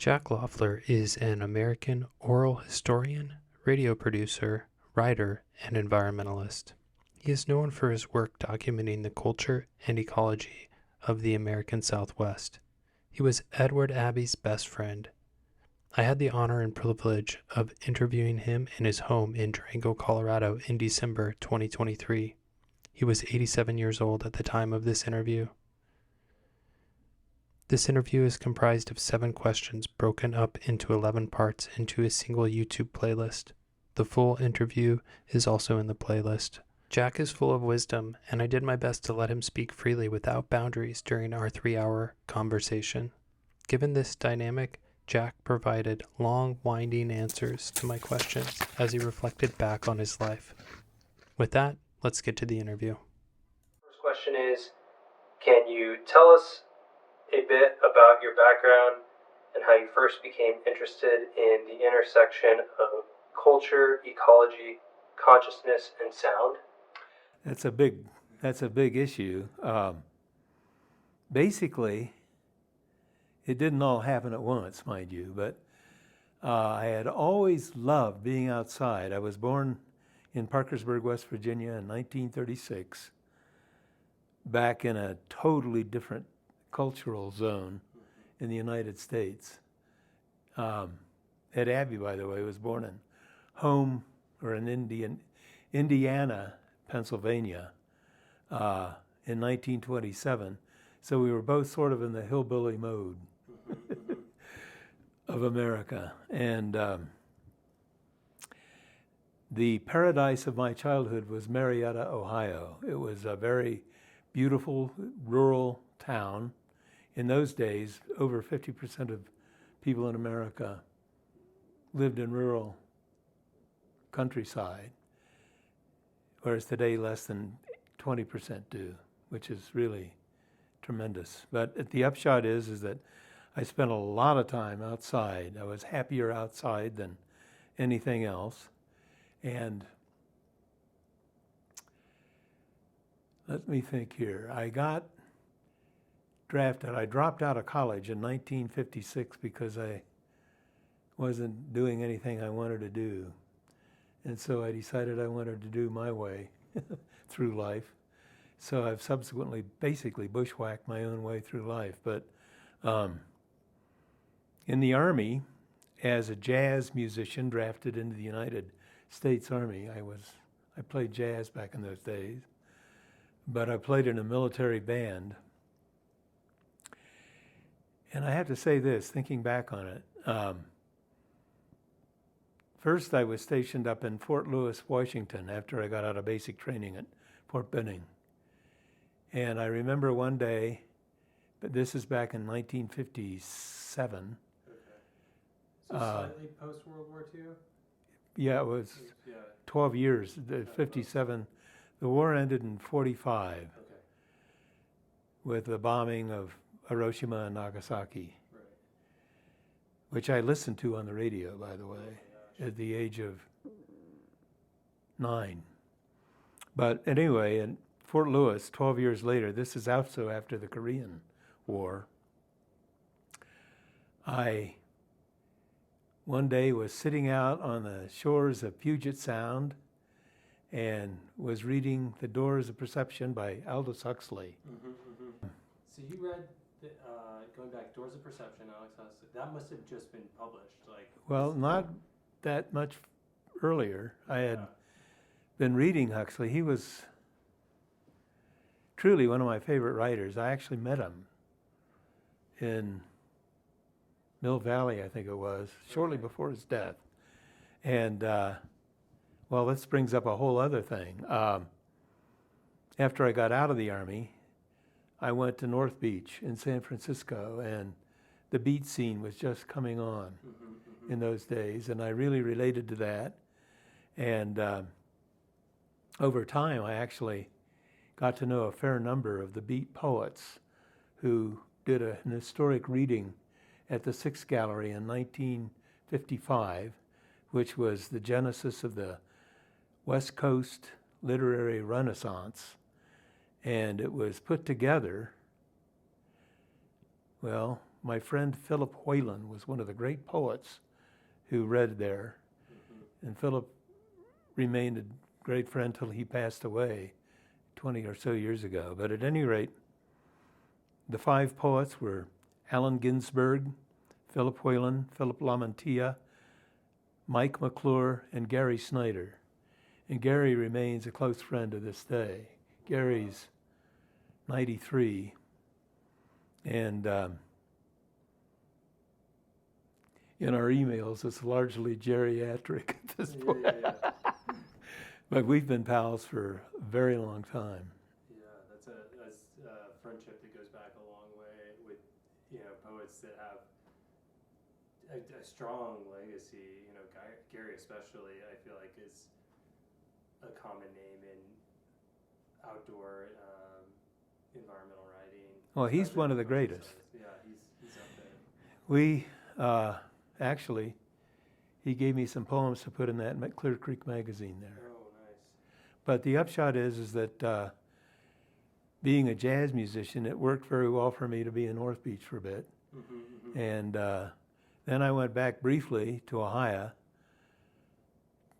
Jack Loeffler is an American oral historian, radio producer, writer, and environmentalist. He is known for his work documenting the culture and ecology of the American Southwest. He was Edward Abbey's best friend. I had the honor and privilege of interviewing him in his home in Durango, Colorado in December 2023. He was 87 years old at the time of this interview. This interview is comprised of 7 questions broken up into 11 parts into a single YouTube playlist. The full interview is also in the playlist. Jack is full of wisdom, and I did my best to let him speak freely without boundaries during our 3-hour conversation. Given this dynamic, Jack provided long, winding answers to my questions as he reflected back on his life. With that, let's get to the interview. First question is, can you tell us a bit about your background and how you first became interested in the intersection of culture, ecology, consciousness, and sound? That's a big issue. Basically, it didn't all happen at once, mind you, but I had always loved being outside. I was born in Parkersburg, West Virginia in 1936, back in a totally different cultural zone in the United States. Ed Abbey, by the way, was born in Indiana, Pennsylvania, in 1927. So we were both sort of in the hillbilly mode of America. And the paradise of my childhood was Marietta, Ohio. It was a very beautiful rural town. In those days, over 50% of people in America lived in rural countryside, whereas today less than 20% do, which is really tremendous. But the upshot is that I spent a lot of time outside. I was happier outside than anything else. And let me think here. I got drafted. I dropped out of college in 1956 because I wasn't doing anything I wanted to do. And so I decided I wanted to do my way through life. So I've subsequently basically bushwhacked my own way through life. But in the Army, as a jazz musician drafted into the United States Army, I played jazz back in those days, but I played in a military band. And I have to say this, thinking back on it, first I was stationed up in Fort Lewis, Washington, after I got out of basic training at Fort Benning. And I remember one day, but this is back in 1957. Okay. So slightly post-World War II? Yeah, it was 12 years, 57. The war ended in 45 with the bombing of Hiroshima and Nagasaki, which I listened to on the radio, by the way, at the age of 9. But anyway, in Fort Lewis, 12 years later, this is also after the Korean War, I one day was sitting out on the shores of Puget Sound and was reading The Doors of Perception by Aldous Huxley. So you read, going back, Doors of Perception, Alex Huxley, that must have just been published. Well, not that much earlier. I had been reading Huxley. He was truly one of my favorite writers. I actually met him in Mill Valley, I think it was, shortly before his death. And, well, this brings up a whole other thing. After I got out of the Army, I went to North Beach in San Francisco, and the beat scene was just coming on in those days, and I really related to that. And over time, I actually got to know a fair number of the beat poets who did an historic reading at the Sixth Gallery in 1955, which was the genesis of the West Coast literary renaissance. And it was put together, well, my friend Philip Whalen was one of the great poets who read there. And Philip remained a great friend till he passed away 20 or so years ago. But at any rate, the 5 poets were Allen Ginsberg, Philip Whalen, Philip Lamantia, Mike McClure, and Gary Snider. And Gary remains a close friend to this day. Gary's 93, and in our emails, it's largely geriatric at this point. But we've been pals for a very long time. Yeah, that's a friendship that goes back a long way with, poets that have a strong legacy. Gary especially, I feel like, is a common name in outdoor environmental writing. Well, he's one of the greatest. Yeah, he's up there. We actually, he gave me some poems to put in that Clear Creek magazine there. Oh, nice. But the upshot is that being a jazz musician, it worked very well for me to be in North Beach for a bit. And then I went back briefly to Ohio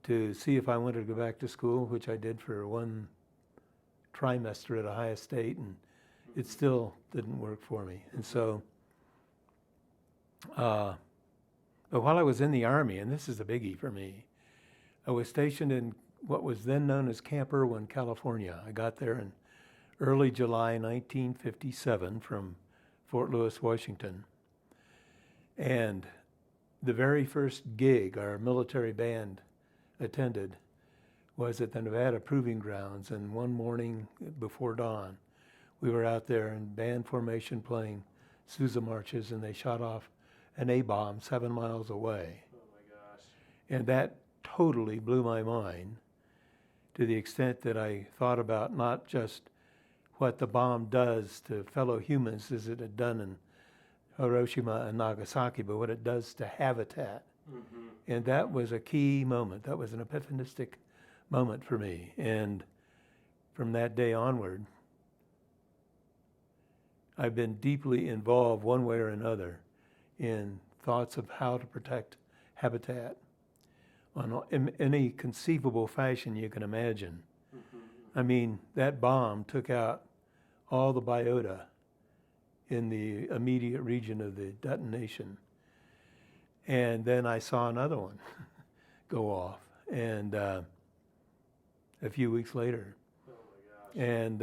to see if I wanted to go back to school, which I did for 1 trimester at Ohio State, and it still didn't work for me. And so, but while I was in the Army, and this is a biggie for me, I was stationed in what was then known as Camp Irwin, California. I got there in early July 1957 from Fort Lewis, Washington. And the very first gig our military band attended was at the Nevada Proving Grounds, and one morning before dawn, we were out there in band formation playing Sousa marches, and they shot off an A-bomb 7 miles away. Oh my gosh. And that totally blew my mind, to the extent that I thought about not just what the bomb does to fellow humans as it had done in Hiroshima and Nagasaki, but what it does to habitat. And that was a key moment. That was an epiphanistic moment for me. And from that day onward, I've been deeply involved one way or another in thoughts of how to protect habitat in any conceivable fashion you can imagine. I mean, that bomb took out all the biota in the immediate region of the detonation. And then I saw another one go off, and a few weeks later. Oh my gosh. And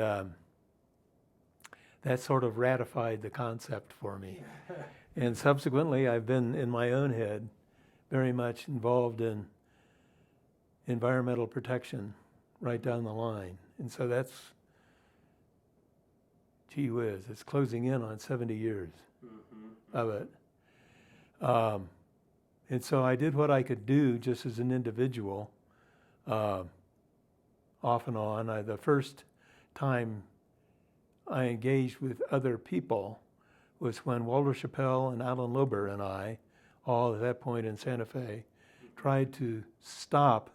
that sort of ratified the concept for me. And subsequently, I've been, in my own head, very much involved in environmental protection right down the line. And so that's, gee whiz, it's closing in on 70 years of it. And so I did what I could do just as an individual, off and on. The first time I engaged with other people was when Walter Chappelle and Alan Lober and I, all at that point in Santa Fe, tried to stop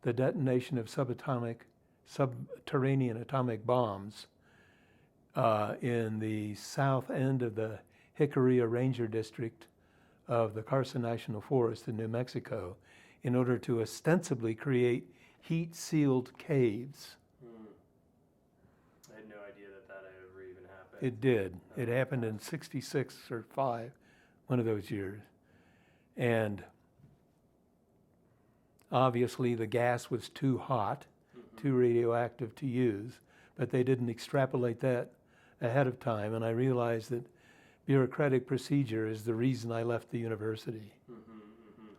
the detonation of subterranean atomic bombs in the south end of the Jicarilla Ranger District of the Carson National Forest in New Mexico, in order to ostensibly create heat-sealed caves. I had no idea that ever even happened. It did. It happened in 66 or 5, one of those years. And obviously the gas was too hot, too radioactive to use, but they didn't extrapolate that ahead of time, and I realized that bureaucratic procedure is the reason I left the university.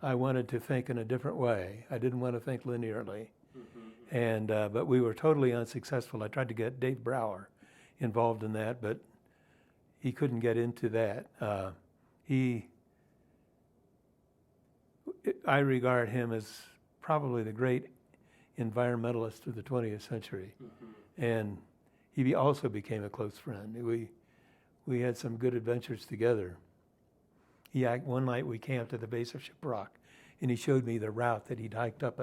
I wanted to think in a different way. I didn't want to think linearly. And but we were totally unsuccessful. I tried to get Dave Brower involved in that, but he couldn't get into that. I regard him as probably the great environmentalist of the 20th century. And he also became a close friend. We had some good adventures together. One night we camped at the base of Ship Rock, and he showed me the route that he'd hiked up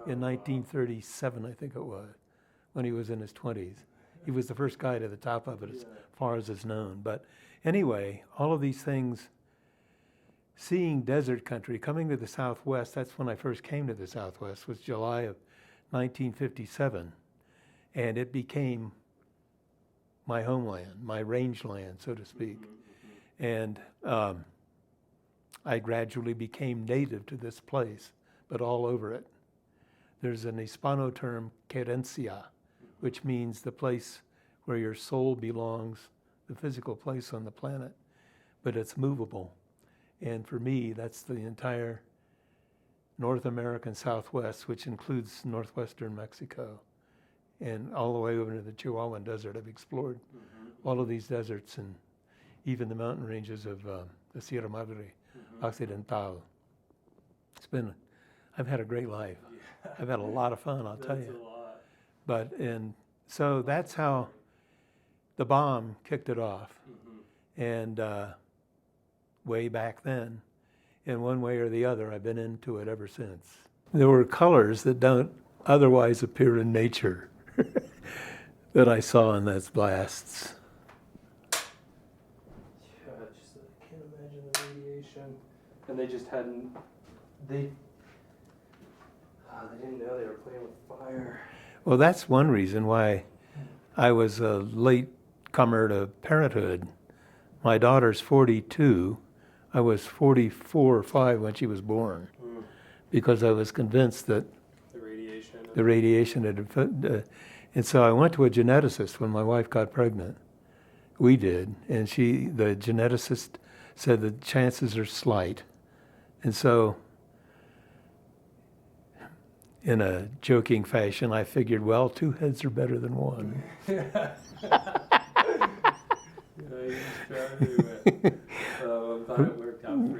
in 1937, I think it was, when he was in his 20s. He was the first guy to the top of it as far as it's known. But anyway, all of these things, seeing desert country, coming to the Southwest, that's when I first came to the Southwest, was July of 1957. And it became my homeland, my rangeland, so to speak. And I gradually became native to this place, but all over it. There's an Hispano term, querencia, which means the place where your soul belongs, the physical place on the planet, but it's movable. And for me, that's the entire North American Southwest, which includes northwestern Mexico, and all the way over to the Chihuahuan Desert. I've explored all of these deserts and even the mountain ranges of the Sierra Madre Occidental. I've had a great life. Yeah. I've had a lot of fun, I'll tell you. And so that's how the bomb kicked it off. And way back then, in one way or the other, I've been into it ever since. There were colors that don't otherwise appear in nature that I saw in those blasts. Yeah, I can't imagine the radiation. And they just hadn't, they didn't know they were playing with fire. Well, that's one reason why I was a late comer to parenthood. My daughter's 42. I was 44 or 5 when she was born, because I was convinced that the radiation had, and so I went to a geneticist when my wife got pregnant. We did, and the geneticist said the chances are slight. And so, in a joking fashion, I figured, well, 2 heads are better than 1. I'm glad it worked out for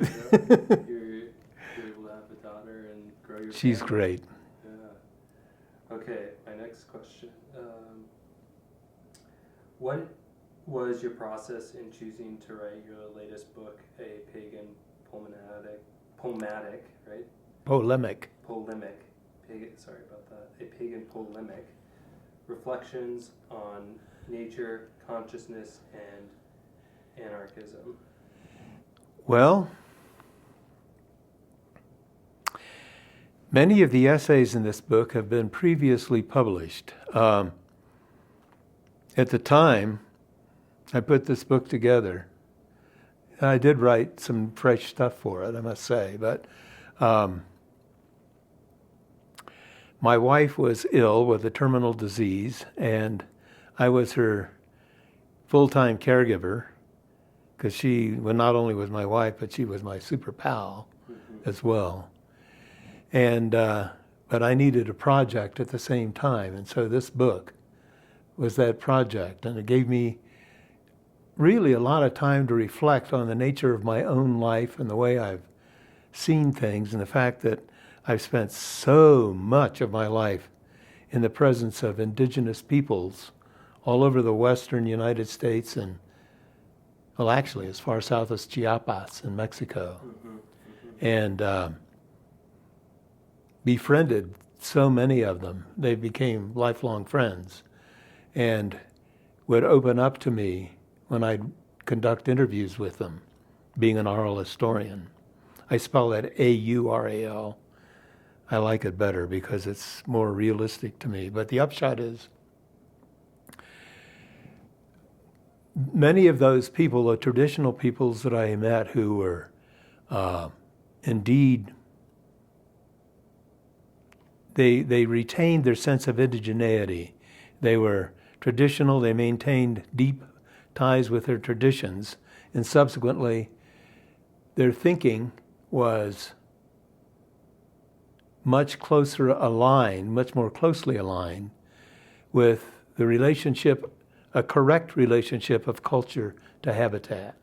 you. You're able to have a daughter and grow your She's family. great. Yeah. Okay, my next question. What was your process in choosing to write your latest book, A Pagan Polemic, right? Polemic. Sorry about that. A Pagan Polemic. Reflections on nature, consciousness, and anarchism. Well, many of the essays in this book have been previously published. At the time I put this book together, I did write some fresh stuff for it, I must say, but my wife was ill with a terminal disease, and I was her full-time caregiver, because she not only was my wife, but she was my super pal as well. And but I needed a project at the same time, and so this book was that project, and it gave me really a lot of time to reflect on the nature of my own life and the way I've seen things, and the fact that I've spent so much of my life in the presence of indigenous peoples all over the western United States, and well, actually as far south as Chiapas in Mexico, and befriended so many of them. They became lifelong friends and would open up to me when I'd conduct interviews with them, being an oral historian. I spell that A-U-R-A-L. I like it better because it's more realistic to me. But the upshot is, many of those people, the traditional peoples that I met who were indeed, they retained their sense of indigeneity. They were traditional, they maintained deep ties with their traditions, and subsequently their thinking was much more closely aligned with the relationship, a correct relationship of culture to habitat.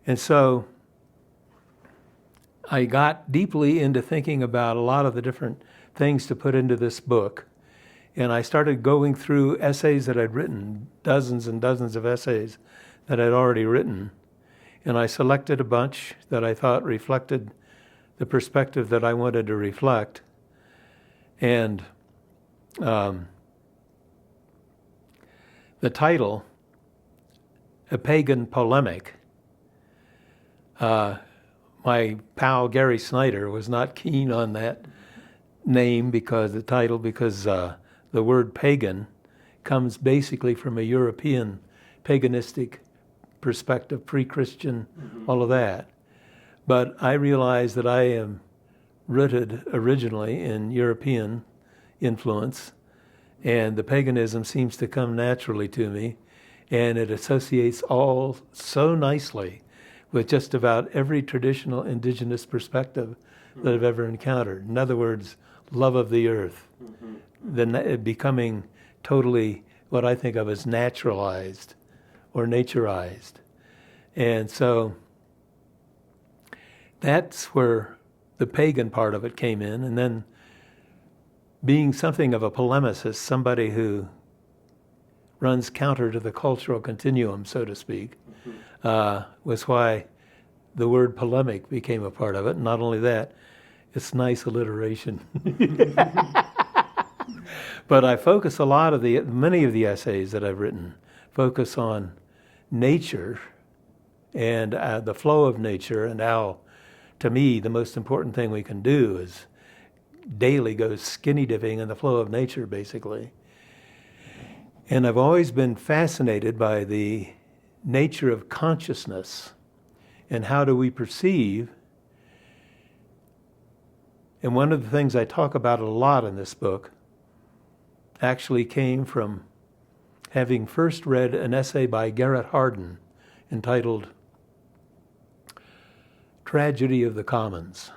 And so I got deeply into thinking about a lot of the different things to put into this book. And I started going through essays that I'd written, dozens and dozens of essays that I'd already written. And I selected a bunch that I thought reflected the perspective that I wanted to reflect. And the title, A Pagan Polemic, my pal Gary Snider was not keen on that name because the word pagan comes basically from a European paganistic perspective, pre-Christian, all of that. But I realize that I am rooted originally in European influence, and the paganism seems to come naturally to me, and it associates all so nicely with just about every traditional indigenous perspective that I've ever encountered. In other words, love of the earth, then becoming totally what I think of as naturalized or naturized. And so that's where the pagan part of it came in. And then being something of a polemicist, somebody who runs counter to the cultural continuum, so to speak, was why the word polemic became a part of it. And not only that, it's nice alliteration. But I focus many of the essays that I've written focus on nature and the flow of nature, and how, to me, the most important thing we can do is daily go skinny dipping in the flow of nature, basically. And I've always been fascinated by the nature of consciousness and how do we perceive. And one of the things I talk about a lot in this book actually came from having first read an essay by Garrett Hardin entitled Tragedy of the Commons,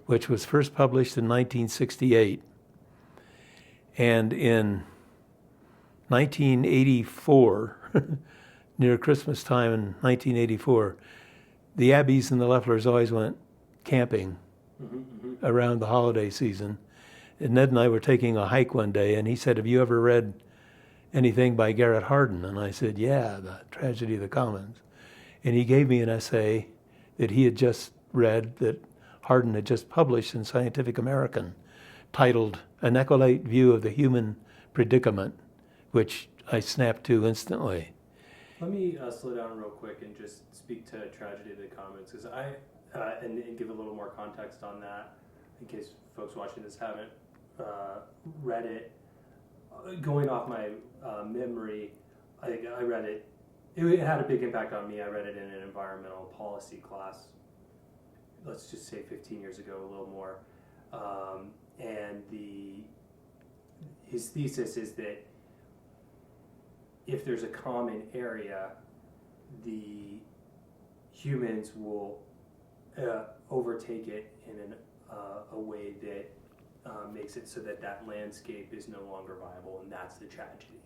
which was first published in 1968. And in 1984, near Christmas time in 1984, the Abbeys and the Loefflers always went camping around the holiday season. And Ned and I were taking a hike one day, and he said, "Have you ever read anything by Garrett Hardin?" And I said, "Yeah, The Tragedy of the Commons." And he gave me an essay that he had just read, that Hardin had just published in Scientific American, titled An Ecologic View of the Human Predicament, which I snapped to instantly. Let me slow down real quick and just speak to Tragedy of the Commons, because and give a little more context on that, in case folks watching this haven't read it. Going off my memory, I read it. It had a big impact on me. I read it in an environmental policy class, let's just say 15 years ago, a little more. And his thesis is that if there's a common area, the humans will overtake it in a way that makes it so that that landscape is no longer viable, and that's the tragedy.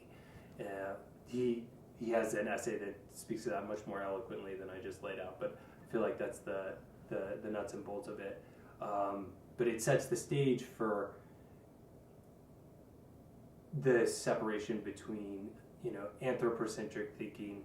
He has an essay that speaks to that much more eloquently than I just laid out, but I feel like that's the nuts and bolts of it. But it sets the stage for the separation between, anthropocentric thinking,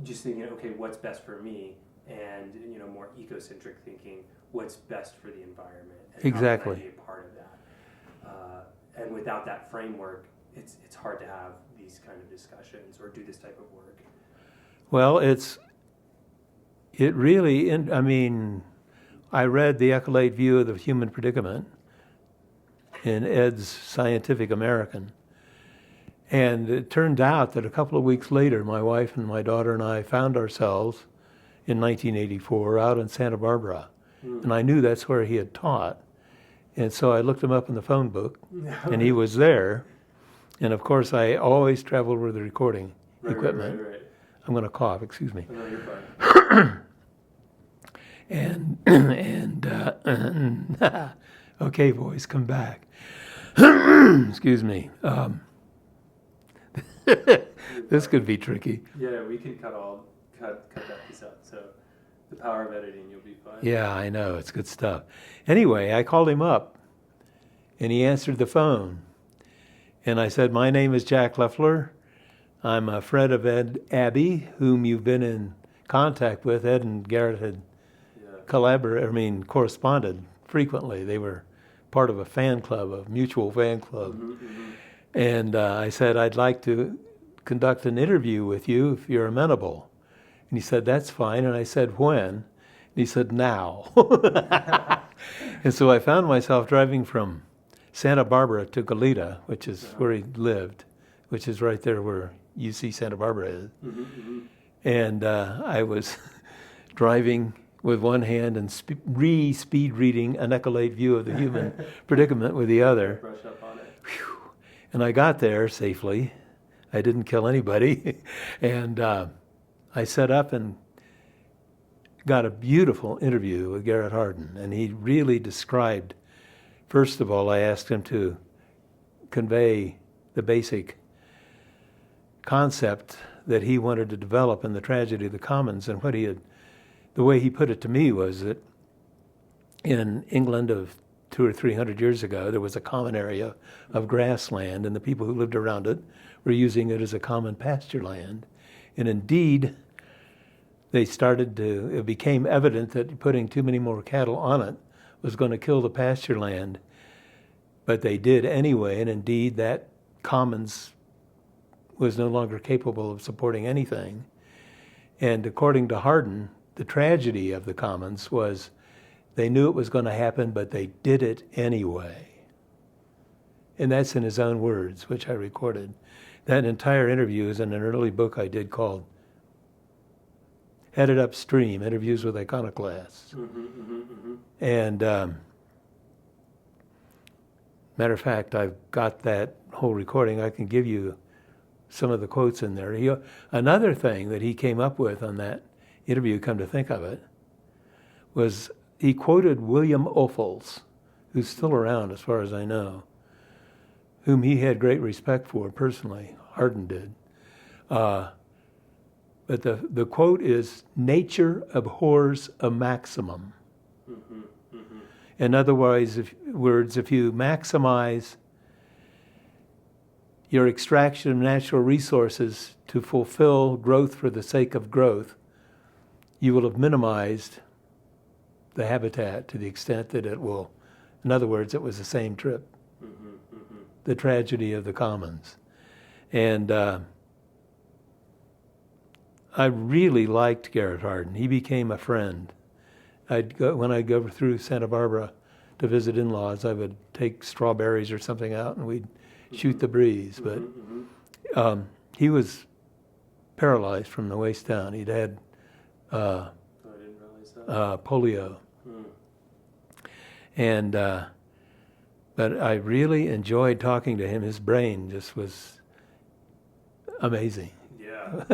just thinking, okay, what's best for me, and more ecocentric thinking, what's best for the environment. And exactly. How can I be a part of that? And without that framework, it's hard to have these kind of discussions or do this type of work. Well, I read The Ecologic View of the Human Predicament in Ed's Scientific American. And it turned out that a couple of weeks later, my wife and my daughter and I found ourselves in 1984 out in Santa Barbara. And I knew that's where he had taught. And so I looked him up in the phone book, and he was there. And of course, I always traveled with the recording equipment. Right. I'm going to cough, excuse me. No, you're fine. And okay, boys, come back. Excuse me. This could be tricky. Yeah, we can cut that piece out. So the power of editing, you'll be fine. Yeah, I know. It's good stuff. Anyway, I called him up, and he answered the phone. And I said, "My name is Jack Loeffler. I'm a friend of Ed Abbey, whom you've been in contact with." Ed and Garrett had corresponded frequently. They were part of a fan club, a mutual fan club. And I said, "I'd like to conduct an interview with you if you're amenable. And he said, that's fine. And I said, when? And he said, now. And so I found myself driving from Santa Barbara to Goleta, which is where he lived, which is right there where UC Santa Barbara is. And I was driving with one hand and speed reading an echolate view of the human predicament with the other. Brush up on it. Whew. And I got there safely. I didn't kill anybody. And I set up and got a beautiful interview with Garrett Hardin. And he really described, first of all, I asked him to convey the basic concept that he wanted to develop in the tragedy of the commons. And what he had, the way he put it to me was that in England of 200 or 300 years ago, there was a common area of grassland, and the people who lived around it were using it as a common pasture land. And indeed, it became evident that putting too many more cattle on it was going to kill the pasture land. But they did anyway, and indeed that commons was no longer capable of supporting anything. And according to Hardin, the tragedy of the commons was they knew it was going to happen, but they did it anyway. And that's in his own words, which I recorded. That entire interview is in an early book I did called Headed Upstream, Interviews with Iconoclasts. And matter of fact, I've got that whole recording. I can give you some of the quotes in there. Another thing that he came up with on that interview, come to think of it, was he quoted William Ophuls, who's still around as far as I know, whom he had great respect for personally. Hardin did. But the quote is, nature abhors a maximum. In other words, if you maximize your extraction of natural resources to fulfill growth for the sake of growth, you will have minimized the habitat to the extent that it will. In other words, it was the same trip. The tragedy of the commons. And I really liked Garrett Hardin. He became a friend. When I'd go through Santa Barbara to visit in-laws, I would take strawberries or something out and we'd shoot the breeze. But he was paralyzed from the waist down. He'd had polio. And but I really enjoyed talking to him. His brain just was amazing. Yeah.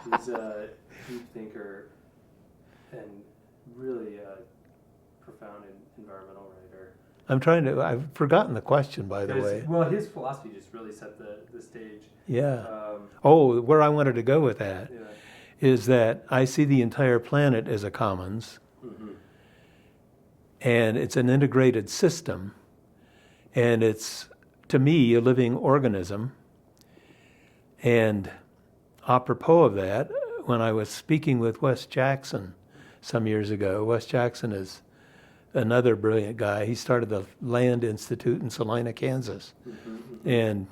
He's a deep thinker and really profound environmental writer. I've forgotten the question, by the way. Well, his philosophy just really set the stage. Yeah. Where I wanted to go with that is that I see the entire planet as a commons. And it's an integrated system. And it's, to me, a living organism. And apropos of that, when I was speaking with Wes Jackson some years ago, Wes Jackson is another brilliant guy. He started the Land Institute in Salina, Kansas. And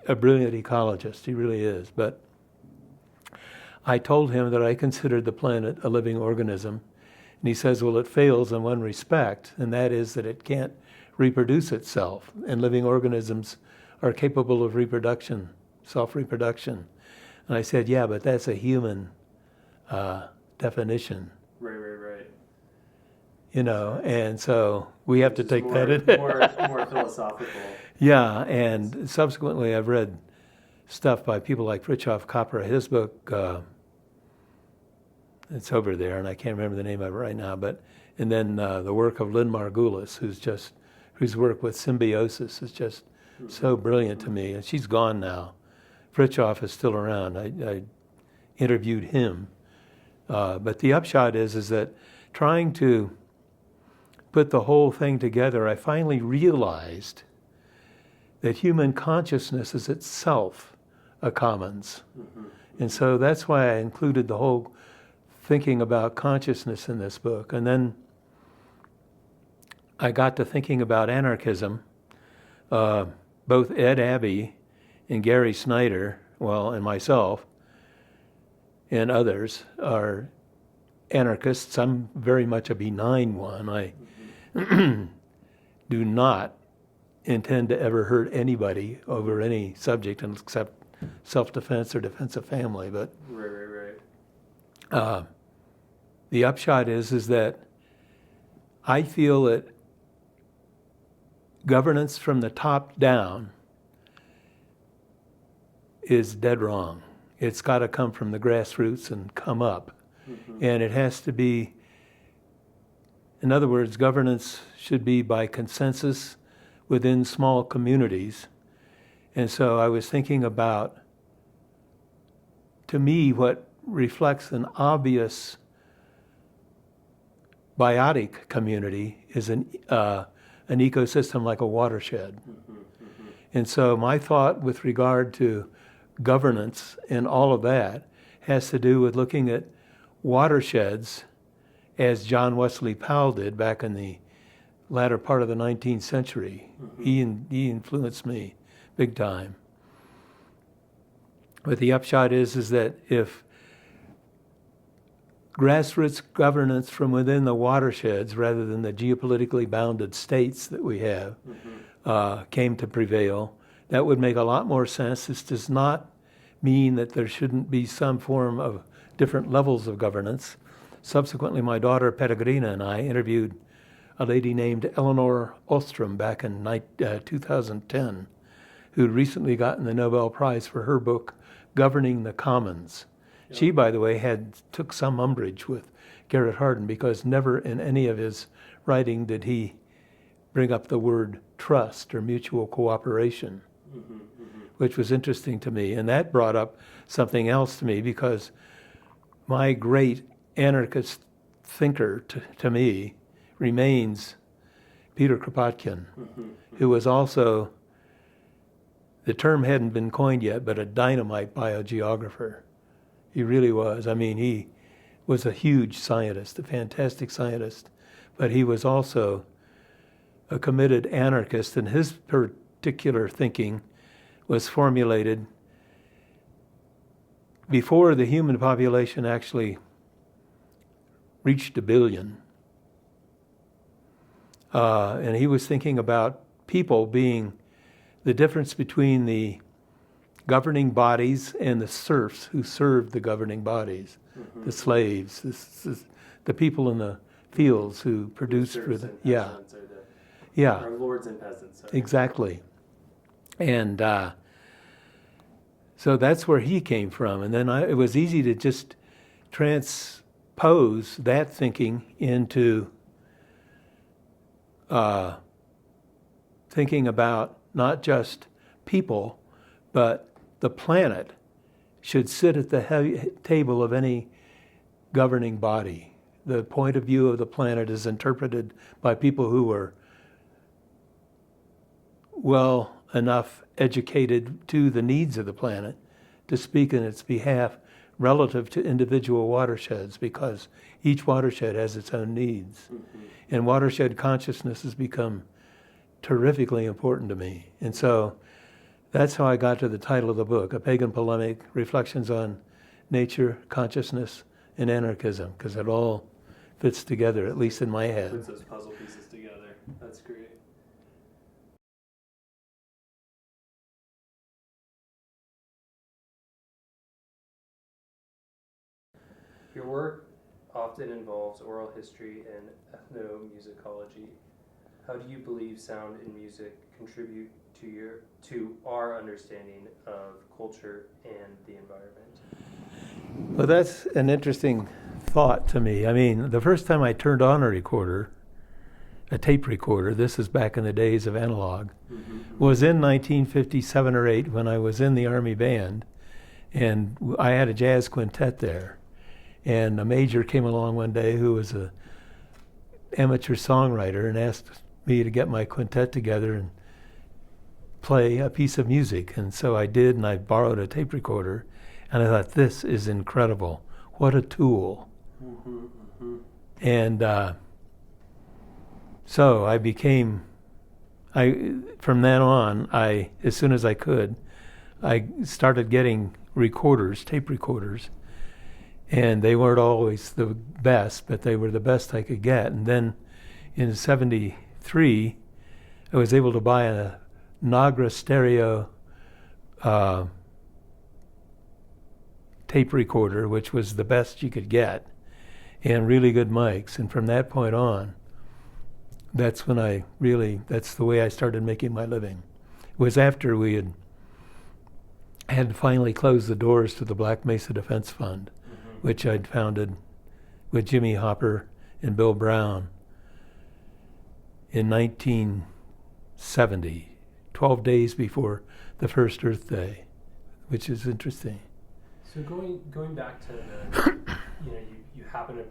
a brilliant ecologist, he really is. But I told him that I considered the planet a living organism. And he says, well, it fails in one respect, and that is that it can't reproduce itself. And living organisms are capable of reproduction, self-reproduction. And I said, yeah, but that's a human definition. Right. You know, and so we have to take that in. more philosophical. Yeah, and subsequently I've read stuff by people like Fritjof Capra. His book, it's over there, and I can't remember the name of it right now, and then the work of Lynn Margulis, whose work with symbiosis is just so brilliant to me. And she's gone now. Fritjof is still around. I interviewed him. But the upshot is that trying to put the whole thing together, I finally realized that human consciousness is itself a commons. And so that's why I included the whole thinking about consciousness in this book. And then I got to thinking about anarchism. Both Ed Abbey and Gary Snider, and myself, and others are anarchists. I'm very much a benign one. I do not intend to ever hurt anybody over any subject except self-defense or defense of family. But Right. The upshot is that I feel that governance from the top down is dead wrong. It's got to come from the grassroots and come up. And it has to be, in other words, governance should be by consensus within small communities. And so I was thinking about, to me, what reflects an obvious biotic community is an ecosystem like a watershed. And so my thought with regard to governance and all of that has to do with looking at watersheds as John Wesley Powell did back in the latter part of the 19th century. He influenced me big time. But the upshot is that if grassroots governance from within the watersheds, rather than the geopolitically bounded states that we have, came to prevail, that would make a lot more sense. This does not mean that there shouldn't be some form of different levels of governance. Subsequently, my daughter Peregrina and I interviewed a lady named Eleanor Ostrom back in 2010, who'd recently gotten the Nobel Prize for her book, Governing the Commons. Yep. She, by the way, took some umbrage with Garrett Hardin because never in any of his writing did he bring up the word trust or mutual cooperation, which was interesting to me. And that brought up something else to me because my great anarchist thinker to me remains Peter Kropotkin, who was also, the term hadn't been coined yet, but a dynamite biogeographer. He really was. I mean, he was a huge scientist, a fantastic scientist, but he was also a committed anarchist, and his particular thinking was formulated before the human population actually reached 1 billion. And he was thinking about people being the difference between the governing bodies and the serfs who served the governing bodies, the slaves, the people in the fields who produced for the, Our lords and peasants. Sorry. Exactly. And so that's where he came from. And then it was easy to just transpose that thinking into thinking about not just people, but the planet should sit at the table of any governing body. The point of view of the planet is interpreted by people who are well enough educated to the needs of the planet to speak in its behalf relative to individual watersheds, because each watershed has its own needs. And watershed consciousness has become terrifically important to me. And so that's how I got to the title of the book, A Pagan Polemic, Reflections on Nature, Consciousness, and Anarchism, because it all fits together, at least in my head. Puts those puzzle pieces together. That's great. Your work often involves oral history and ethnomusicology. How do you believe sound and music contribute to our understanding of culture and the environment? Well, that's an interesting thought to me. I mean, the first time I turned on a tape recorder, this is back in the days of analog, was in 1957 or 8 when I was in the Army Band, and I had a jazz quintet there. And a major came along one day who was an amateur songwriter and asked me to get my quintet together and play a piece of music. And so I did, and I borrowed a tape recorder, and I thought, this is incredible. What a tool. And so from then on, as soon as I could, I started getting recorders, tape recorders, and they weren't always the best, but they were the best I could get. And then in '73, I was able to buy a Nagra stereo tape recorder, which was the best you could get, and really good mics. And from that point on, that's when that's the way I started making my living. It was after we had finally closed the doors to the Black Mesa Defense Fund, which I'd founded with Jimmy Hopper and Bill Brown in 1970, 12 days before the first Earth Day, which is interesting. So going back to the, you happen to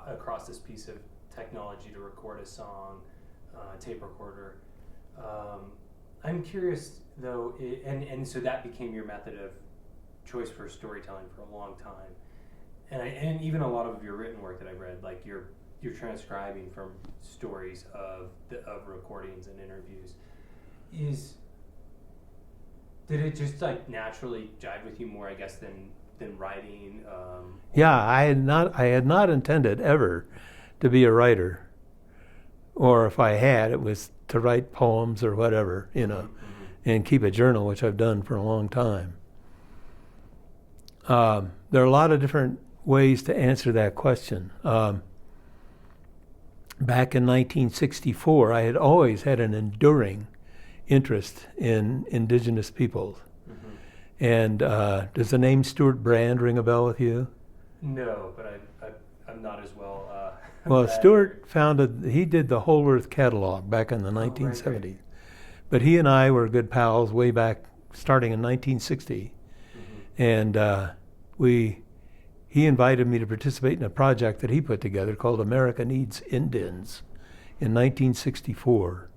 across this piece of technology to record a song, tape recorder. I'm curious though, and so that became your method of choice for storytelling for a long time, and even a lot of your written work that I've read, like you're transcribing from stories of recordings and interviews. Did it just like naturally jive with you more, I guess, than writing? Yeah, I had not intended ever to be a writer, or if I had, it was to write poems or whatever, and keep a journal, which I've done for a long time. There are a lot of different ways to answer that question. Back in 1964, I had always had an enduring interest in indigenous peoples. And does the name Stuart Brand ring a bell with you? No, but I'm not as well. Well, Stuart he did the Whole Earth catalog back in the 1970s. Right. But he and I were good pals way back, starting in 1960. And he invited me to participate in a project that he put together called America Needs Indians in 1964.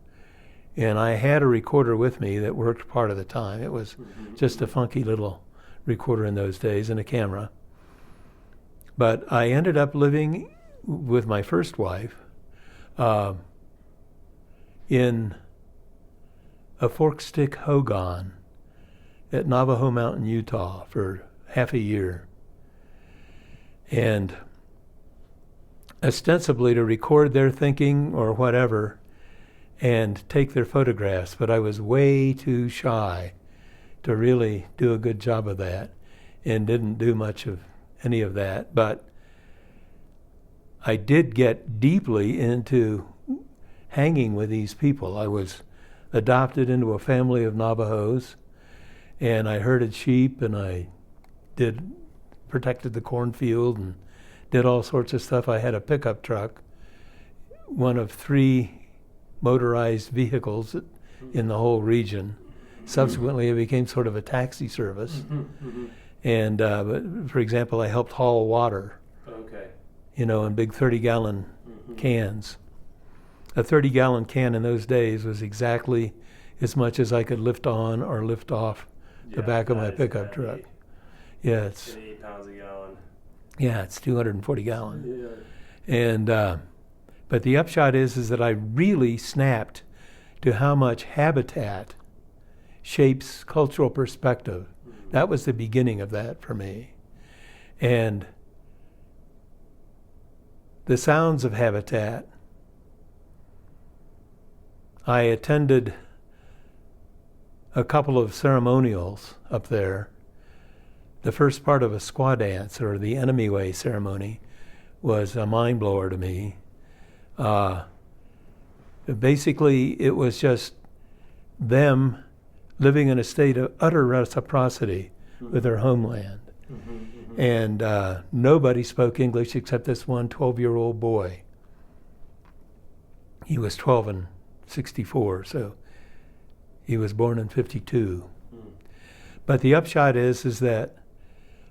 And I had a recorder with me that worked part of the time. It was just a funky little recorder in those days and a camera. But I ended up living with my first wife in a fork stick hogan at Navajo Mountain, Utah for half a year. And ostensibly to record their thinking or whatever and take their photographs, but I was way too shy to really do a good job of that and didn't do much of any of that. But I did get deeply into hanging with these people. I was adopted into a family of Navajos, and I herded sheep, and I protected the cornfield and did all sorts of stuff. I had a pickup truck, one of 3 motorized vehicles in the whole region. Subsequently, it became sort of a taxi service. And, but for example, I helped haul water, in big 30-gallon cans. A 30-gallon can in those days was exactly as much as I could lift on or lift off the back of my pickup truck. Yeah, it's 8 pounds a gallon. Yeah, it's 240 gallons. Yeah. And but the upshot is that I really snapped to how much habitat shapes cultural perspective. That was the beginning of that for me. And the sounds of habitat, I attended a couple of ceremonials up there. The first part of a squaw dance, or the enemy way ceremony, was a mind blower to me. Basically, it was just them living in a state of utter reciprocity with their homeland. And nobody spoke English except this one 12-year-old boy. He was 12 in '64, so he was born in '52. But the upshot is that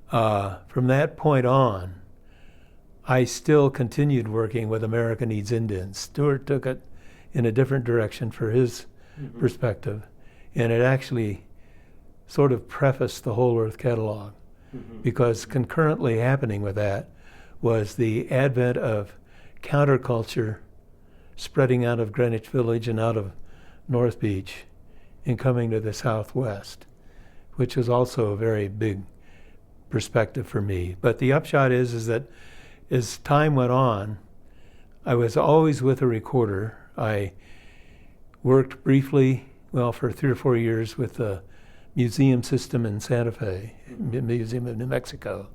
from that point on, I still continued working with America Needs Indians. Stuart took it in a different direction for his perspective, and it actually sort of prefaced the Whole Earth catalog, because concurrently happening with that was the advent of counterculture spreading out of Greenwich Village and out of North Beach and coming to the Southwest, which was also a very big perspective for me. But the upshot is that as time went on, I was always with a recorder. I worked briefly, for 3 or 4 years with the museum system in Santa Fe, Museum of New Mexico.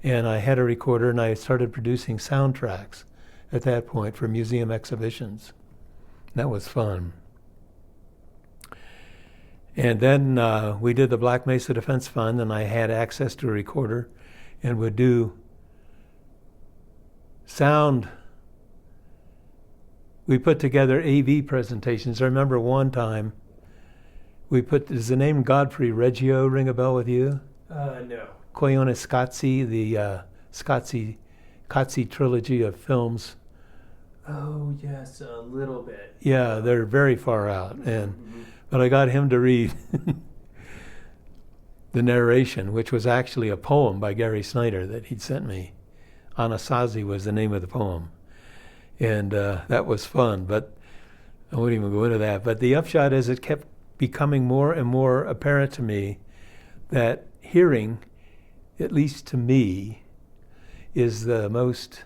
And I had a recorder, and I started producing soundtracks at that point for museum exhibitions. That was fun. And then we did the Black Mesa Defense Fund, and I had access to a recorder and would do sound. We put together AV presentations. I remember one time does the name Godfrey Reggio ring a bell with you? No. Coglione Scazzi, the Scazzi trilogy of films. Oh, yes, a little bit. Yeah, they're very far out. But I got him to read the narration, which was actually a poem by Gary Snider that he'd sent me. Anasazi was the name of the poem. And that was fun, but I won't even go into that. But the upshot is it kept becoming more and more apparent to me that hearing, at least to me, is the most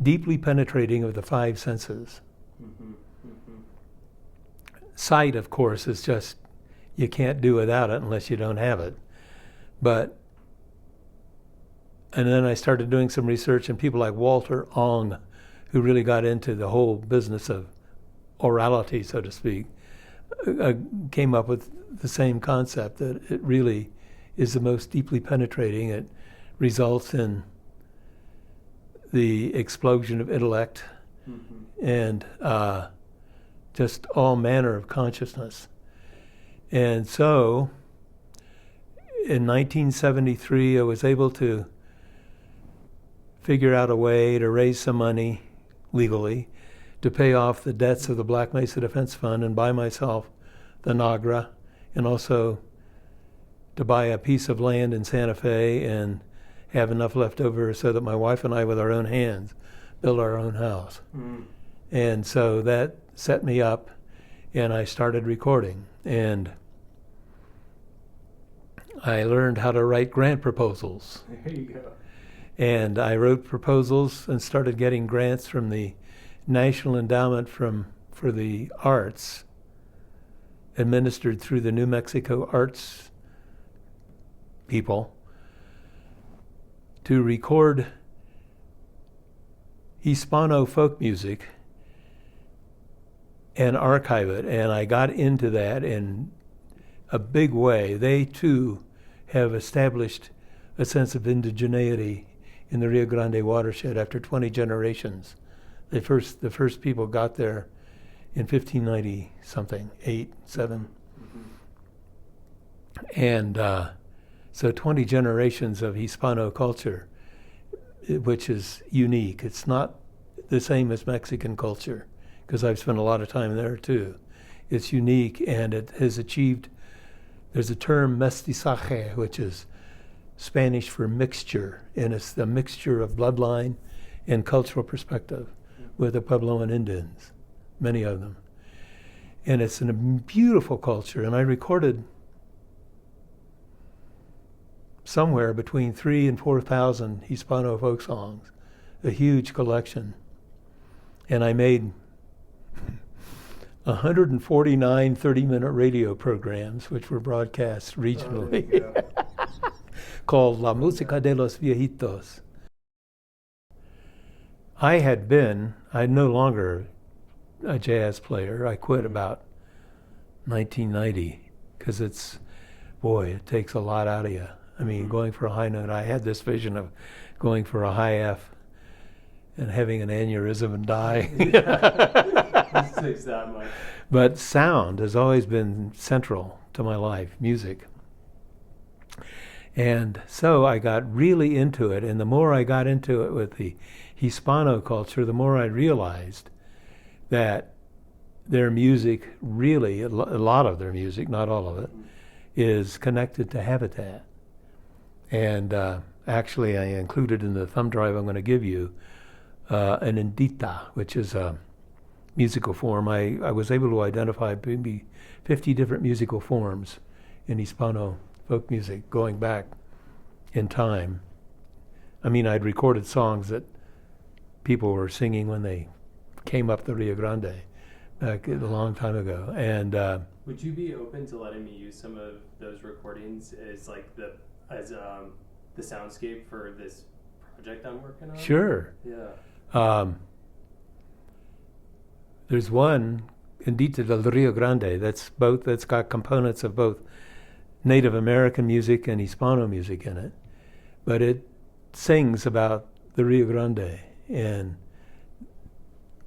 deeply penetrating of the 5 senses. Sight, of course, is just, you can't do without it unless you don't have it. And then I started doing some research, and people like Walter Ong, who really got into the whole business of orality, so to speak, came up with the same concept, that it really is the most deeply penetrating. It results in the explosion of intellect and just all manner of consciousness. And so in 1973, I was able to figure out a way to raise some money legally to pay off the debts of the Black Mesa Defense Fund and buy myself the Nagra, and also to buy a piece of land in Santa Fe and have enough left over so that my wife and I, with our own hands, build our own house. And so that set me up, and I started recording. And I learned how to write grant proposals. There you go. And I wrote proposals and started getting grants from the National Endowment for the Arts, administered through the New Mexico Arts people, to record Hispano folk music and archive it. And I got into that in a big way. They too have established a sense of indigeneity in the Rio Grande watershed after 20 generations. The first people got there in 1590 something, 8, 7. And so 20 generations of Hispano culture, which is unique. It's not the same as Mexican culture, because I've spent a lot of time there too. It's unique, and it has achieved, there's a term mestizaje, which is Spanish for mixture, and it's the mixture of bloodline and cultural perspective with the Puebloan Indians, many of them. And it's a beautiful culture, and I recorded somewhere between 3,000 and 4,000 Hispano folk songs, a huge collection. And I made 149 30-minute radio programs, which were broadcast regionally, called La Música de los Viejitos. I'm no longer a jazz player. I quit about 1990, because it takes a lot out of you. I mean, going for a high note, I had this vision of going for a high F and having an aneurysm and die. It takes that much. But sound has always been central to my life, music. And so I got really into it, and the more I got into it with the Hispano culture, the more I realized that their music really, a lot of their music, not all of it, is connected to habitat. And actually I included in the thumb drive I'm going to give you an indita, which is a musical form. I was able to identify maybe 50 different musical forms in Hispano folk music going back in time. I mean, I'd recorded songs that people were singing when they came up the Rio Grande back a long time ago. And would you be open to letting me use some of those recordings as like the soundscape for this project I'm working on? Sure. Yeah. There's one, Indita del Rio Grande, that's got components of both Native American music and Hispano music in it, but it sings about the Rio Grande and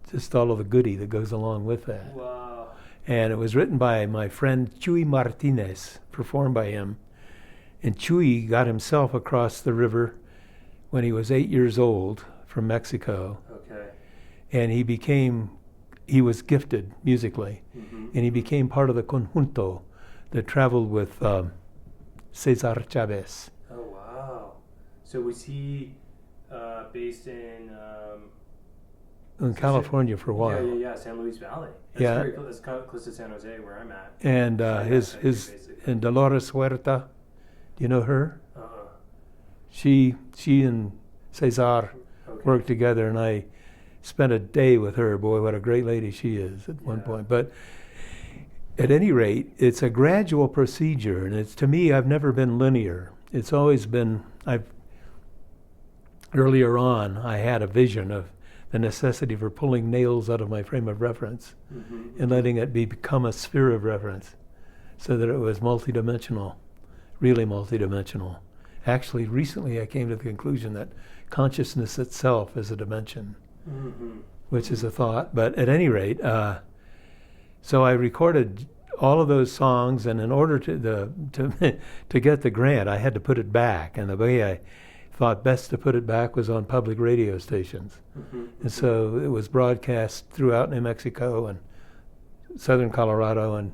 just all of the goodie that goes along with that. Wow. And it was written by my friend Chuy Martinez, performed by him. And Chuy got himself across the river when he was 8 years old from Mexico. Okay. And he was gifted musically. Mm-hmm. And he became part of the conjunto that traveled with Cesar Chavez. Oh, wow. So was he based in California for a while. Yeah, San Luis Valley. That's Yeah. very close. That's kind of close to San Jose, where I'm at. And and Dolores Huerta, do you know her? She and Cesar worked together, and I spent a day with her. Boy, what a great lady she is at one point. But at any rate, it's a gradual procedure, and to me, I've never been linear. It's always been, earlier on, I had a vision of the necessity for pulling nails out of my frame of reference and letting it become a sphere of reference so that it was multidimensional, really multidimensional. Actually, recently I came to the conclusion that consciousness itself is a dimension, which is a thought. But at any rate, so I recorded all of those songs, and in order to get the grant, I had to put it back. And the way I thought best to put it back was on public radio stations. And so it was broadcast throughout New Mexico and southern Colorado and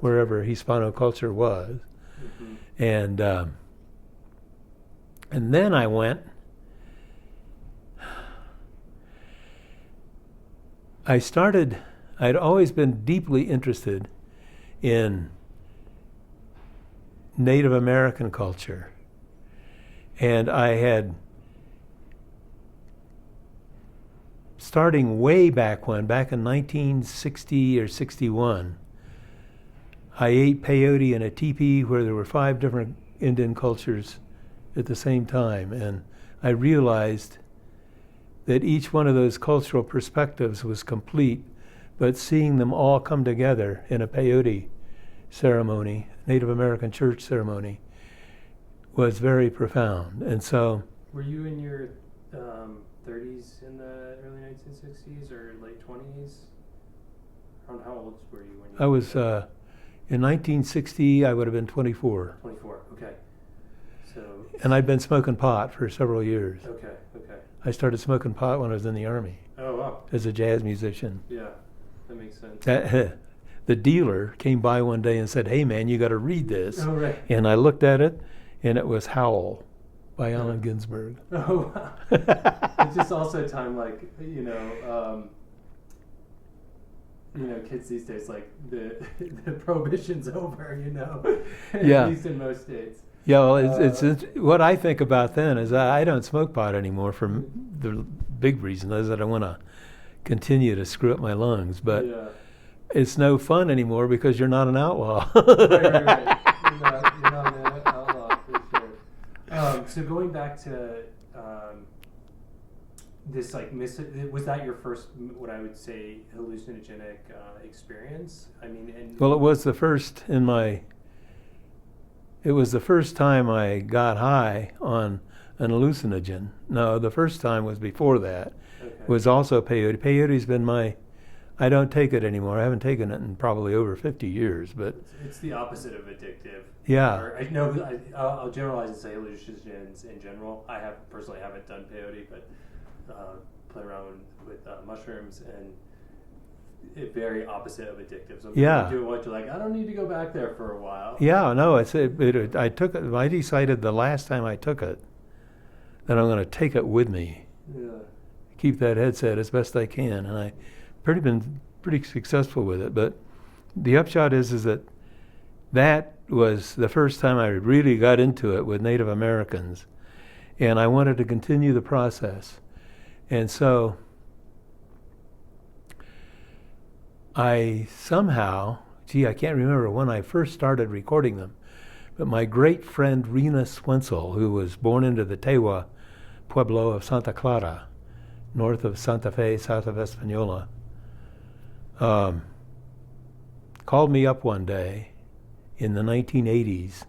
wherever Hispano culture was. And then I went. I'd always been deeply interested in Native American culture. And I had, starting way back in 1960 or 61, I ate peyote in a teepee where there were 5 different Indian cultures at the same time. And I realized that each one of those cultural perspectives was complete, but seeing them all come together in a peyote ceremony, Native American church ceremony, was very profound. And so... Were you in your 30s in the early 1960s or late 20s? How old were you when you... I was, in 1960, I would have been 24. 24, okay. So... And I'd been smoking pot for several years. Okay. I started smoking pot when I was in the Army. Oh, wow. As a jazz musician. Yeah, that makes sense. The dealer came by one day and said, "Hey man, you got to read this." Oh, right. And I looked at it, and it was Howl by Allen Ginsberg. Oh, wow. It's just also a time like, kids these days, like the prohibition's over, Yeah. At least in most states. Yeah, well, it's what I think about then is I don't smoke pot anymore for the big reason is that I want to continue to screw up my lungs, but it's no fun anymore because you're not an outlaw. Right. You're not an outlaw for sure. So going back to this, was that your first, what I would say, hallucinogenic experience? I mean, Well, it was the first It was the first time I got high on an hallucinogen. No, the first time was before that. Okay. It was also peyote. Peyote's been I don't take it anymore. I haven't taken it in probably over 50 years, but... It's the opposite of addictive. Yeah. I'll generalize and say hallucinogens in general. I personally haven't done peyote, but play around with mushrooms, and it's very opposite of addictive. So yeah. Do what you're like, I don't need to go back there for a while. Yeah, no, I took it. I decided the last time I took it that I'm going to take it with me. Yeah. Keep that headset as best I can, and I pretty successful with it. But the upshot is that was the first time I really got into it with Native Americans, and I wanted to continue the process. And so I somehow, I can't remember when I first started recording them, but my great friend Rena Swensel, who was born into the Tewa Pueblo of Santa Clara, north of Santa Fe, south of Española, called me up one day in the 1980s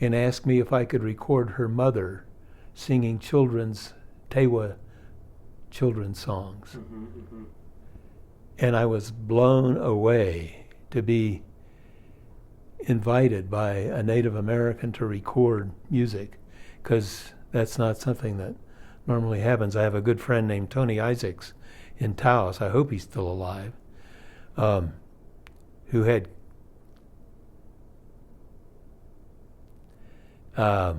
and asked me if I could record her mother singing Tewa children's songs. And I was blown away to be invited by a Native American to record music, because that's not something that normally happens. I have a good friend named Tony Isaacs in Taos, I hope he's still alive, who had a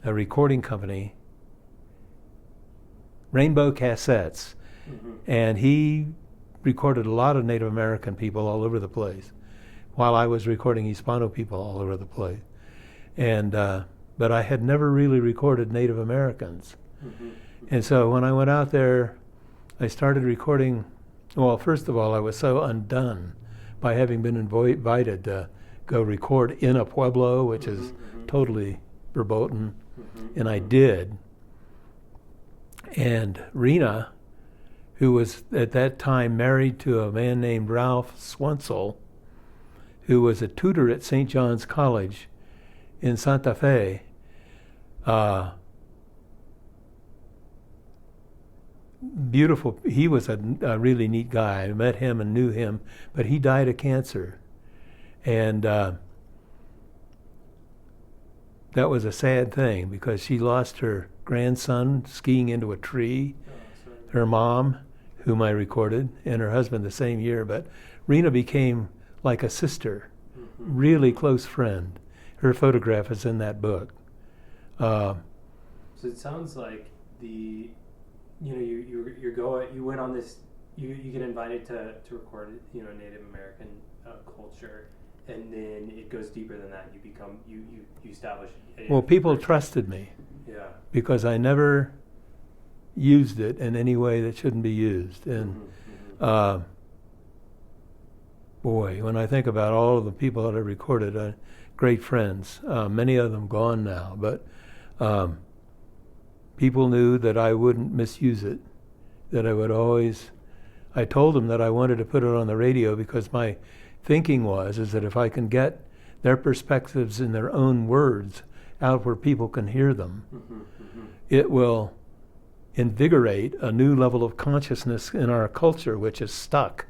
recording company, Rainbow Cassettes, and he recorded a lot of Native American people all over the place, while I was recording Hispano people all over the place. And but I had never really recorded Native Americans. And so when I went out there, I started recording. Well, first of all, I was so undone by having been invited to go record in a pueblo, which is totally verboten, and I did. And Rena, who was at that time married to a man named Ralph Swensel, who was a tutor at St. John's College in Santa Fe, beautiful. He was a really neat guy. I met him and knew him, but he died of cancer. And that was a sad thing, because she lost her grandson skiing into a tree, her mom, whom I recorded, and her husband the same year. But Rena became like a sister, really close friend. Her photograph is in that book. So it sounds like you went on this, you get invited to record Native American culture, and then it goes deeper than that. You establish. Well, people trusted me. Yeah. Because I never used it in any way that shouldn't be used. And boy, when I think about all of the people that I recorded, great friends, many of them gone now, but people knew that I wouldn't misuse it, that I would always, I told them that I wanted to put it on the radio because my thinking is that if I can get their perspectives in their own words out where people can hear them, it will invigorate a new level of consciousness in our culture, which is stuck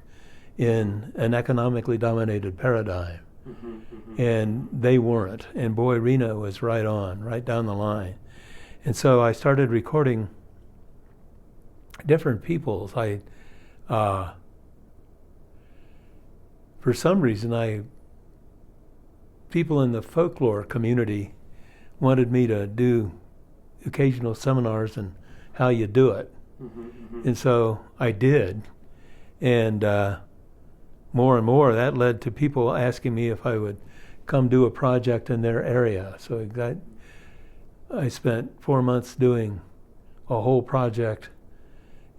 in an economically dominated paradigm. And they weren't. And boy, Rena was right on, right down the line. And so I started recording different peoples. For some reason, people in the folklore community wanted me to do occasional seminars on how you do it. And so I did. And more and more, that led to people asking me if I would come do a project in their area. So I spent 4 months doing a whole project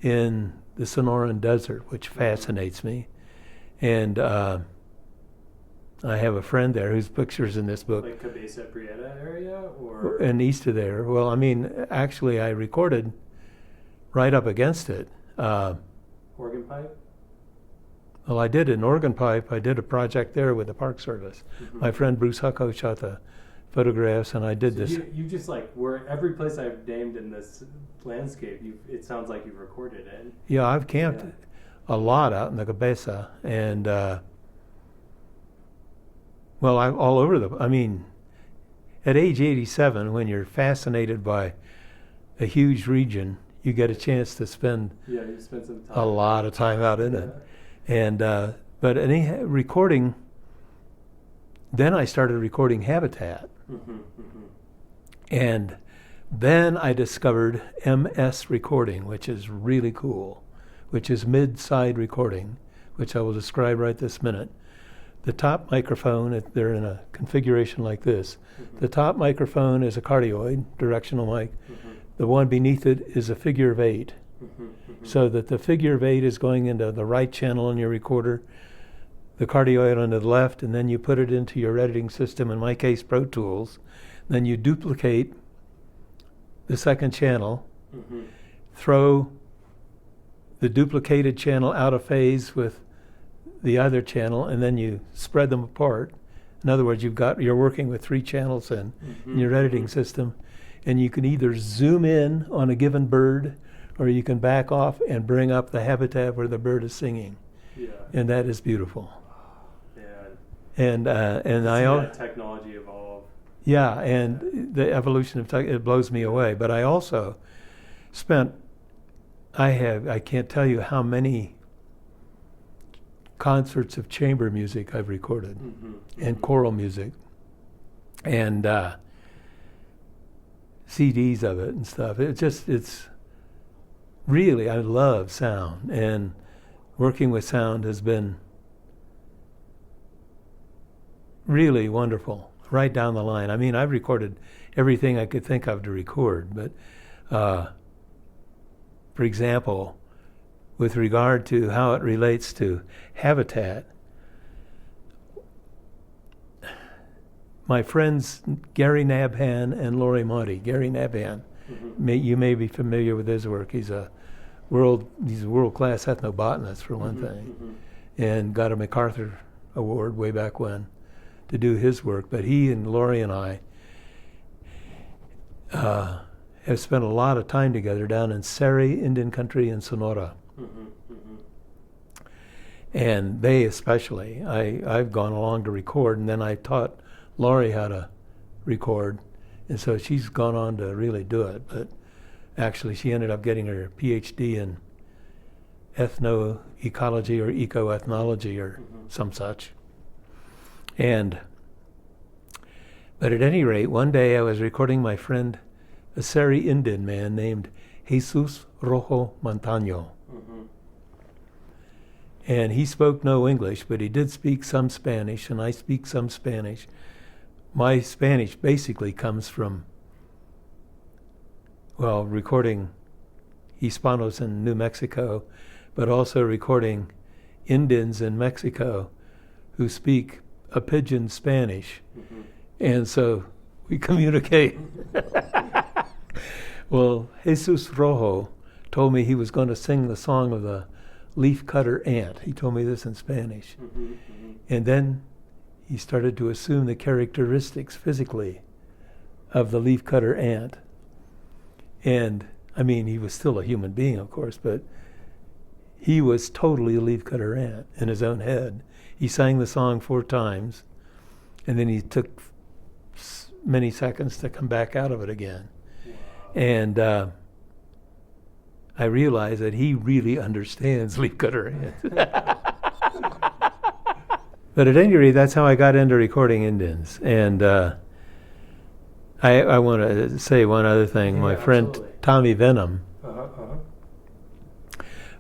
in the Sonoran Desert, which fascinates me. And I have a friend there whose picture's in this book. Like Cabeza Prieta area? Or? And east of there. Well, I mean, actually, I recorded right up against it. Organ pipe? Well, I did an organ pipe. I did a project there with the Park Service. My friend Bruce Hucko shot the photographs, and I did this. You just every place I've named in this landscape, it sounds like you've recorded it. Yeah, I've camped a lot out in the Cabeza, and I'm all over at age 87, when you're fascinated by a huge region, you get a chance to spend you spend some time. A lot of time out in it. And but recording, then I started recording habitat. And then I discovered MS recording, which is really cool, which is mid-side recording, which I will describe right this minute. The top microphone, they're in a configuration like this. Mm-hmm. The top microphone is a cardioid, directional mic. Mm-hmm. The one beneath it is a figure of 8. Mm-hmm. Mm-hmm. So that the figure of 8 is going into the right channel on your recorder, the cardioid on the left, and then you put it into your editing system, in my case Pro Tools. Then you duplicate the second channel, mm-hmm. throw the duplicated channel out of phase with the other channel, and then you spread them apart. In other words, you're working with 3 channels in your editing system, and you can either zoom in on a given bird, or you can back off and bring up the habitat where the bird is singing. Yeah. And that is beautiful. And that technology evolve. Yeah, and the evolution of it blows me away. But I also I can't tell you how many concerts of chamber music I've recorded, and choral music, and CDs of it and stuff. It's really, I love sound, and working with sound has been really wonderful, right down the line. I mean, I've recorded everything I could think of to record, but for example, with regard to how it relates to habitat, my friends Gary Nabhan and Laurie Monty. Gary Nabhan, you may be familiar with his work. He's a world-class ethnobotanist for one thing, and got a MacArthur Award way back when to do his work. But he and Laurie and I have spent a lot of time together down in Seri Indian country in Sonora. And they especially, I've gone along to record, and then I taught Laurie how to record, and so she's gone on to really do it. But actually she ended up getting her PhD in ethno-ecology or eco-ethnology or some such. But at any rate, one day I was recording my friend, a Seri Indian man named Jesus Rojo Montaño. And he spoke no English, but he did speak some Spanish, and I speak some Spanish. My Spanish basically comes from, recording Hispanos in New Mexico, but also recording Indians in Mexico who speak a pidgin Spanish. And so we communicate. Well, Jesus Rojo told me he was going to sing the song of the leafcutter ant. He told me this in Spanish. And then he started to assume the characteristics physically of the leafcutter ant. And, I mean, he was still a human being, of course, but he was totally a leafcutter ant in his own head. He sang the song 4 times, and then he took many seconds to come back out of it again. Wow. And I realized that he really understands leafcutter ants. But at any rate, that's how I got into recording Indians. And I want to say one other thing. My friend absolutely. Tommy Venom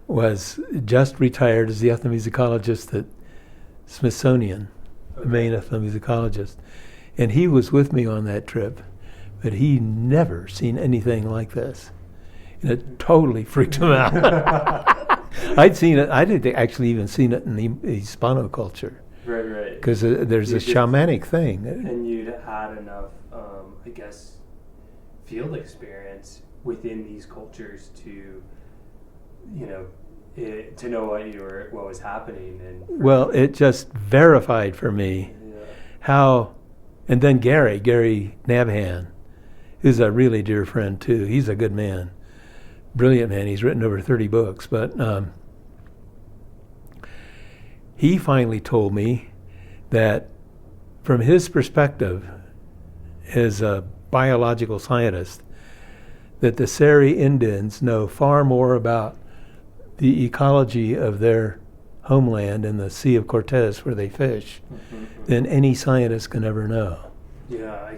was just retired as the ethnomusicologist at Smithsonian, the main ethnomusicologist. And he was with me on that trip, but he never seen anything like this. And it totally freaked him out. I'd seen it. I didn't actually even seen it in the Hispano culture. Right. Because there's a shamanic thing. And you'd had enough, I guess, field experience within these cultures to, to know what was happening. And it just verified for me how. And then Gary Nabhan, who's a really dear friend too. He's a good man, brilliant man. He's written over 30 books, but he finally told me that from his perspective as a biological scientist, that the Seri Indians know far more about the ecology of their homeland in the Sea of Cortez where they fish than any scientist can ever know. Yeah.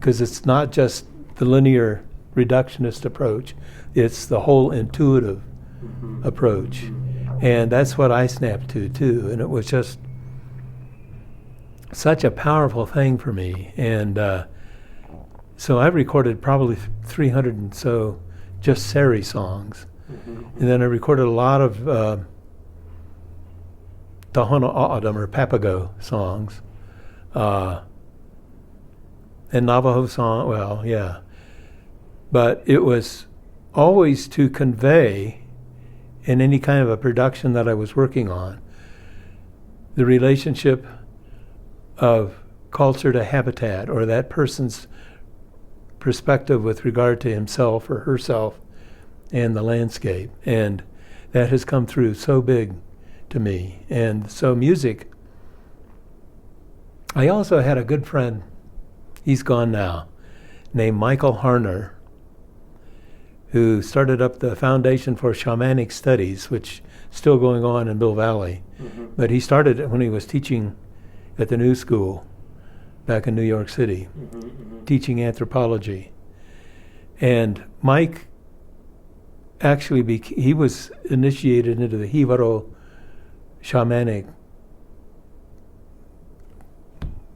Because it's not just the linear reductionist approach, it's the whole intuitive approach. And that's what I snapped to, too. And it was just such a powerful thing for me. And so I recorded probably 300 and so just Seri songs. And then I recorded a lot of Tohono O'odham or Papago songs. And Navajo song, well, yeah. But it was always to convey in any kind of a production that I was working on the relationship of culture to habitat, or that person's perspective with regard to himself or herself and the landscape. And that has come through so big to me. And so music, I also had a good friend, he's gone now, named Michael Harner, who started up the Foundation for Shamanic Studies, which is still going on in Mill Valley. But he started it when he was teaching at the New School back in New York City, teaching anthropology. And Mike actually, he was initiated into the Jivaro shamanic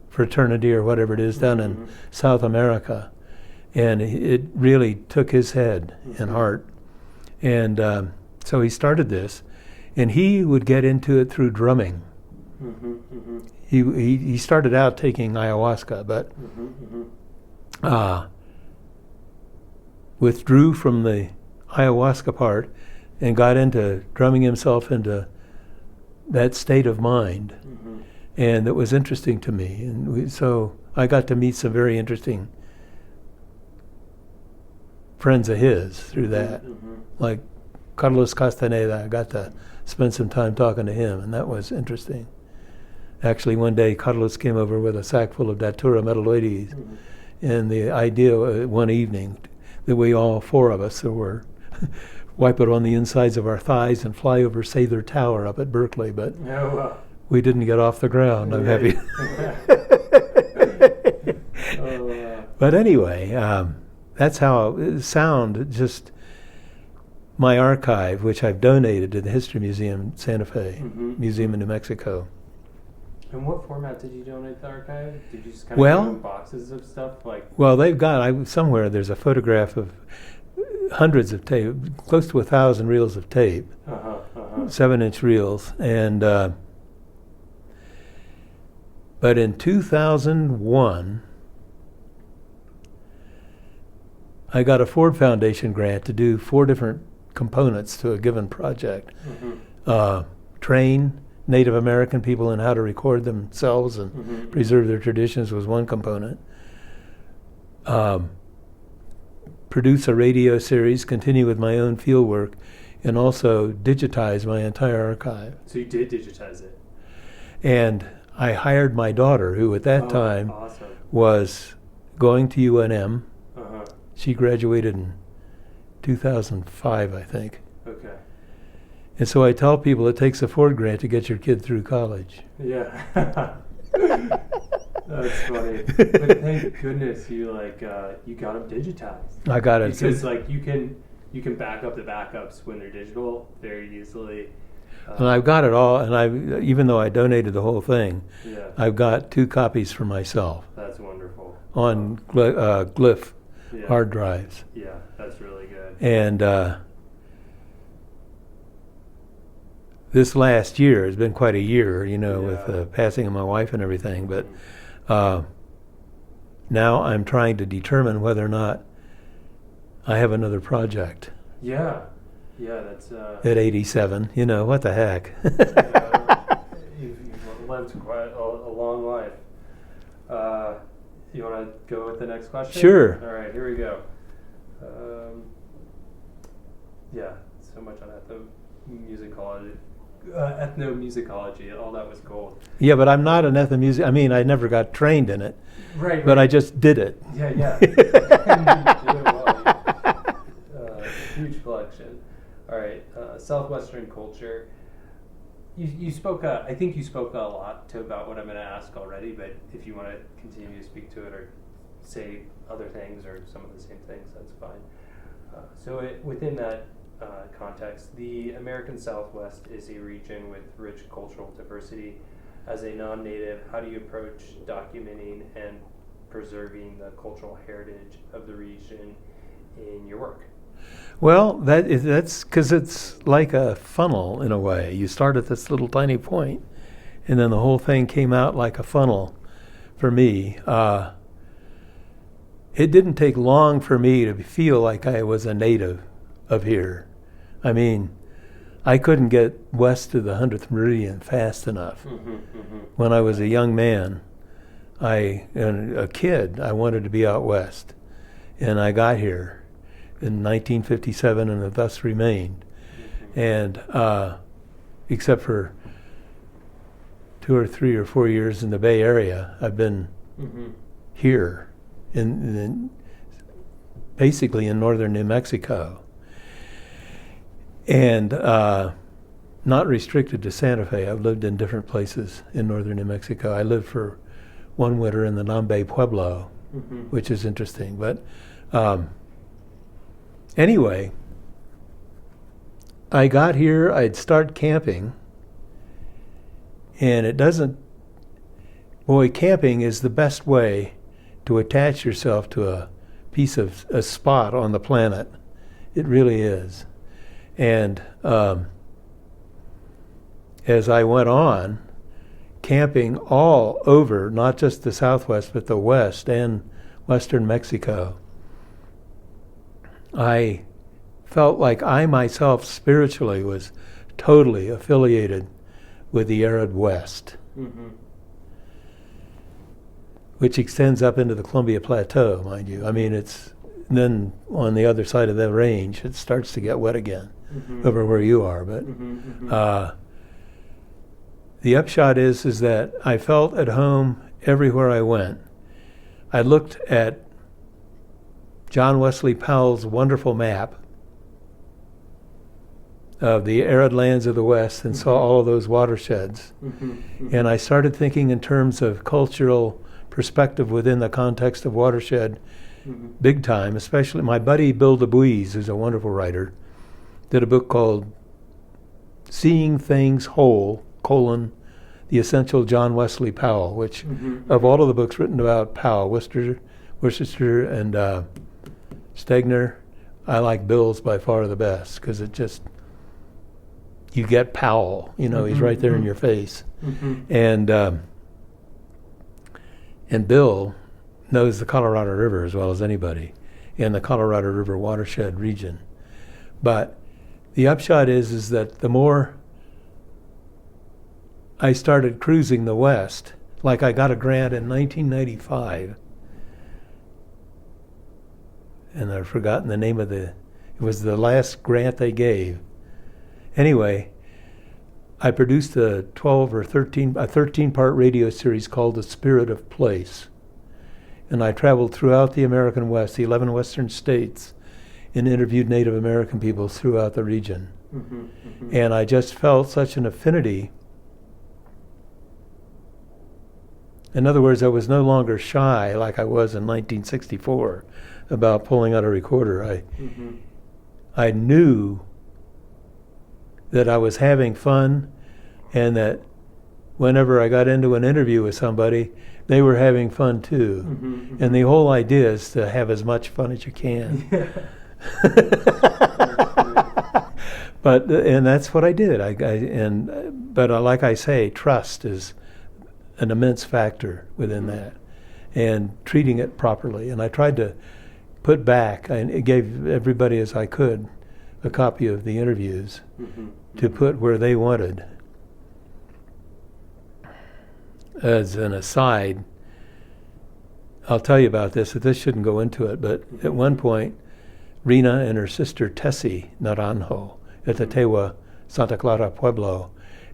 fraternity or whatever it is down in South America. And it really took his head and heart. And so he started this, and he would get into it through drumming. He started out taking ayahuasca, but withdrew from the ayahuasca part and got into drumming himself into that state of mind. And it was interesting to me. And so I got to meet some very interesting friends of his through that. Like Carlos Castaneda, I got to spend some time talking to him, and that was interesting. Actually, one day Carlos came over with a sack full of Datura metalloides, and the idea one evening that we all four of us were wipe it on the insides of our thighs and fly over Sather Tower up at Berkeley, but we didn't get off the ground. I'm happy. But anyway, that's how sound, just my archive, which I've donated to the History Museum, Santa Fe, Museum in New Mexico. In what format did you donate the archive? Did you just kind of give them boxes of stuff? Well, they've got, somewhere there's a photograph of hundreds of tape, close to 1,000 reels of tape, 7-inch reels. And but in 2001, I got a Ford Foundation grant to do 4 different components to a given project. Train Native American people in how to record themselves and preserve their traditions was one component. Produce a radio series, continue with my own field work, and also digitize my entire archive. So you did digitize it? And I hired my daughter, who at that time was going to UNM. She graduated in 2005, I think. Okay. And so I tell people it takes a Ford grant to get your kid through college. Yeah. That's funny. But thank goodness you got them digitized. I got it. Because you can back up the backups when they're digital very easily. And I've got it all, and even though I donated the whole thing, I've got 2 copies for myself. That's wonderful. On Glyph hard drives. Yeah, that's really good. And this last year has been quite a year, with the passing of my wife and everything. But now I'm trying to determine whether or not I have another project. Yeah, that's... At 87, what the heck? You've lived quite a long life. You want to go with the next question? Sure. All right, here we go. So much on ethnomusicology. All that was cool. Yeah, but I'm not an ethnomusic. I mean, I never got trained in it. Right. But I just did it. Yeah. Huge collection. All right, Southwestern culture. You spoke. I think you spoke a lot about what I'm going to ask already. But if you want to continue to speak to it or say other things or some of the same things, that's fine. So within that context. The American Southwest is a region with rich cultural diversity. As a non-native, how do you approach documenting and preserving the cultural heritage of the region in your work? Well, that's because it's like a funnel in a way. You start at this little tiny point, and then the whole thing came out like a funnel for me. It didn't take long for me to feel like I was a native of here. I mean, I couldn't get west of the 100th meridian fast enough. When I was a young man, and a kid, I wanted to be out west. And I got here in 1957 and have thus remained. And except for 2 or 3 or 4 years in the Bay Area, I've been here, basically in northern New Mexico. And not restricted to Santa Fe. I've lived in different places in northern New Mexico. I lived for one winter in the Nambe Pueblo, which is interesting. But anyway, I got here, I'd start camping, and camping is the best way to attach yourself to a spot on the planet. It really is. And as I went on, camping all over, not just the Southwest, but the West and Western Mexico, I felt like I myself spiritually was totally affiliated with the arid West, which extends up into the Columbia Plateau, mind you. I mean, then on the other side of the range, it starts to get wet again over where you are. But the upshot is that I felt at home everywhere I went. I looked at John Wesley Powell's wonderful map of the arid lands of the West and saw all of those watersheds. And I started thinking in terms of cultural perspective within the context of watershed big time, especially my buddy Bill DeBuise, who's a wonderful writer, did a book called Seeing Things Whole, The Essential John Wesley Powell, which of all of the books written about Powell, Worcester and Stegner, I like Bill's by far the best, because it just, you get Powell, he's right there in your face. And Bill knows the Colorado River as well as anybody, and the Colorado River watershed region. But the upshot is that the more I started cruising the West, like I got a grant in 1995, and I've forgotten the name of it was the last grant they gave. Anyway, I produced a 13-part radio series called The Spirit of Place. And I traveled throughout the American West, the 11 western states, and interviewed Native American people throughout the region. And I just felt such an affinity. In other words, I was no longer shy like I was in 1964 about pulling out a recorder. I knew that I was having fun, and that whenever I got into an interview with somebody, they were having fun too. And the whole idea is to have as much fun as you can. And that's what I did. But like I say, trust is an immense factor within that, and treating it properly. And I tried to put back, I gave everybody as I could a copy of the interviews to put where they wanted. As an aside, I'll tell you about this, that this shouldn't go into it, but at one point, Rena and her sister Tessie Naranjo at the Tewa Santa Clara Pueblo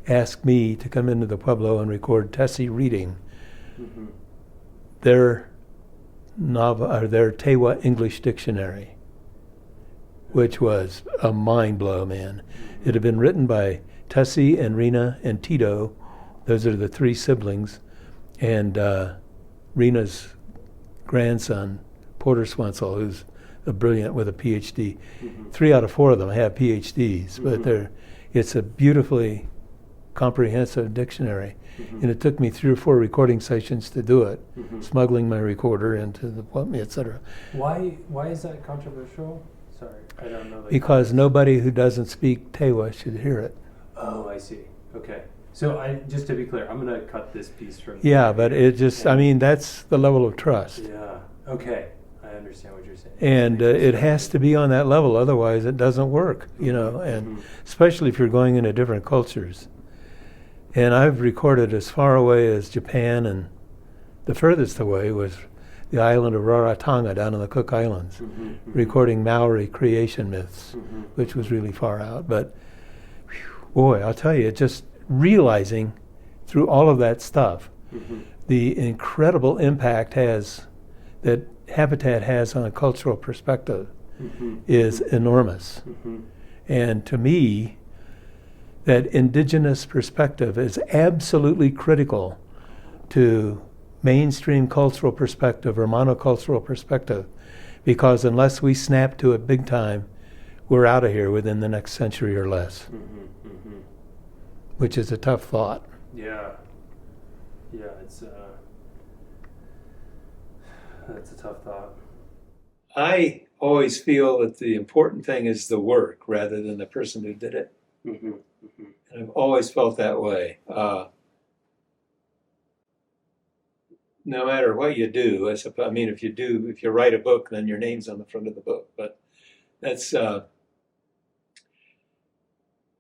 asked me to come into the Pueblo and record Tessie reading their Tewa English dictionary, which was a mind blow, man. It had been written by Tessie and Rena and Tito. Those are the 3 siblings, and Rena's grandson, Porter Swensel, who's brilliant with a PhD. 3 out of 4 of them have PhDs, but it's a beautifully comprehensive dictionary. And it took me 3 or 4 recording sessions to do it, smuggling my recorder into the, etc. Why is that controversial? Sorry, I don't know. Because nobody who doesn't speak Tewa should hear it. Oh, I see. Okay. So just to be clear, I'm going to cut this piece from... Yeah, but it just, I mean, that's the level of trust. Yeah. Okay. I understand what you're saying. And it has to be on that level, otherwise it doesn't work, you know, and especially if you're going into different cultures. And I've recorded as far away as Japan, and the furthest away was the island of Rarotonga down in the Cook Islands, recording Maori creation myths, which was really far out. But boy, I'll tell you, just realizing through all of that stuff, the incredible impact that habitat has on a cultural perspective is enormous. And to me, that indigenous perspective is absolutely critical to mainstream cultural perspective or monocultural perspective, because unless we snap to it big time, we're out of here within the next century or less, which is a tough thought. Yeah. Yeah, that's a tough thought. I always feel that the important thing is the work rather than the person who did it. And I've always felt that way. No matter what you do, I mean, if you write a book, then your name's on the front of the book. But that's,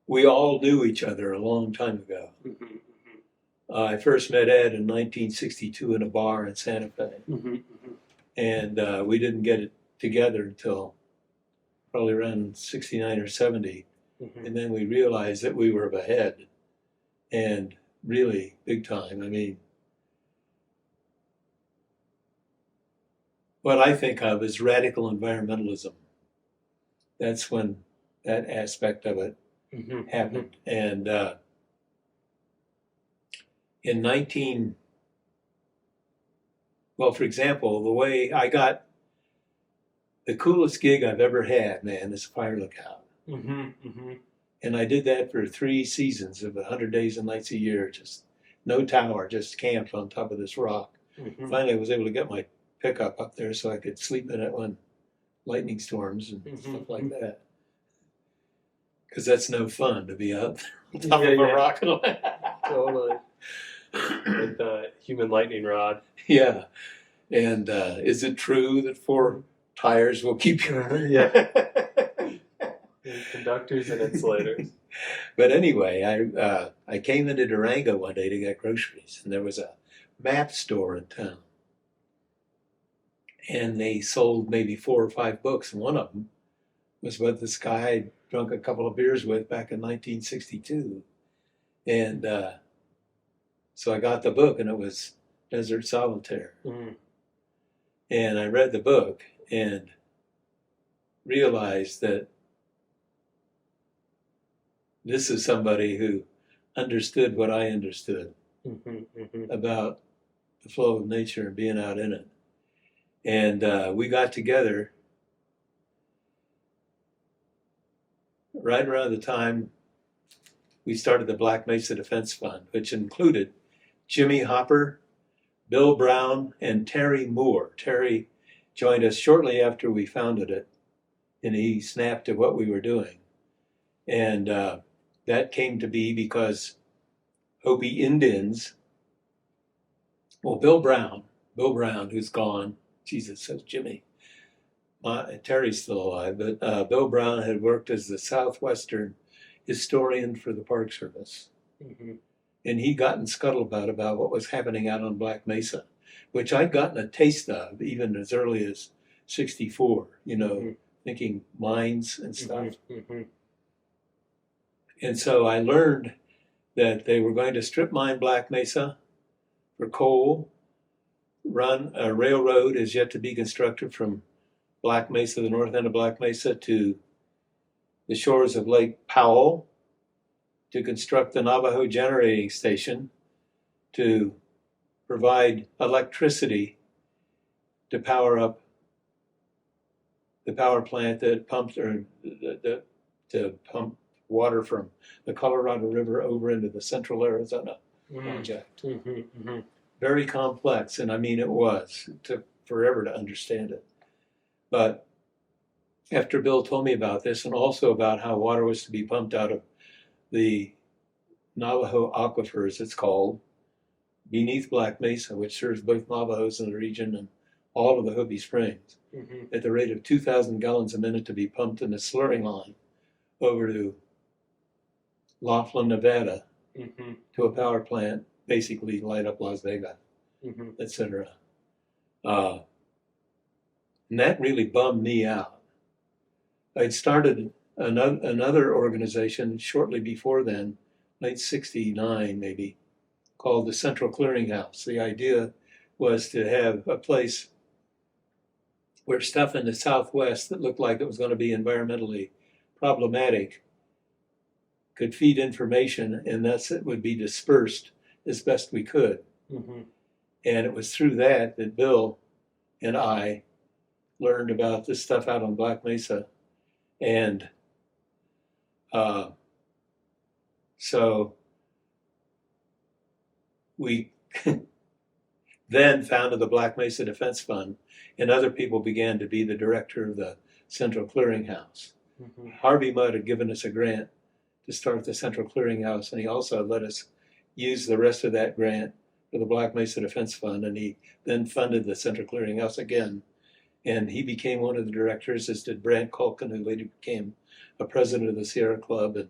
we all knew each other a long time ago. I first met Ed in 1962 in a bar in Santa Fe. And we didn't get it together until probably around 69 or 70. And then we realized that we were ahead, and really big time. I mean, what I think of is radical environmentalism. That's when that aspect of it happened. And for example, the way I got the coolest gig I've ever had, man, is Fire Lookout. And I did that for 3 seasons of 100 days and nights a year, just no tower, just camped on top of this rock. Finally, I was able to get my pickup up there so I could sleep in it when lightning storms and stuff like that. Because that's no fun to be up on top of a rock. Totally. With the human lightning rod. Yeah. And is it true that 4 tires will keep you? Conductors and insulators. But anyway, I came into Durango one day to get groceries, and there was a map store in town. And they sold maybe 4 or 5 books, and one of them was what this guy I'd drunk a couple of beers with back in 1962. And so I got the book, and it was Desert Solitaire. And I read the book and realized that this is somebody who understood what I understood about the flow of nature and being out in it. And we got together right around the time we started the Black Mesa Defense Fund, which included Jimmy Hopper, Bill Brown, and Terry Moore. Terry joined us shortly after we founded it, and he snapped at what we were doing. And that came to be because Hopi Indians, Bill Brown, who's gone, Jesus, says Jimmy. Terry's still alive, but Bill Brown had worked as the Southwestern historian for the Park Service. And he'd gotten scuttlebutt about what was happening out on Black Mesa, which I'd gotten a taste of even as early as 64, thinking mines and stuff. And so I learned that they were going to strip mine Black Mesa for coal. A railroad is yet to be constructed from Black Mesa, the north end of Black Mesa, to the shores of Lake Powell, to construct the Navajo generating station, to provide electricity to power up the power plant that pumped to pump water from the Colorado River over into the Central Arizona project. Very complex, and I mean it took forever to understand it. But after Bill told me about this, and also about how water was to be pumped out of the Navajo aquifer, as it's called, beneath Black Mesa, which serves both Navajos in the region and all of the Hopi Springs, at the rate of 2,000 gallons a minute to be pumped in a slurring line over to Loeffler, Nevada, to a power plant, basically light up Las Vegas, etc. And that really bummed me out. I'd started another organization shortly before then, late '69 maybe, called the Central Clearinghouse. The idea was to have a place where stuff in the Southwest that looked like it was going to be environmentally problematic could feed information, and thus it would be dispersed as best we could. And it was through that Bill and I learned about this stuff out on Black Mesa. And so we then founded the Black Mesa Defense Fund, and other people began to be the director of the Central Clearinghouse. Harvey Mudd had given us a grant to start the Central Clearinghouse, and he also let us use the rest of that grant for the Black Mesa Defense Fund, and he then funded the Central Clearinghouse again. And he became one of the directors, as did Brant Culkin, who later became a president of the Sierra Club, and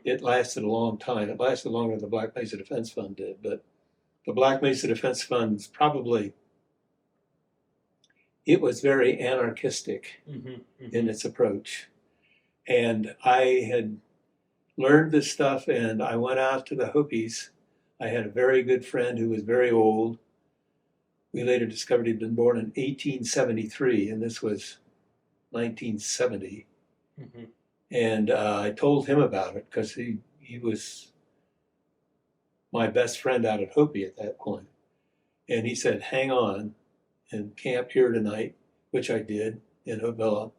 it lasted a long time. It lasted longer than the Black Mesa Defense Fund did, but the Black Mesa Defense Fund's it was very anarchistic in its approach. And I had learned this stuff, and I went out to the Hopis. I had a very good friend who was very old. We later discovered he'd been born in 1873, and this was 1970. And I told him about it because he was my best friend out at Hopi at that point. And he said, hang on and camp here tonight, which I did in Havila.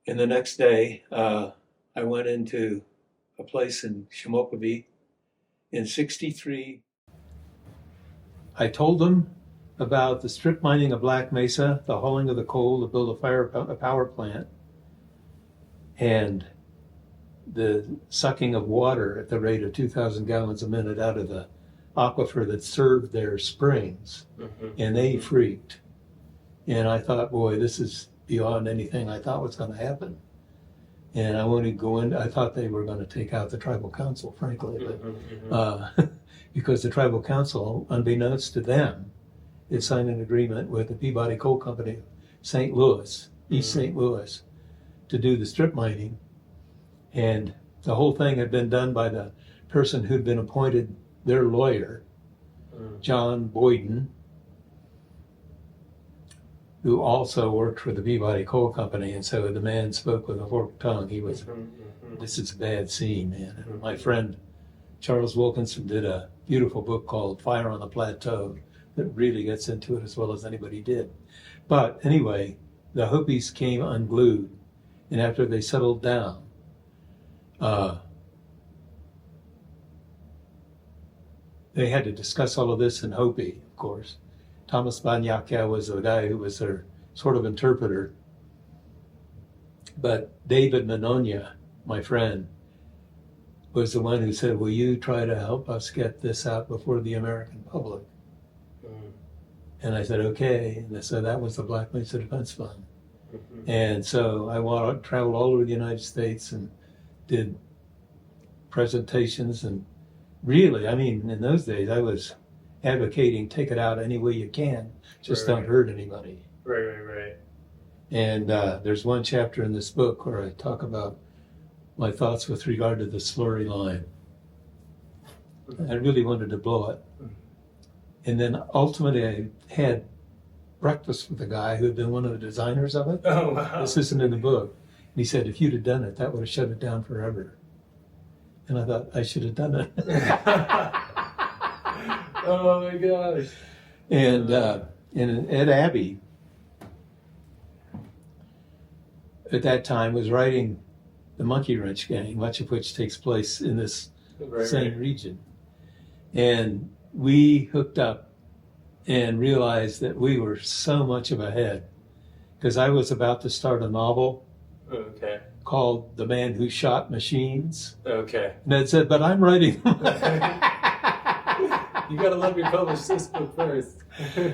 And the next day, I went into a place in Shamopavi in '63. I told them about the strip mining of Black Mesa, the hauling of the coal to build a power plant, and the sucking of water at the rate of 2,000 gallons a minute out of the aquifer that served their springs. And they freaked. And I thought, boy, this is beyond anything I thought was going to happen. And I wanted to go in. I thought they were going to take out the tribal council, frankly, but because the tribal council, unbeknownst to them, had signed an agreement with the Peabody Coal Company, St. Louis, East St. Louis, to do the strip mining. And the whole thing had been done by the person who'd been appointed their lawyer, John Boyden, who also worked for the Peabody Coal Company. And so the man spoke with a forked tongue. He was, this is a bad scene, man. And my friend Charles Wilkinson did a beautiful book called Fire on the Plateau that really gets into it as well as anybody did. But anyway, the Hopis came unglued. And after they settled down, they had to discuss all of this in Hopi, of course. Thomas Banyakia was the guy who was their sort of interpreter. But David Manonia, my friend, was the one who said, will you try to help us get this out before the American public? And I said, okay. And so that was the Black Mesa Defense Fund. And so I traveled all over the United States and did presentations. And really, I mean, in those days, I was advocating take it out any way you can, just don't hurt anybody. Right. And there's one chapter in this book where I talk about my thoughts with regard to the slurry line. I really wanted to blow it. And then ultimately I had breakfast with a guy who had been one of the designers of it. Oh, wow. This isn't in the book. And he said, if you'd have done it, that would have shut it down forever. And I thought, I should have done it. Oh my gosh. And Ed Abbey at that time was writing the Monkey Wrench Gang, much of which takes place in this same region. And we hooked up and realized that we were so much of ahead, because I was about to start a novel called The Man Who Shot Machines. Okay. And Ed said, but I'm writing. You got to let me publish this book first.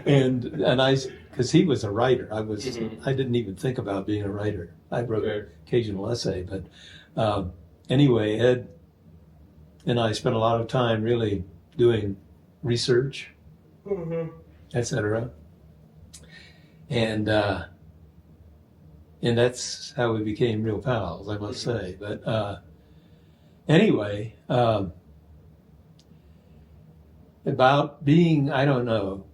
and I, because he was a writer, I didn't even think about being a writer. I wrote an occasional essay, but anyway, Ed and I spent a lot of time really doing research, etc. And that's how we became real pals, I must say. But anyway, about being, I don't know,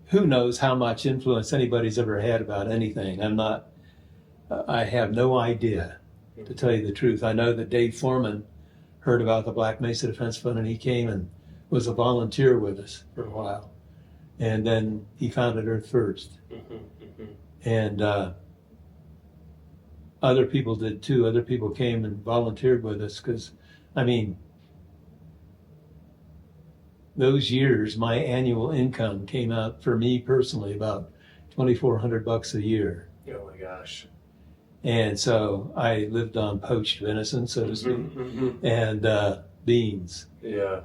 who knows how much influence anybody's ever had about anything. I have no idea, to tell you the truth. I know that Dave Foreman heard about the Black Mesa Defense Fund, and he came and was a volunteer with us for a while. And then he founded Earth First. And other people did too. Other people came and volunteered with us because, I mean, those years, my annual income came out for me personally about $2,400 a year. Oh my gosh. And so I lived on poached venison, so to speak, and beans. Yeah.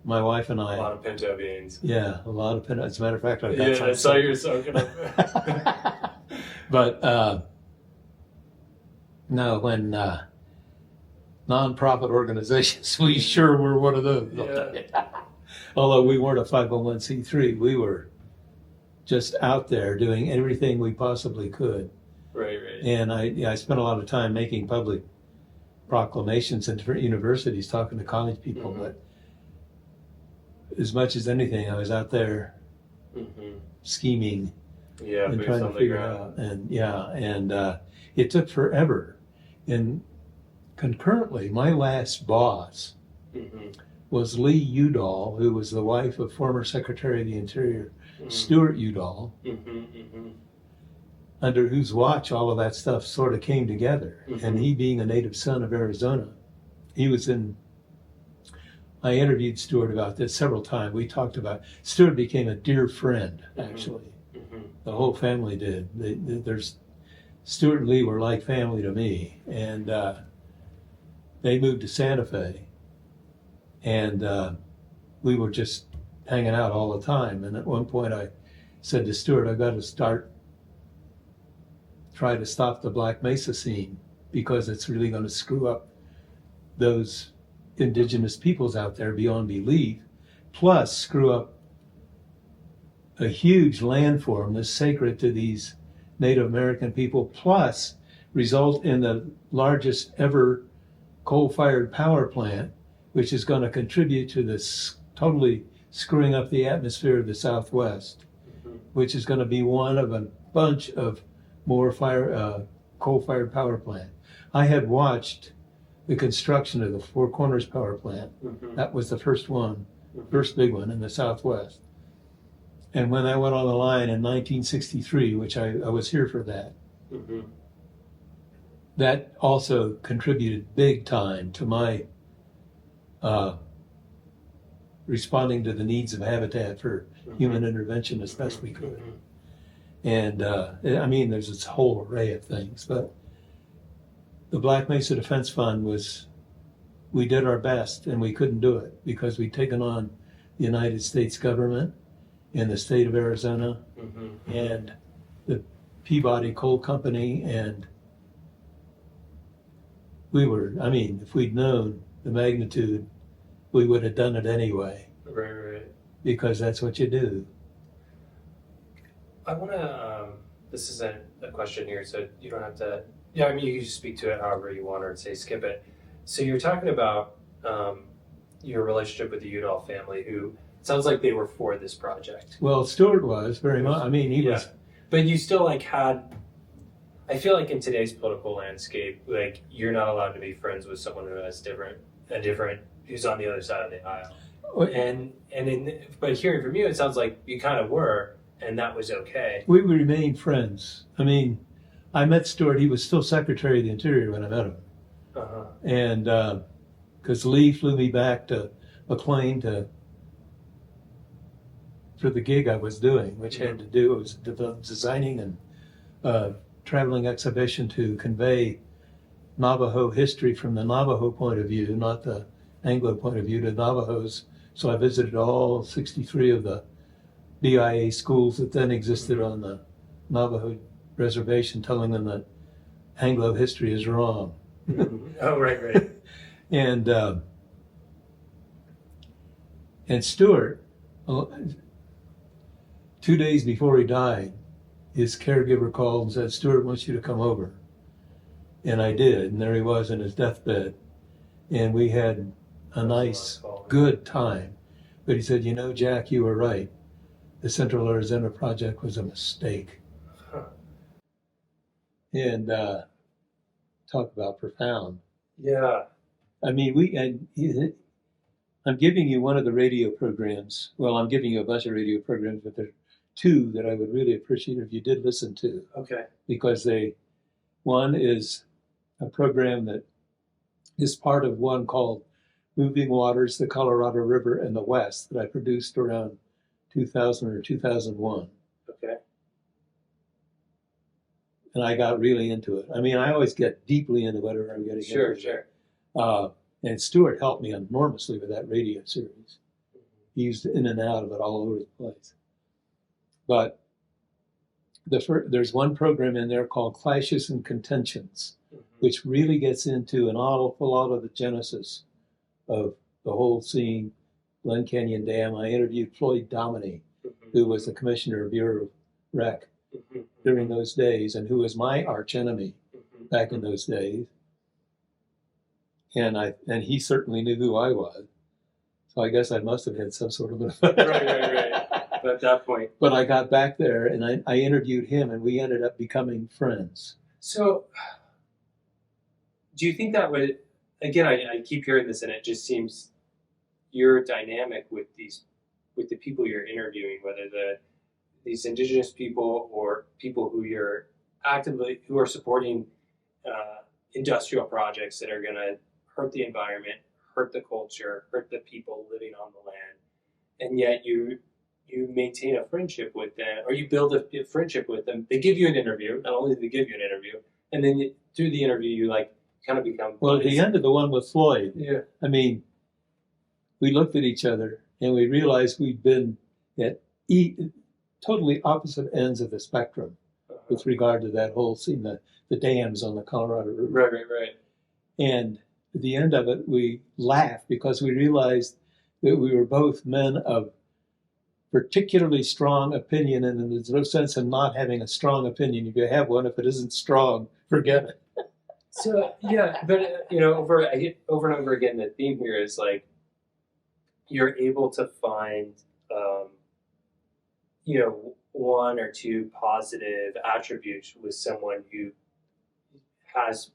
My wife and I. A lot of pinto beans. Yeah, a lot of pinto. As a matter of fact, I've got some. I saw you were soaking up. But no, when nonprofit organizations, we sure were one of those. Yeah. Although we weren't a 501c3, we were just out there doing everything we possibly could. Right. And I spent a lot of time making public proclamations in different universities, talking to college people. But as much as anything, I was out there scheming and trying to figure it out. And it took forever. And concurrently, my last boss was Lee Udall, who was the wife of former Secretary of the Interior, Stuart Udall, under whose watch all of that stuff sort of came together. And he being a native son of Arizona, I interviewed Stuart about this several times. We talked about, Stuart became a dear friend, actually. The whole family did. Stuart and Lee were like family to me. And they moved to Santa Fe. And we were just hanging out all the time. And at one point I said to Stuart, I've got to try to stop the Black Mesa scene, because it's really going to screw up those indigenous peoples out there beyond belief, plus screw up a huge landform that's sacred to these Native American people, plus result in the largest ever coal-fired power plant, which is going to contribute to this totally screwing up the atmosphere of the Southwest, which is going to be one of a bunch of more coal-fired power plant. I had watched the construction of the Four Corners power plant. That was the first one, first big one in the Southwest. And when that went on the line in 1963, which I was here for that, that also contributed big time to my responding to the needs of habitat for human intervention as best we could. And I mean, there's this whole array of things, but the Black Mesa Defense Fund we did our best, and we couldn't do it because we'd taken on the United States government and the state of Arizona and the Peabody Coal Company, and if we'd known the magnitude, we would have done it anyway. Right. Because that's what you do. I want to, this isn't a question here, so you don't have to, you can just speak to it however you want, or say skip it. So you're talking about your relationship with the Udall family, who it sounds like they were for this project. Well, Stuart was very much, he was. But you still had, I feel like in today's political landscape, like you're not allowed to be friends with someone who has who's on the other side of the aisle. But hearing from you, it sounds like you kind of were, and that was okay. We remained friends. I I met Stuart. He was still Secretary of the Interior when I met him. Uh-huh. And because Lee flew me back to McLean for the gig I was doing, which had to do was designing and traveling exhibition to convey Navajo history from the Navajo point of view, not the Anglo point of view, to Navajos. So I visited all 63 of the BIA schools that then existed on the Navajo reservation, telling them that Anglo history is wrong. Oh, right. And Stuart, 2 days before he died, his caregiver called and said, "Stuart wants you to come over." And I did, and there he was in his deathbed. And we had a nice, good time. But he said, "You know, Jack, you were right. The Central Arizona Project was a mistake." Huh. And talk about profound. Yeah. I mean, I'm giving you one of the radio programs. Well, I'm giving you a bunch of radio programs, but there are two that I would really appreciate if you did listen to, Okay. because one is a program that is part of one called Moving Waters, the Colorado River and the West, that I produced around 2000 or 2001. Okay. And I got really into it. I mean, I always get deeply into whatever I'm getting into. Sure. And Stuart helped me enormously with that radio series. He used in and out of it all over the place. But there's one program in there called Clashes and Contentions, which really gets into an awful lot of the genesis of the whole scene, Glen Canyon Dam. I interviewed Floyd Dominy, who was the commissioner of Bureau of Rec during those days, and who was my archenemy back in those days. And he certainly knew who I was. So I guess I must have had some sort of Right. But at that point. But I got back there and I interviewed him, and we ended up becoming friends. So do you think that would, again, I keep hearing this, and it just seems your dynamic with the people you're interviewing, whether these indigenous people or people who who are supporting industrial projects that are going to hurt the environment, hurt the culture, hurt the people living on the land, and yet you maintain a friendship with them, or you build a friendship with them. They give you an interview. Not only do they give you an interview, and then through the interview, you kind of become. Well, at the end of the one with Floyd, yeah. I mean, we looked at each other and we realized we'd been at totally opposite ends of the spectrum with regard to that whole scene, the dams on the Colorado River. Right. And at the end of it, we laughed because we realized that we were both men of particularly strong opinion, and there's no sense in not having a strong opinion. If you have one, if it isn't strong, forget it. So yeah, but over and over again, the theme here is you're able to find one or two positive attributes with someone who has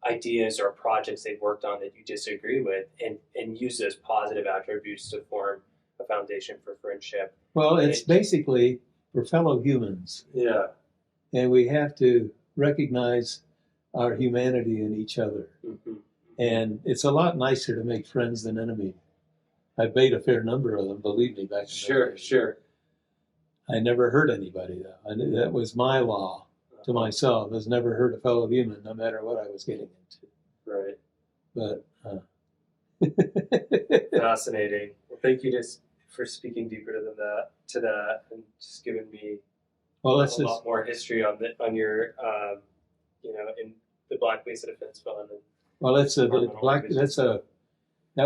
ideas or projects they've worked on that you disagree with, and use those positive attributes to form a foundation for friendship. Well, it's basically we're fellow humans. Yeah. And we have to recognize our humanity in each other. Mm-hmm. And it's a lot nicer to make friends than enemies. I've made a fair number of them, believe me, back in the day. Sure. I never hurt anybody, though. That was my law to myself, was never hurt a fellow human, no matter what I was getting into. Right. But fascinating. Well, thank you for speaking deeper to that, and just giving me a lot more history on your in the Black Mesa Defense Fund. Well, that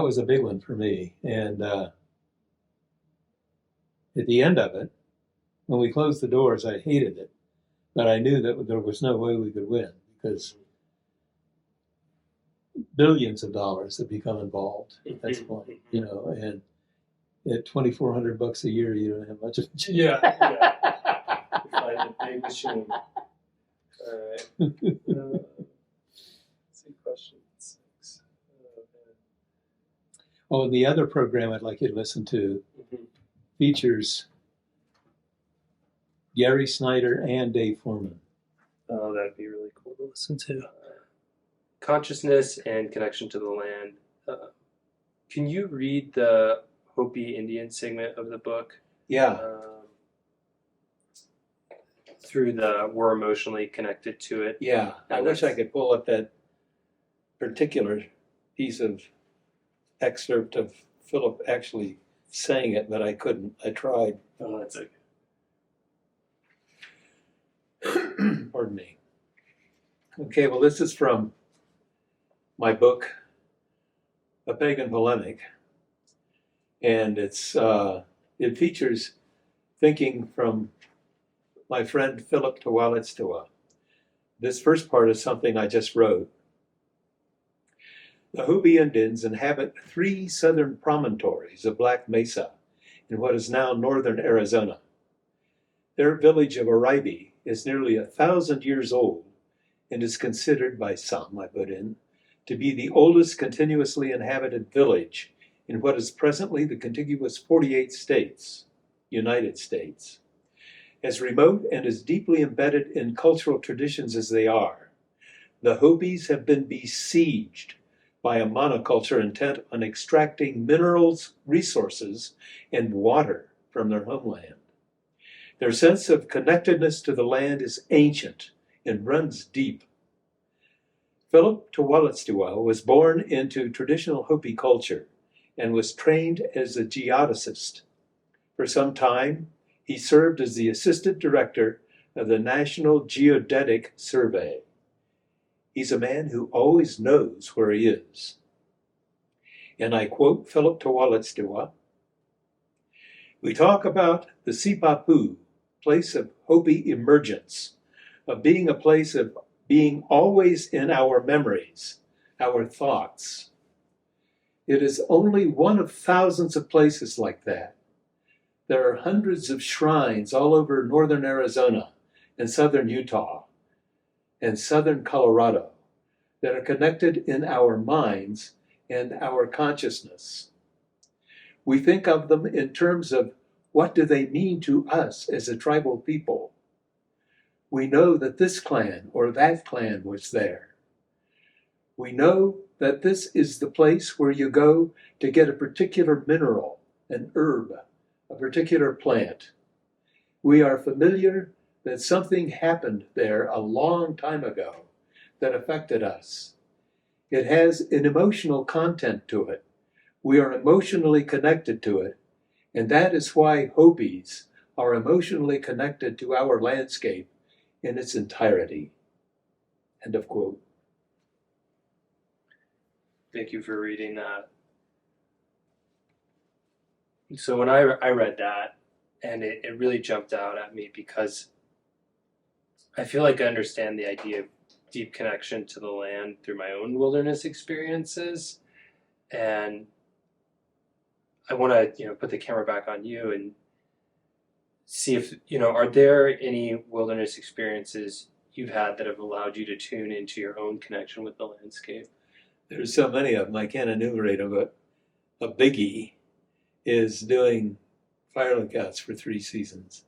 was a big one for me. And at the end of it, when we closed the doors, I hated it, but I knew that there was no way we could win, because billions of dollars have become involved at this point, and at $2,400 a year, you don't have much of a chance. Yeah. Find a big machine. All right. Let's see, question 6. Oh, the other program I'd like you to listen to features Gary Snider and Dave Foreman. Oh, that'd be really listen to. Consciousness and connection to the land. Can you read the Hopi Indian segment of the book? Yeah. Through the we're emotionally connected to it. Yeah. I wish I could pull up that particular piece of excerpt of Philip actually saying it, but I couldn't. I tried. Oh, that's okay. Pardon me. Okay, well, this is from my book, A Pagan Polemic, and it features thinking from my friend Philip Tawalitstua. This first part is something I just wrote. The Hopi Indians inhabit 3 southern promontories of Black Mesa in what is now northern Arizona. Their village of Aribe is nearly 1,000 years old and is considered by some, I put in, to be the oldest continuously inhabited village in what is presently the contiguous 48 states, United States. As remote and as deeply embedded in cultural traditions as they are, the Hopis have been besieged by a monoculture intent on extracting minerals, resources, and water from their homeland. Their sense of connectedness to the land is ancient and runs deep. Philip Tawalitstua was born into traditional Hopi culture and was trained as a geodesist. For some time, he served as the assistant director of the National Geodetic Survey. He's a man who always knows where he is. And I quote Philip Tawalitstua, "We talk about the Sipapu, place of Hopi emergence, of being a place of being always in our memories, our thoughts. It is only one of thousands of places like that. There are hundreds of shrines all over northern Arizona and southern Utah and southern Colorado that are connected in our minds and our consciousness. We think of them in terms of what do they mean to us as a tribal people. We know that this clan or that clan was there. We know that this is the place where you go to get a particular mineral, an herb, a particular plant. We are familiar that something happened there a long time ago that affected us. It has an emotional content to it. We are emotionally connected to it, and that is why Hopis are emotionally connected to our landscape in its entirety." End of quote. Thank you for reading that. So when I read that, and it really jumped out at me because I feel like I understand the idea of deep connection to the land through my own wilderness experiences. And I want to, put the camera back on you and see if, are there any wilderness experiences you've had that have allowed you to tune into your own connection with the landscape? There's so many of them, I can't enumerate them, but a biggie is doing fire lookouts for 3 seasons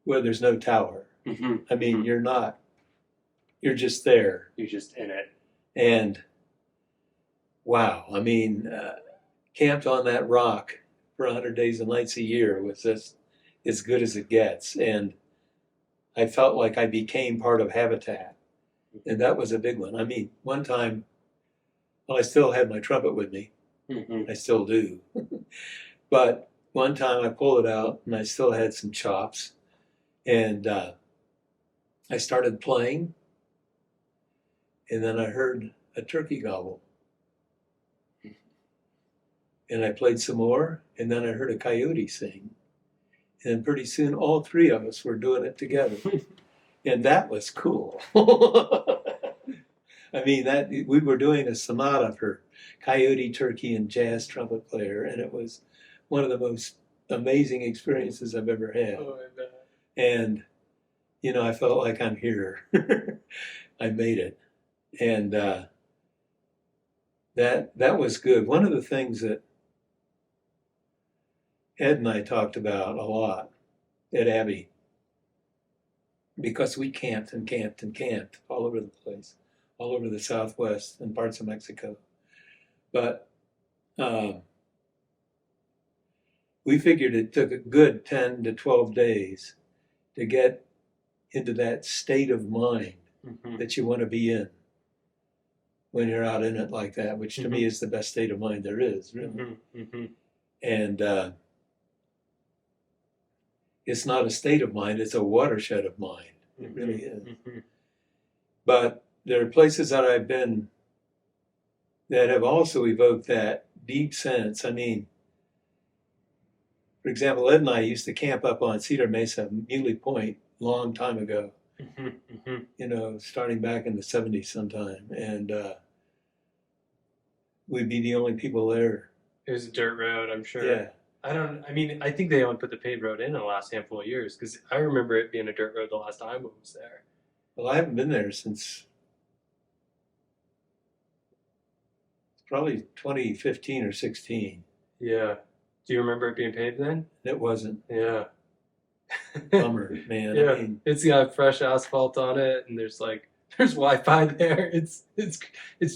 where there's no tower. I mean, you're just there. You're just in it. And wow, I mean, camped on that rock for 100 days and nights a year was just as good as it gets. And I felt like I became part of habitat. And that was a big one. I mean, one time, well, I still had my trumpet with me. I still do. But one time I pulled it out and I still had some chops. And I started playing. And then I heard a turkey gobble. And I played some more. And then I heard a coyote sing. And pretty soon all 3 of us were doing it together. And that was cool. I mean, we were doing a sonata for coyote, turkey, and jazz trumpet player, and it was one of the most amazing experiences I've ever had. Oh, I bet. And, I felt like I'm here. I made it. And that was good. One of the things that Ed and I talked about a lot, Ed Abbey, because we camped and camped and camped all over the place, all over the Southwest and parts of Mexico. But we figured it took a good 10 to 12 days to get into that state of mind that you want to be in when you're out in it like that, which to me is the best state of mind there is, really. And it's not a state of mind, it's a watershed of mind. It really is. But there are places that I've been that have also evoked that deep sense. I mean, for example, Ed and I used to camp up on Cedar Mesa, Muley Point, long time ago. You know, starting back in the 70s sometime. And we'd be the only people there. It was a dirt road, I'm sure. Yeah. I think they only put the paved road in the last handful of years, because I remember it being a dirt road the last time I was there. Well, I haven't been there since probably 2015 or 16. Yeah. Do you remember it being paved then? It wasn't. Yeah. Bummer, man. Yeah. I mean, It's got fresh asphalt on it, and there's Wi-Fi there. It's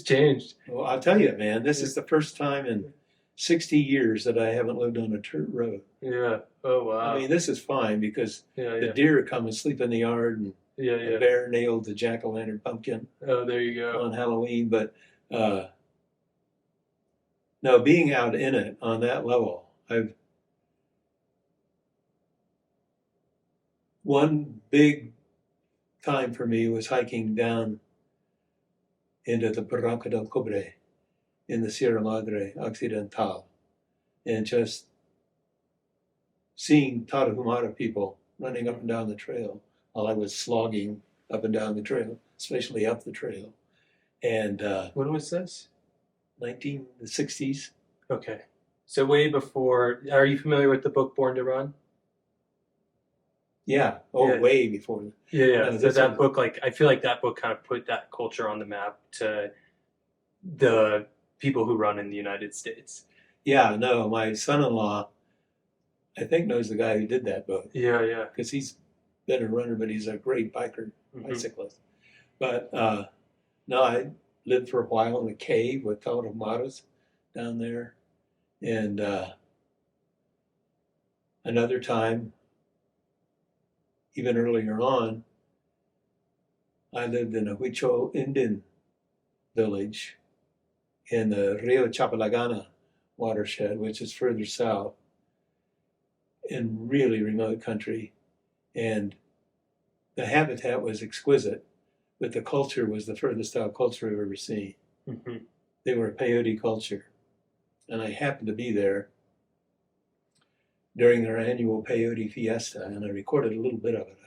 changed. well, I'll tell you, man, this is the first time in 60 years that I haven't lived on a dirt road. Yeah. Oh wow. I mean, this is fine because yeah. the deer come and sleep in the yard, and Yeah. the bear nailed the jack-o'-lantern pumpkin Oh, there you go. on Halloween. But no, being out in it on that level, one big time for me was hiking down into the Barranca del Cobre in the Sierra Madre Occidental, and just seeing Tarahumara people running up and down the trail while I was slogging up and down the trail, especially up the trail. And When was this? the 60s. Okay. So way before. Are you familiar with the book Born to Run? Yeah. Yeah. Way before. Yeah. No, So this that was- book, I feel like that book kind of put that culture on the map to the people who run in the United States. Yeah, no, my son-in-law, I think, knows the guy who did that book, Yeah. because he's been a runner, but he's a great bicyclist. But no, I lived for a while in a cave with Tarahumaras down there. And another time, even earlier on, I lived in a Huichol Indian village in the Rio Chapalagana watershed, which is further south in really remote country. And the habitat was exquisite, but the culture was the furthest out culture I've ever seen. They were a peyote culture. And I happened to be there during their annual peyote fiesta, and I recorded a little bit of it.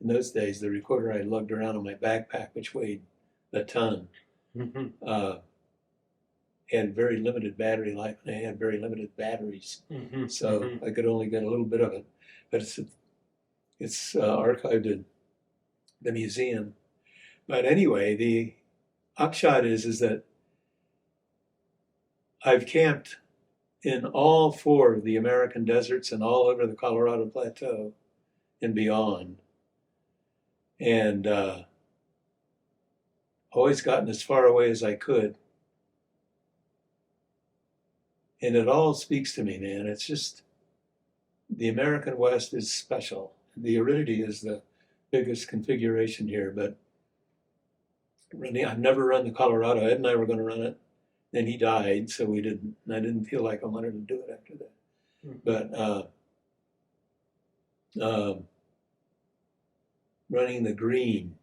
In those days, the recorder I lugged around in my backpack, which weighed a ton, had very limited battery life, and I had very limited batteries, so I could only get a little bit of it. But it's archived in the museum. But anyway, the upshot is that I've camped in all 4 of the American deserts and all over the Colorado Plateau and beyond, and always gotten as far away as I could. And it all speaks to me, man. It's just, the American West is special. The aridity is the biggest configuration here, but I've never run the Colorado. Ed and I were going to run it. Then he died, so we didn't. And I didn't feel like I wanted to do it after that. But running the Green,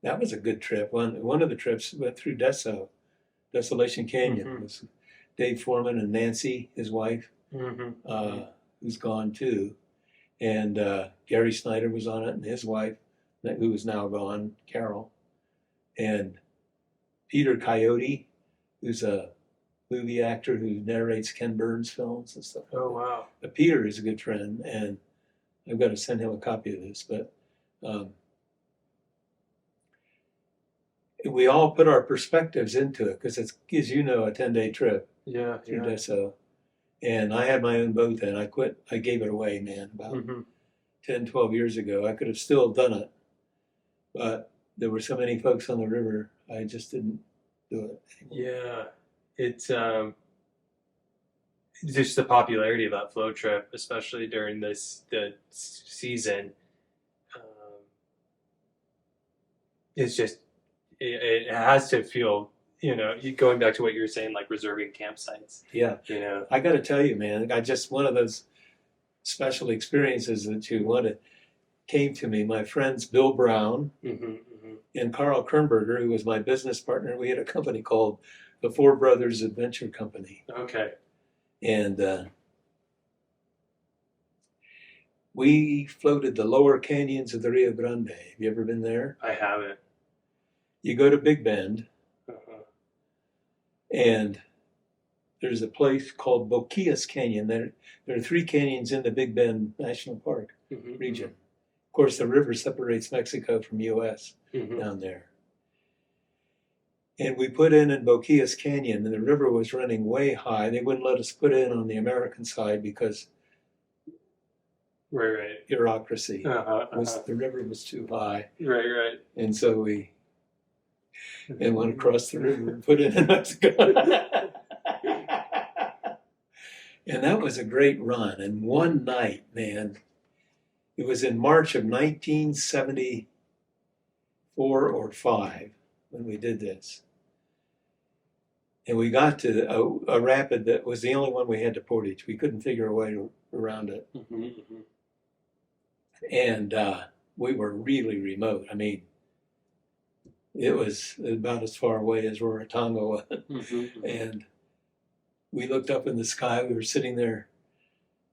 that was a good trip. One of the trips went through Desolation Canyon. It was Dave Foreman and Nancy, his wife, who's gone too. And Gary Snider was on it, and his wife, who is now gone, Carol. And Peter Coyote, who's a movie actor who narrates Ken Burns films and stuff. Oh, wow. But Peter is a good friend, and I've got to send him a copy of this. But we all put our perspectives into it, because it's, as you know, a 10-day trip Yeah. through Deso. And I had my own boat then. I quit. I gave it away, man, about 10, 12 years ago. I could have still done it, but there were so many folks on the river, I just didn't do it anymore. Yeah, it's just the popularity of that flow trip, especially during the season. It's just it has to feel, going back to what you were saying, like reserving campsites. Yeah. I got to tell you, man, one of those special experiences that you wanted came to me. My friends Bill Brown and Carl Kernberger, who was my business partner, we had a company called the Four Brothers Adventure Company. Okay. And we floated the lower canyons of the Rio Grande. Have you ever been there? I haven't. You go to Big Bend, and there's a place called Boquillas Canyon. There are 3 canyons in the Big Bend National Park region. Of course, the river separates Mexico from U.S. Down there. And we put in Boquillas Canyon, and the river was running way high. They wouldn't let us put in on the American side because bureaucracy. The river was too high. Right. And so we went across the river and put it in Mexico. And that was a great run. And one night, man, it was in March of 1974 or 5 when we did this. And we got to a rapid that was the only one we had to portage. We couldn't figure a way around it. And we were really remote. I mean, it was about as far away as Rarotonga was. And we looked up in the sky. We were sitting there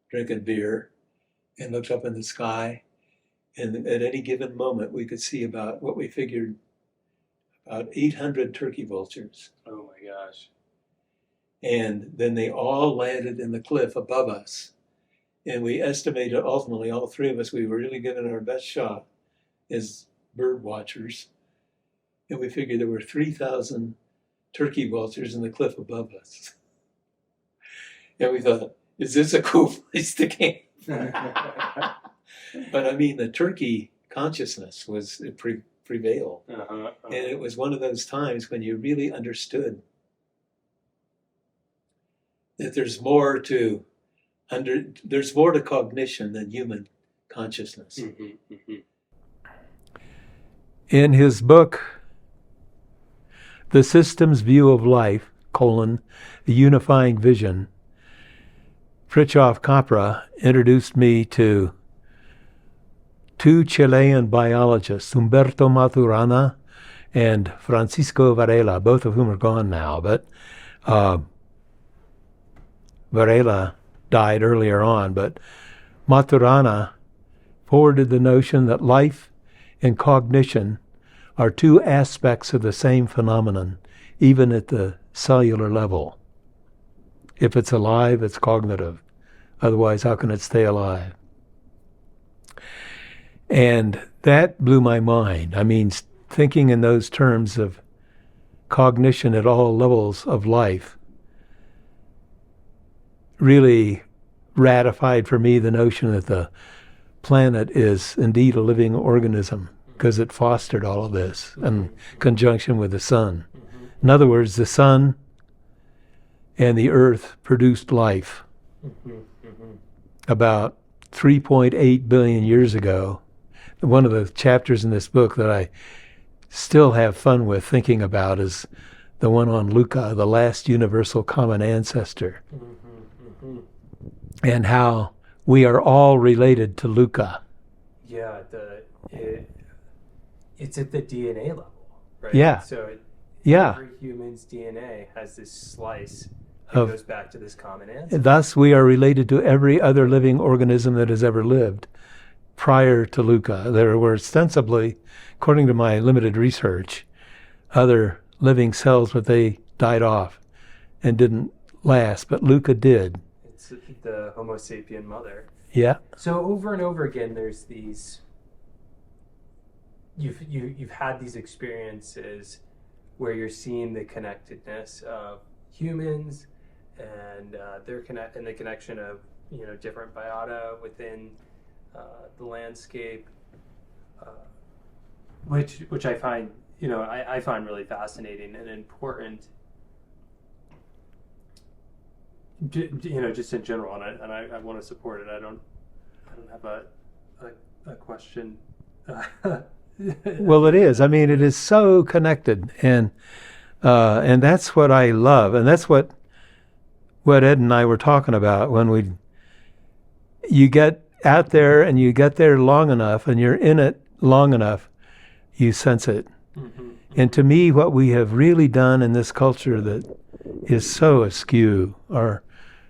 drinking beer and looked up in the sky. And at any given moment, we could see about 800 turkey vultures. Oh my gosh. And then they all landed in the cliff above us. And we estimated, ultimately, all 3 of us, we were really giving our best shot as bird watchers. And we figured there were 3,000 turkey vultures in the cliff above us. And we thought, is this a cool place to camp? But I mean, the turkey consciousness prevailed. And it was one of those times when you really understood that there's more to cognition than human consciousness. In his book, The System's View of Life, the Unifying Vision, Fritjof Capra introduced me to 2 Chilean biologists, Humberto Maturana and Francisco Varela, both of whom are gone now, but Varela died earlier on, but Maturana forwarded the notion that life and cognition are 2 aspects of the same phenomenon, even at the cellular level. If it's alive, it's cognitive. Otherwise, how can it stay alive? And that blew my mind. I mean, thinking in those terms of cognition at all levels of life really ratified for me the notion that the planet is indeed a living organism, because it fostered all of this in conjunction with the sun. In other words, the sun and the earth produced life about 3.8 billion years ago. One of the chapters in this book that I still have fun with thinking about is the one on Luca, the last universal common ancestor, and how we are all related to Luca. Yeah, it's at the DNA level, right? Yeah. So every human's DNA has this slice that goes back to this common ancestor. Thus, we are related to every other living organism that has ever lived prior to Luca. There were ostensibly, according to my limited research, other living cells, but they died off and didn't last. But Luca did. It's the Homo sapien mother. Yeah. So over and over again, there's these. You've had these experiences where you're seeing the connectedness of humans and the connection of different biota within the landscape, which I find, I find really fascinating and important, just in general, and I want to support it. I don't have a question. Well, it is. I mean, it is so connected, and that's what I love, and that's what Ed and I were talking about when you get out there and you get there long enough, and you're in it long enough, you sense it. Mm-hmm. And to me, what we have really done in this culture that is so askew, our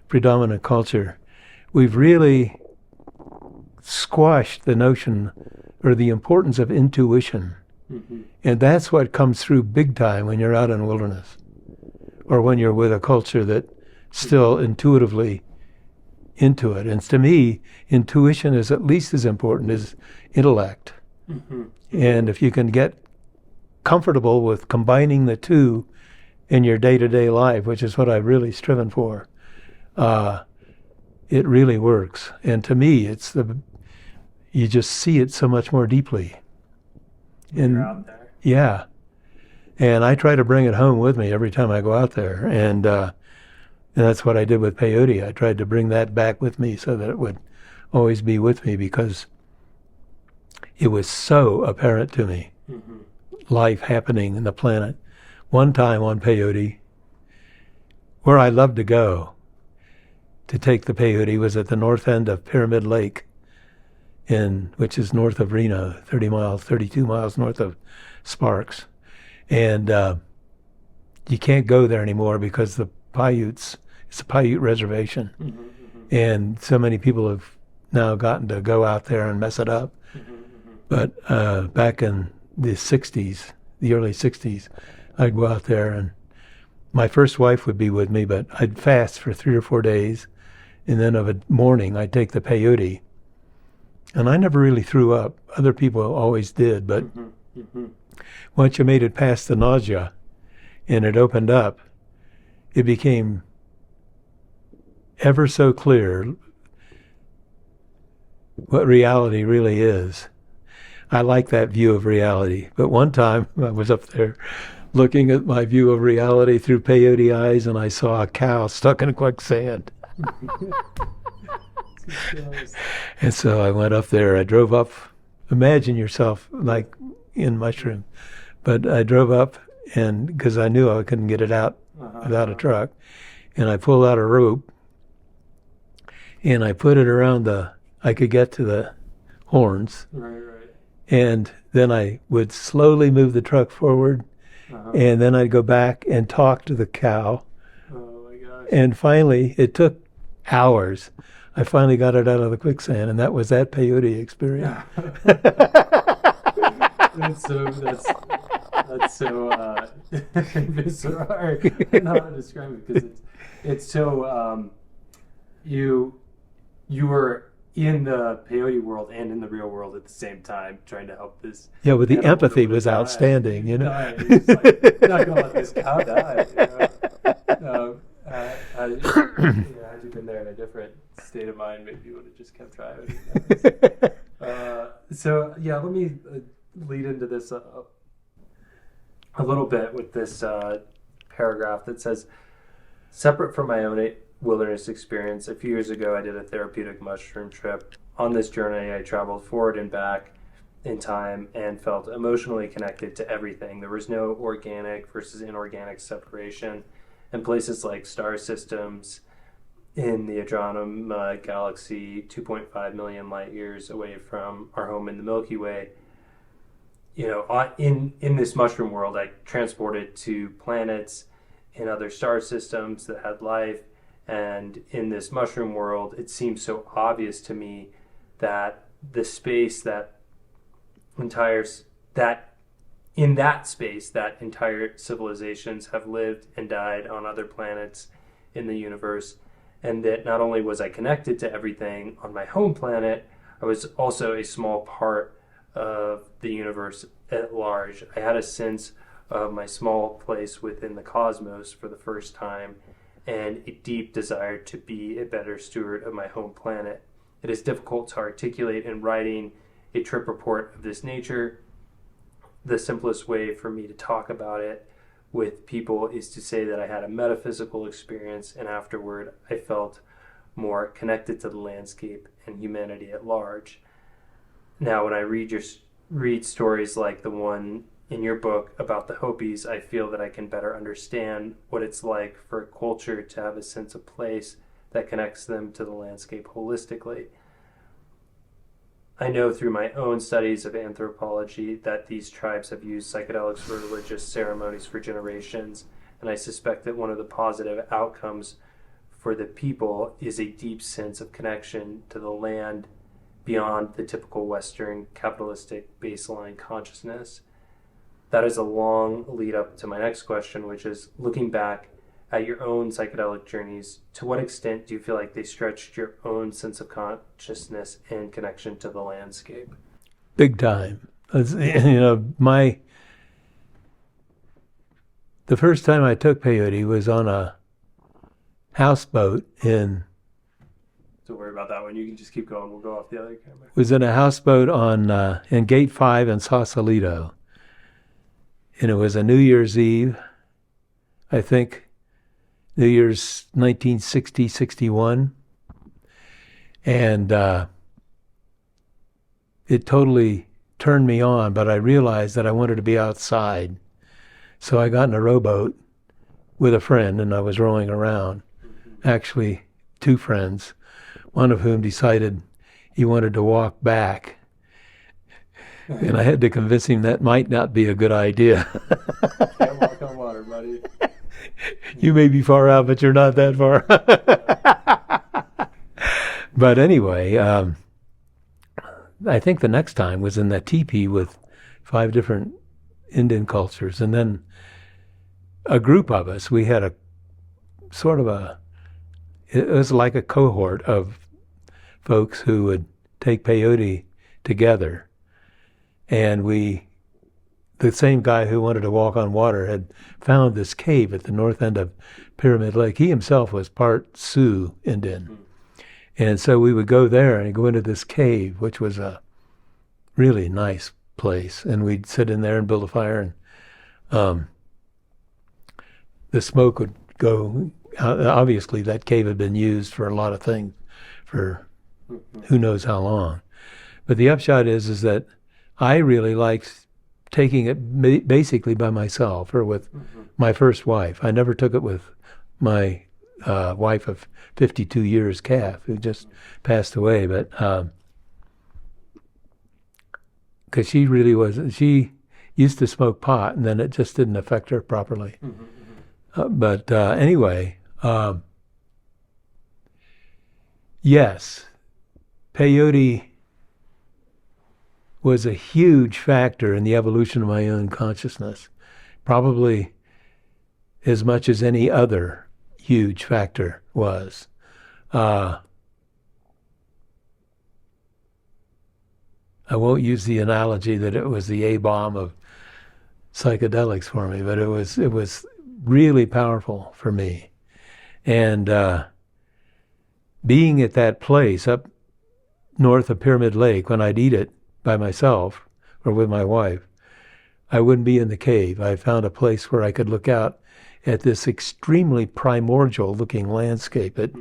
predominant culture, we've really squashed the notion or the importance of intuition. Mm-hmm. And that's what comes through big time when you're out in the wilderness, or when you're with a culture that still intuitively into it. And to me, intuition is at least as important as intellect. Mm-hmm. And if you can get comfortable with combining the two in your day-to-day life, which is what I've really striven for, it really works. And to me, you just see it so much more deeply. And you're out there. Yeah. And I try to bring it home with me every time I go out there. And that's what I did with peyote. I tried to bring that back with me so that it would always be with me, because it was so apparent to me, mm-hmm. life happening in the planet. One time on peyote, where I loved to go to take the peyote was at the north end of Pyramid Lake, which is north of Reno, 32 miles north of Sparks. And you can't go there anymore because it's a Paiute reservation. Mm-hmm, mm-hmm. And so many people have now gotten to go out there and mess it up. Mm-hmm, mm-hmm. But back in the 60s, the early 60s, I'd go out there, and my first wife would be with me, but I'd fast for 3 or 4 days, and then of a morning I'd take the peyote. And I never really threw up. Other people always did, but mm-hmm, mm-hmm. once you made it past the nausea and it opened up, it became ever so clear what reality really is. I like that view of reality. But one time I was up there looking at my view of reality through peyote eyes, and I saw a cow stuck in quicksand. And so I went up there. I drove up. Imagine yourself like in mushroom. But I drove up, and because I knew I couldn't get it out without a truck, and I pulled out a rope, and I put it around I could get to the horns. Right. And then I would slowly move the truck forward, and then I'd go back and talk to the cow. Oh my gosh. And finally, it took hours. I finally got it out of the quicksand, and that was that peyote experience. That's so bizarre. I don't know how to describe it, because it's so you were in the peyote world and in the real world at the same time, trying to help this. Yeah, but the empathy was outstanding, you know. It's like, not gonna let this cow die. Had you been there in a different state of mind, maybe you would have just kept driving. So yeah, let me lead into this a little bit with this paragraph that says, separate from my own wilderness experience, a few years ago I did a therapeutic mushroom trip. On this journey I traveled forward and back in time and felt emotionally connected to everything. There was no organic versus inorganic separation. And places like star systems in the Andromeda galaxy, 2.5 million light years away from our home in the Milky Way, in this mushroom world, I transported to planets in other star systems that had life. And in this mushroom world, it seems so obvious to me that the space that entire civilizations have lived and died on other planets in the universe, and that not only was I connected to everything on my home planet, I was also a small part of the universe at large. I had a sense of my small place within the cosmos for the first time, and a deep desire to be a better steward of my home planet It is difficult to articulate in writing a trip report of this nature. The simplest way for me to talk about it with people is to say that I had a metaphysical experience, and afterward I felt more connected to the landscape and humanity at large. Now, when I read stories like the one in your book about the Hopis, I feel that I can better understand what it's like for a culture to have a sense of place that connects them to the landscape holistically. I know through my own studies of anthropology that these tribes have used psychedelics for religious ceremonies for generations, and I suspect that one of the positive outcomes for the people is a deep sense of connection to the land beyond the typical Western capitalistic baseline consciousness. That is a long lead up to my next question, which is, looking back at your own psychedelic journeys, to what extent do you feel like they stretched your own sense of consciousness and connection to the landscape? Big time. The first time I took peyote was on a houseboat in... Don't worry about that one. You can just keep going. We'll go off the other camera. Was in a houseboat in Gate 5 in Sausalito. And it was a New Year's Eve, I think, New Year's 1960, 61. And it totally turned me on, but I realized that I wanted to be outside. So I got in a rowboat with a friend, and I was rowing around. Actually, two friends, one of whom decided he wanted to walk back. And I had to convince him that might not be a good idea. Can't walk on water, buddy. You may be far out, but you're not that far. But anyway, I think the next time was in that teepee with 5 different Indian cultures. And then a group of us, we had a sort of it was like a cohort of folks who would take peyote together. And the same guy who wanted to walk on water had found this cave at the north end of Pyramid Lake. He himself was part Sioux Indian. And so we would go there and go into this cave, which was a really nice place. And we'd sit in there and build a fire, and the smoke would go. Obviously, that cave had been used for a lot of things for who knows how long. But the upshot is that I really liked taking it basically by myself or with my first wife. I never took it with my wife of 52 years, Kath, who just passed away. But because she used to smoke pot, and then it just didn't affect her properly. But anyway, yes, peyote was a huge factor in the evolution of my own consciousness, probably as much as any other huge factor was. I won't use the analogy that it was the A-bomb of psychedelics for me, but it was really powerful for me. And being at that place up north of Pyramid Lake, when I'd eat it by myself or with my wife, I wouldn't be in the cave. I found a place where I could look out at this extremely primordial looking landscape. It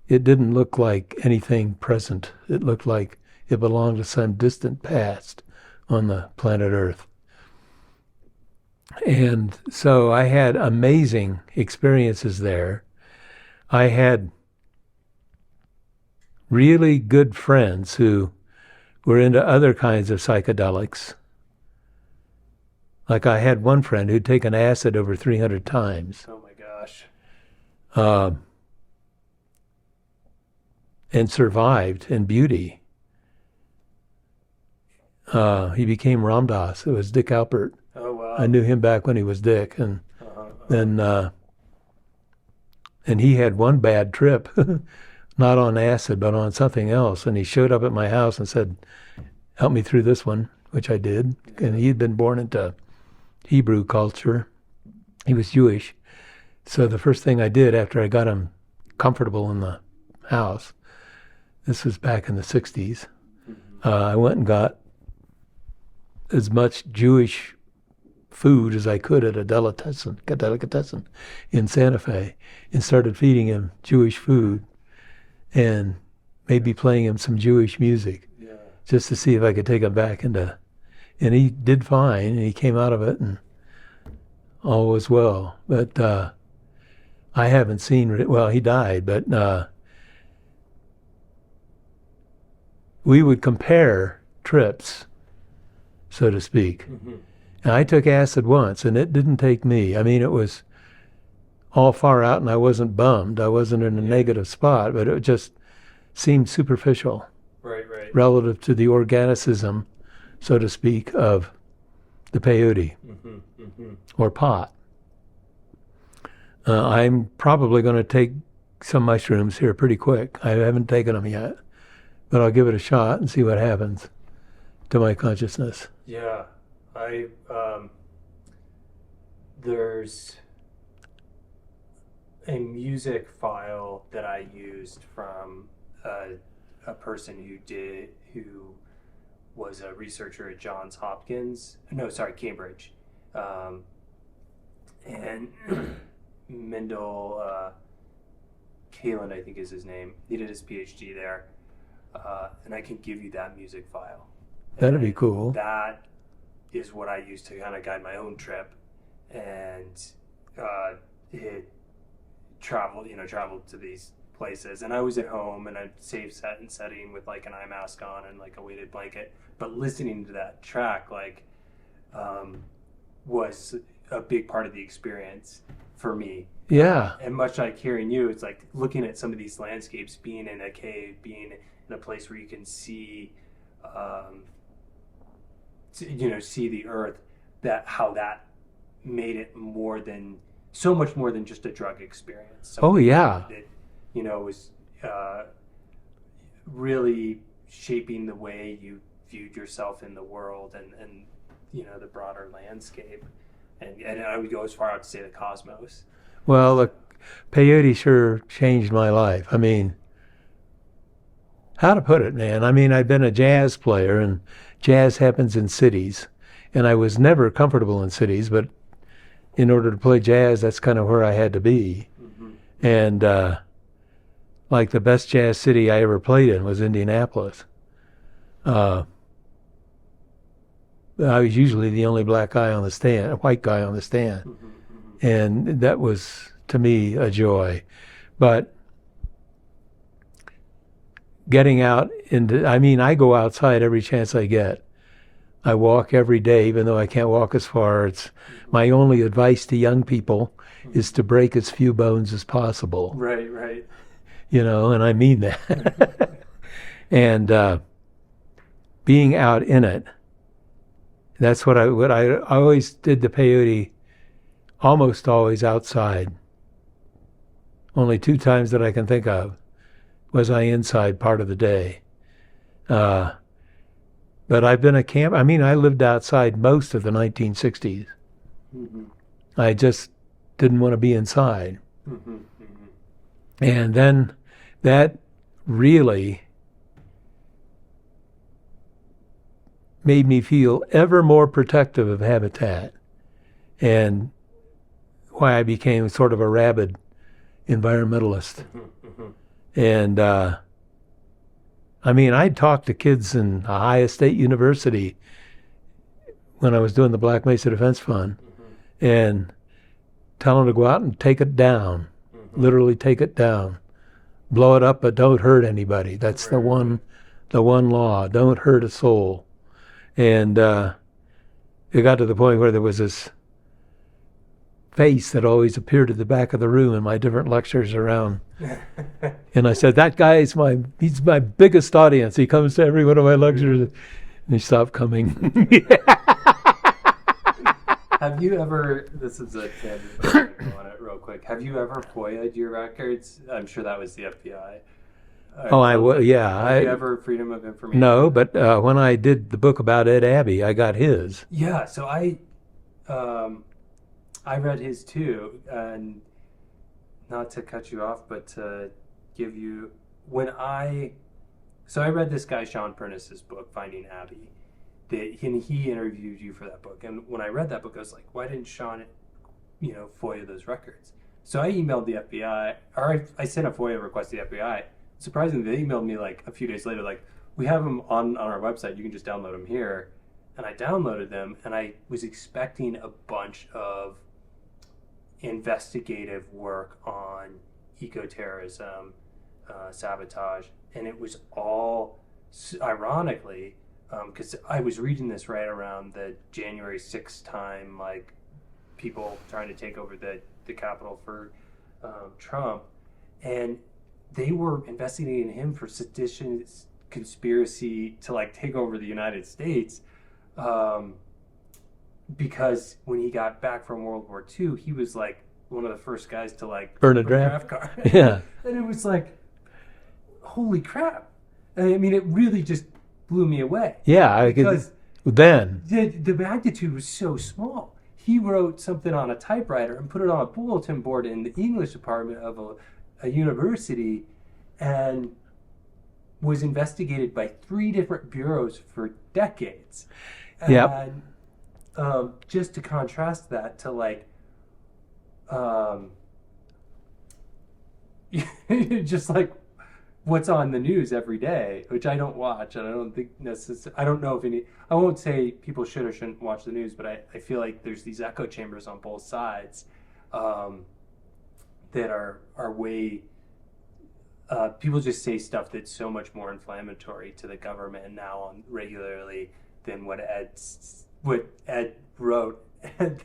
didn't look like anything present. It looked like it belonged to some distant past on the planet Earth. And so I had amazing experiences there. I had really good friends who were into other kinds of psychedelics. Like I had one friend who'd taken acid over 300 times. Oh my gosh. And survived in beauty. He became Ramdas. It was Dick Alpert. Oh wow. I knew him back when he was Dick, and then and he had one bad trip, not on acid but on something else, and he showed up at my house and said, "Help me through this one," which I did. And he'd been born into Hebrew culture. He was Jewish, so the first thing I did after I got him comfortable in the house, This was back in the 60s. I went and got as much Jewish food as I could at a delicatessen in Santa Fe, and started feeding him Jewish food and maybe playing him some Jewish music, just to see if I could take him back into. And he did fine, and he came out of it, and all was well. But I haven't seen, well, he died, but we would compare trips, so to speak. And I took acid once, and it didn't take me. I mean, it was all far out, and I wasn't bummed. I wasn't in a negative spot, but it just seemed superficial. Right. Relative to the organicism, so to speak, of the peyote or pot. I'm probably going to take some mushrooms here pretty quick. I haven't taken them yet, but I'll give it a shot and see what happens to my consciousness. Yeah, there's a music file that I used from a person who was a researcher at Cambridge, and Mendel Kalen, I think is his name. He did his PhD there, and I can give you that music file. That'd be cool. That is what I use to kind of guide my own trip, and it traveled to these places. And I was at home, and I'd save setting with like an eye mask on and like a weighted blanket. But listening to that track, was a big part of the experience for me. Yeah. And much like hearing you, it's like looking at some of these landscapes, being in a cave, being in a place where you can see, see the earth, how that made it so much more than just a drug experience. It, was really shaping the way you viewed yourself in the world and the broader landscape. And I would go as far out to say the cosmos. Well, the peyote sure changed my life. I mean, how to put it, man? I mean, I've been a jazz player, and jazz happens in cities. And I was never comfortable in cities, but in order to play jazz, that's kind of where I had to be. And like the best jazz city I ever played in was Indianapolis. I was usually the only white guy on the stand. And that was, to me, a joy. But getting out I go outside every chance I get. I walk every day, even though I can't walk as far. It's my only advice to young people is to break as few bones as possible. Right. And I mean that. And being out in it, that's what I always did the peyote, almost always outside. Only 2 times that I can think of was I inside part of the day. But I've been I lived outside most of the 1960s. I just didn't want to be inside. And then that really made me feel ever more protective of habitat, and why I became sort of a rabid environmentalist. And I'd talk to kids in Ohio State University when I was doing the Black Mesa Defense Fund, and tell them to go out and take it down, literally take it down, blow it up, but don't hurt anybody. That's the one law: don't hurt a soul. And it got to the point where there was this face that always appeared at the back of the room in my different lectures around. And I said, that guy he's my biggest audience. He comes to every one of my lectures. And he stopped coming. Have you ever, this is a tangent, but I'm going to go on it real quick. Have you ever FOIA'd your records? I'm sure that was the FBI. Yeah. Have you ever Freedom of Information? No, but when I did the book about Ed Abbey, I got his. Yeah, so I read his too, and not to cut you off, but to give you, when I So I read this guy, Sean Perniss's book, Finding Abby. And he interviewed you for that book. And when I read that book, I was like, why didn't Sean, FOIA those records? So I emailed the FBI, or I sent a FOIA request to the FBI. Surprisingly, they emailed me like a few days later, like, we have them on our website. You can just download them here. And I downloaded them, and I was expecting a bunch of investigative work on ecoterrorism, sabotage, and it was all, ironically, because I was reading this right around the January 6th time, like people trying to take over the Capitol for Trump, and they were investigating him for sedition, conspiracy to like take over the United States, because when he got back from World War II, he was like one of the first guys to like burn a draft card. Yeah. And it was like, holy crap. I mean, it really just blew me away. Yeah, because then the magnitude was so small. He wrote something on a typewriter and put it on a bulletin board in the English department of a university, and was investigated by 3 different bureaus for decades. Yep. And just to contrast that to like, just like what's on the news every day, which I don't watch, and I don't think I don't know if I won't say people should or shouldn't watch the news, but I feel like there's these echo chambers on both sides, that are way, people just say stuff that's so much more inflammatory to the government now on regularly than what Ed wrote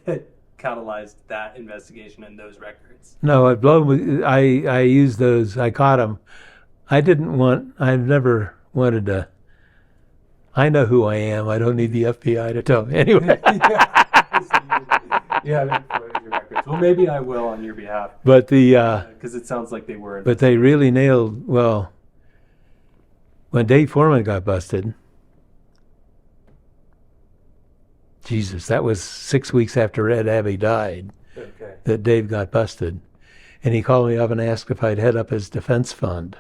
that catalyzed that investigation and those records. No, I used those. I caught them. I've never wanted to. I know who I am. I don't need the FBI to tell me. Anyway. Yeah, your records. Well, maybe I will on your behalf. But because it sounds like they were. But they really nailed, well, when Dave Foreman got busted, Jesus, that was 6 weeks after Ed Abbey died, Okay. that Dave got busted. And he called me up and asked if I'd head up his defense fund,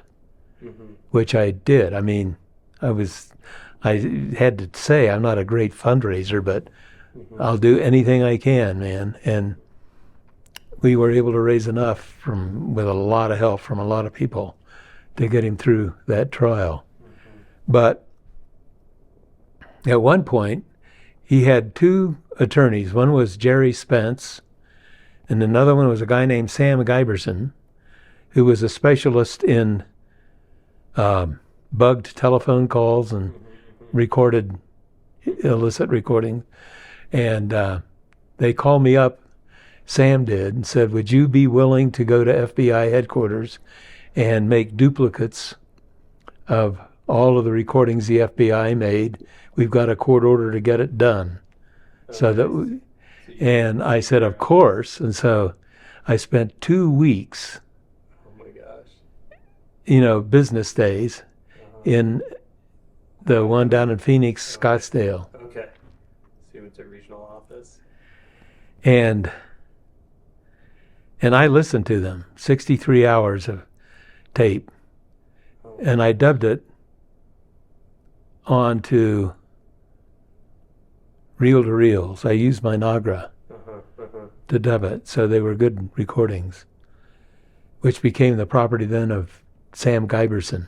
which I did. I mean, I had to say I'm not a great fundraiser, but I'll do anything I can, man. And we were able to raise enough with a lot of help from a lot of people to get him through that trial. But at one point, he had 2 attorneys. One was Jerry Spence, and another one was a guy named Sam Giberson, who was a specialist in bugged telephone calls and recorded illicit recordings. And they called me up, Sam did, and said, would you be willing to go to FBI headquarters and make duplicates of all of the recordings the FBI made? We've got a court order to get it done. And I said, of course. And so I spent 2 weeks, Oh my gosh. Business days, in the one down in Phoenix, Scottsdale. Okay. So you went to regional office. And I listened to them, 63 hours of tape. And I dubbed it onto reel-to-reels. I used my Nagra to dub it, so they were good recordings, which became the property then of Sam Giberson.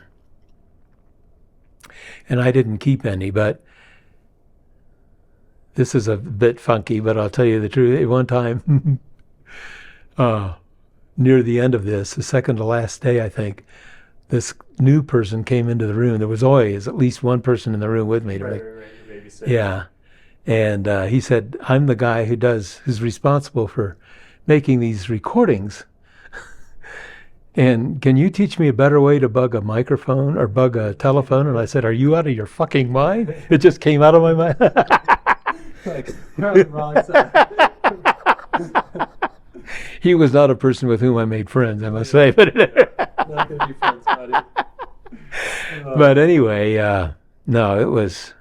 And I didn't keep any, but this is a bit funky, but I'll tell you the truth. At one time, near the end of this, the second to last day, I think, this new person came into the room. There was always at least one person in the room with me. Right, yeah. And he said, I'm the guy who's responsible for making these recordings. And can you teach me a better way to bug a microphone or bug a telephone? And I said, are you out of your fucking mind? It just came out of my mind. Like, you're on the wrong side. He was not a person with whom I made friends, I must say. But Not gonna be friends, buddy. But anyway, no, it was.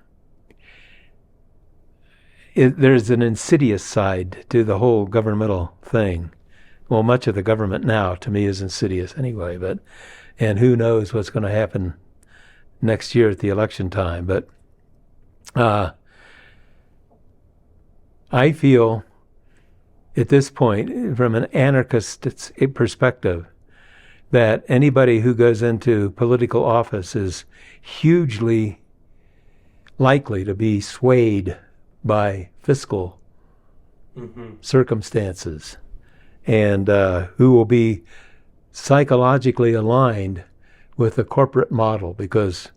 There's an insidious side to the whole governmental thing. Well, much of the government now, to me, is insidious anyway. And who knows what's going to happen next year at the election time. But I feel at this point, from an anarchist perspective, that anybody who goes into political office is hugely likely to be swayed by fiscal circumstances, and who will be psychologically aligned with the corporate model. Because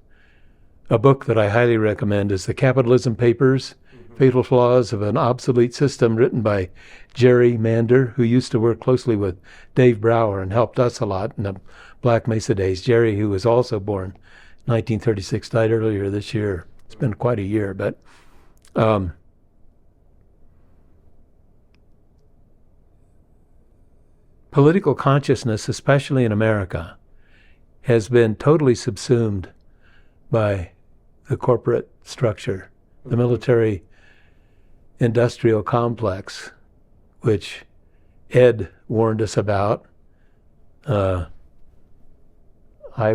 a book that I highly recommend is The Capitalism Papers, Fatal Flaws of an Obsolete System, written by Jerry Mander, who used to work closely with Dave Brower and helped us a lot in the Black Mesa days. Jerry, who was also born 1936, died earlier this year. It's been quite a year, but political consciousness, especially in America, has been totally subsumed by the corporate structure, the military industrial complex, which Ed warned us about. I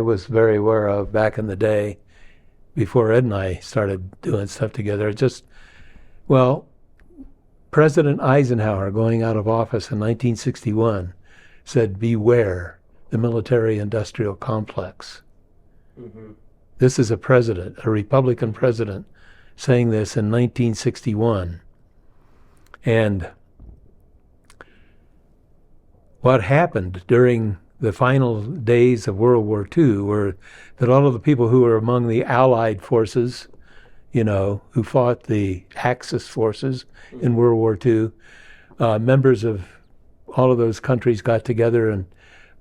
was very aware of back in the day before Ed and I started doing stuff together. President Eisenhower, going out of office in 1961, said, "Beware the military industrial complex." This is a president, a Republican president, saying this in 1961. And what happened during the final days of World War II were that all of the people who were among the Allied forces, who fought the Axis forces in World War II, members of all of those countries got together in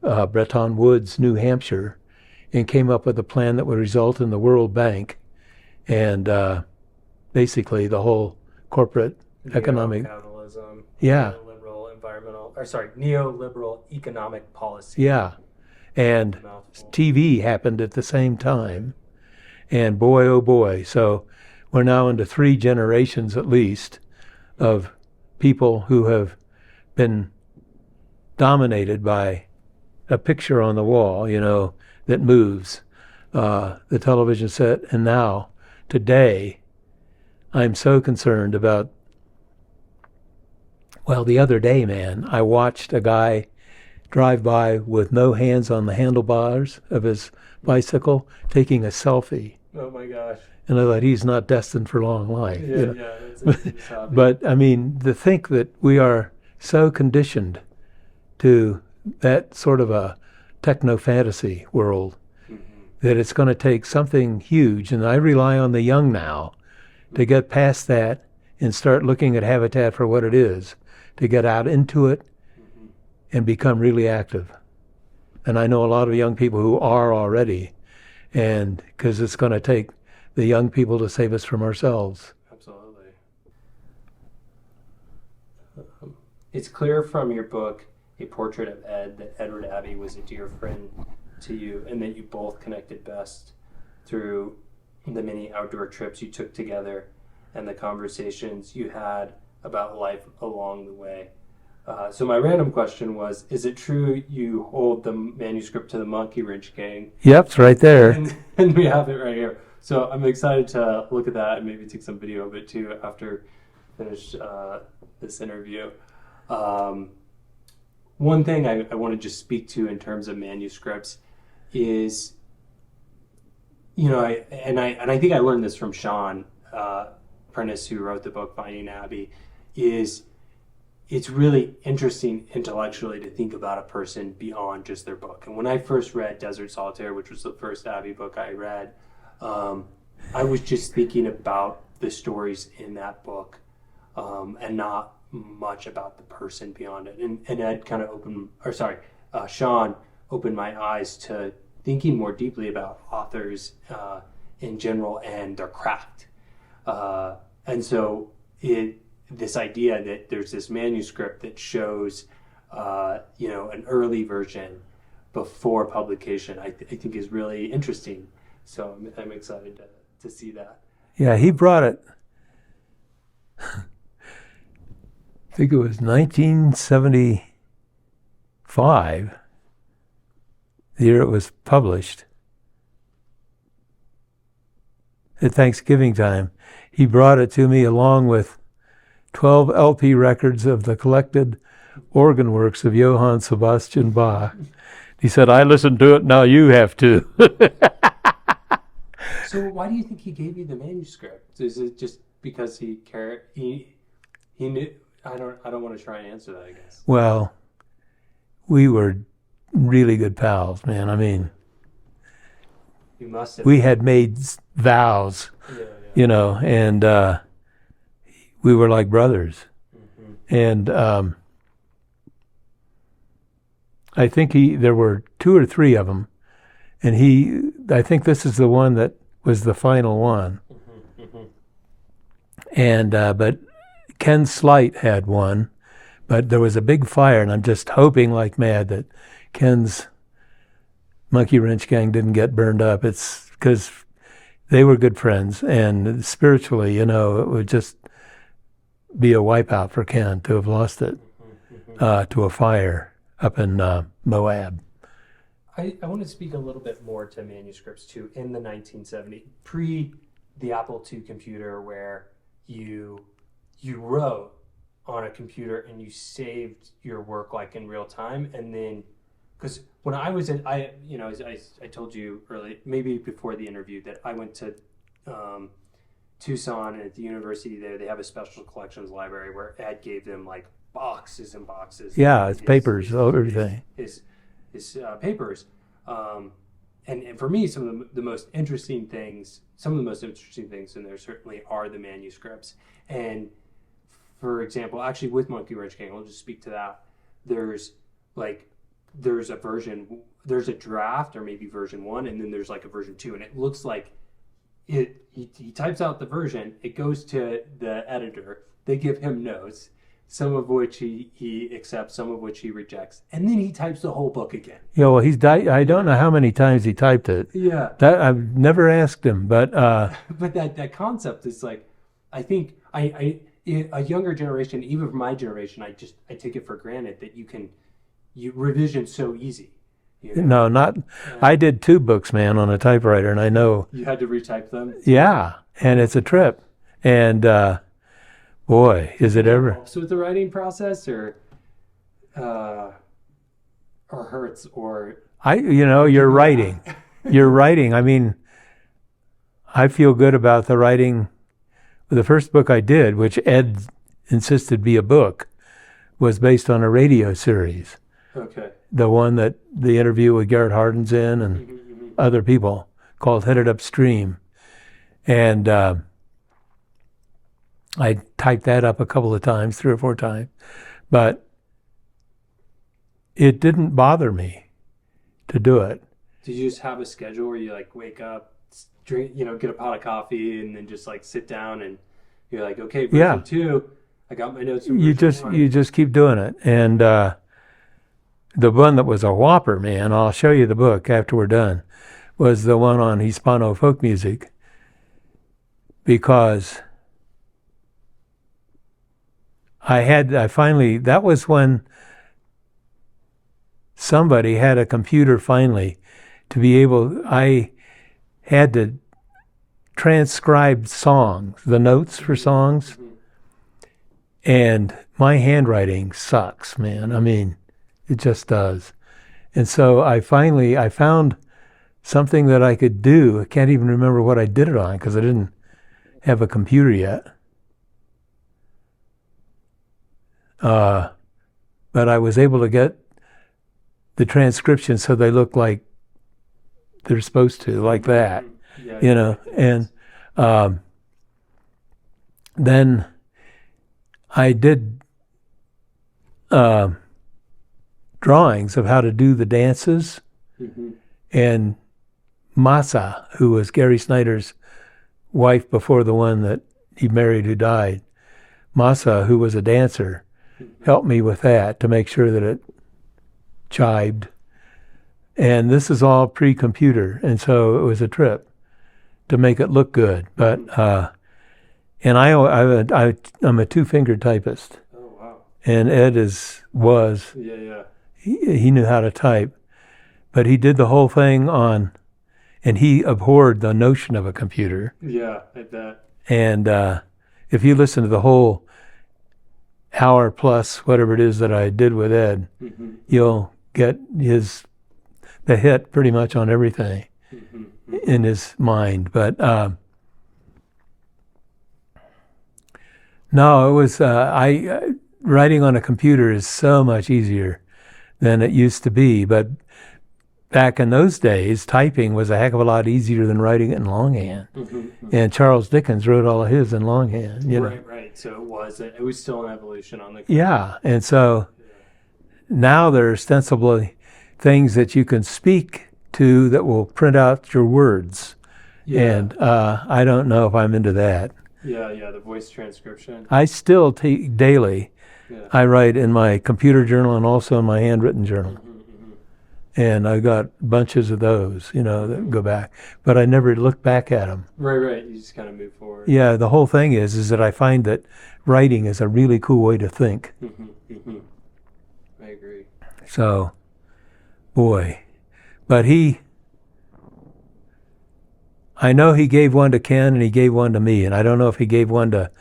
Bretton Woods, New Hampshire, and came up with a plan that would result in the World Bank and basically the whole corporate economic capitalism, yeah, neoliberal economic policy. Yeah, and TV happened at the same time, and boy, oh boy, so we're now into 3 generations at least of people who have been dominated by a picture on the wall, that moves, the television set. And now, today, I'm so concerned about, the other day, man, I watched a guy drive by with no hands on the handlebars of his bicycle, taking a selfie. Oh my gosh. And I thought, he's not destined for long life. Yeah, that's a hobby. But I mean, to think that we are so conditioned to that sort of a techno-fantasy world, that it's going to take something huge. And I rely on the young now to get past that and start looking at habitat for what it is, to get out into it and become really active. And I know a lot of young people who are already, and because it's going to take the young people to save us from ourselves. Absolutely. It's clear from your book, A Portrait of Ed, that Edward Abbey was a dear friend to you, and that you both connected best through the many outdoor trips you took together and the conversations you had about life along the way. So my random question was, is it true you hold the manuscript to the Monkey Wrench Gang? Yep, it's right there. And we have it right here. So I'm excited to look at that and maybe take some video of it too after finish this interview. One thing I want to just speak to in terms of manuscripts is, I think I learned this from Sean Prentice, who wrote the book Finding Abbey, is it's really interesting intellectually to think about a person beyond just their book. And when I first read Desert Solitaire, which was the first Abbey book I read, I was just thinking about the stories in that book and not much about the person beyond it. And Ed kind of Sean opened my eyes to thinking more deeply about authors in general and their craft. And so this idea that there's this manuscript that shows, an early version before publication, I think is really interesting. So I'm excited to see that. Yeah, he brought it. I think it was 1975, the year it was published. at Thanksgiving time. He brought it to me along with 12 LP records of the collected organ works of Johann Sebastian Bach. He said, I listened to it, now you have to. So why do you think he gave you the manuscript? Is it just because he cared? He knew. I don't want to try and answer that, I guess. Well, we were really good pals, man. I mean, You must have. we had made vows, you know, and we were like brothers. Mm-hmm. And I think there were 2 or 3 of them, and I think this is the one that was the final one. Mm-hmm. Mm-hmm. And but Ken Slight had one, but there was a big fire, and I'm just hoping like mad that Ken's Monkey Wrench Gang didn't get burned up. It's because they were good friends, and spiritually, you know, it would just be a wipeout for Ken to have lost it to a fire up in Moab. I want to speak a little bit more to manuscripts too. In the 1970s, pre the Apple II computer, where you wrote on a computer and you saved your work like in real time, and then because when I was in, I told you early, maybe before the interview, that I went to Tucson, and at the university there they have a special collections library where Ed gave them like boxes and boxes. Yeah, it's papers, everything. His papers, and for me, some of the most interesting things in there certainly are the manuscripts. And for example, actually with Monkey Wrench Gang, I'll just speak to that. There's a draft, or maybe version 1, and then there's like a version 2, and it looks like he types out the version, it goes to the editor, they give him notes, some of which he accepts, some of which he rejects, and then he types the whole book again. Yeah, well, I don't know how many times he typed it. Yeah. That I've never asked him, but but that concept is like, I think a younger generation, even for my generation, I take it for granted that you revision so easy. You know? no, not. I did 2 books, man, on a typewriter, and I know. You had to retype them. Yeah, and it's a trip, and boy, is it ever. Helps with the writing process, or hurts, or You're writing. You're writing. I mean, I feel good about the writing. The first book I did, which Ed insisted be a book, was based on a radio series. Okay. The one that the interview with Garrett Hardin's in, and other people, called Headed Upstream. And I typed that up a couple of times, 3 or 4 times. But it didn't bother me to do it. Did you just have a schedule where you like wake up, drink, get a pot of coffee, and then just like sit down and you're like, okay, version 2, I got my notes. You just keep doing it. And the one that was a whopper, man, I'll show you the book after we're done, was the one on Hispano folk music, because that was when somebody had a computer finally to be able, I had to transcribe songs, the notes for songs, and my handwriting sucks, man. I mean, it just does. And so I found something that I could do. I can't even remember what I did it on because I didn't have a computer yet. But I was able to get the transcription so they look like they're supposed to, like that, And then I did drawings of how to do the dances. Mm-hmm. And Masa, who was Gary Snider's wife before the one that he married who died, Masa, who was a dancer, helped me with that to make sure that it jibed. And this is all pre-computer, and so it was a trip to make it look good. But and I'm a 2-fingered typist. Oh wow! And Ed was. Yeah. He knew how to type, but he did the whole thing on. and he abhorred the notion of a computer. Yeah, I bet. And if you listen to the whole hour plus whatever it is that I did with Ed, Mm-hmm. you'll get the hit pretty much on everything Mm-hmm. in his mind. But no, it was writing on a computer is so much easier than it used to be. But back in those days, typing was a heck of a lot easier than writing it in longhand. Mm-hmm. And Charles Dickens wrote all of his in longhand. You know? Right. So it was still an evolution on the. Yeah, and so now there are ostensibly things that you can speak to that will print out your words. Yeah. And I don't know if I'm into that. Yeah, the voice transcription. I still take daily. Yeah. I write in my computer journal and also in my handwritten journal. Mm-hmm. And I got bunches of those, that go back. But I never look back at them. Right. You just kind of move forward. Yeah, the whole thing is that I find that writing is a really cool way to think. Mm-hmm. I agree. So, boy. But I know he gave one to Ken and he gave one to me. And I don't know if he gave one to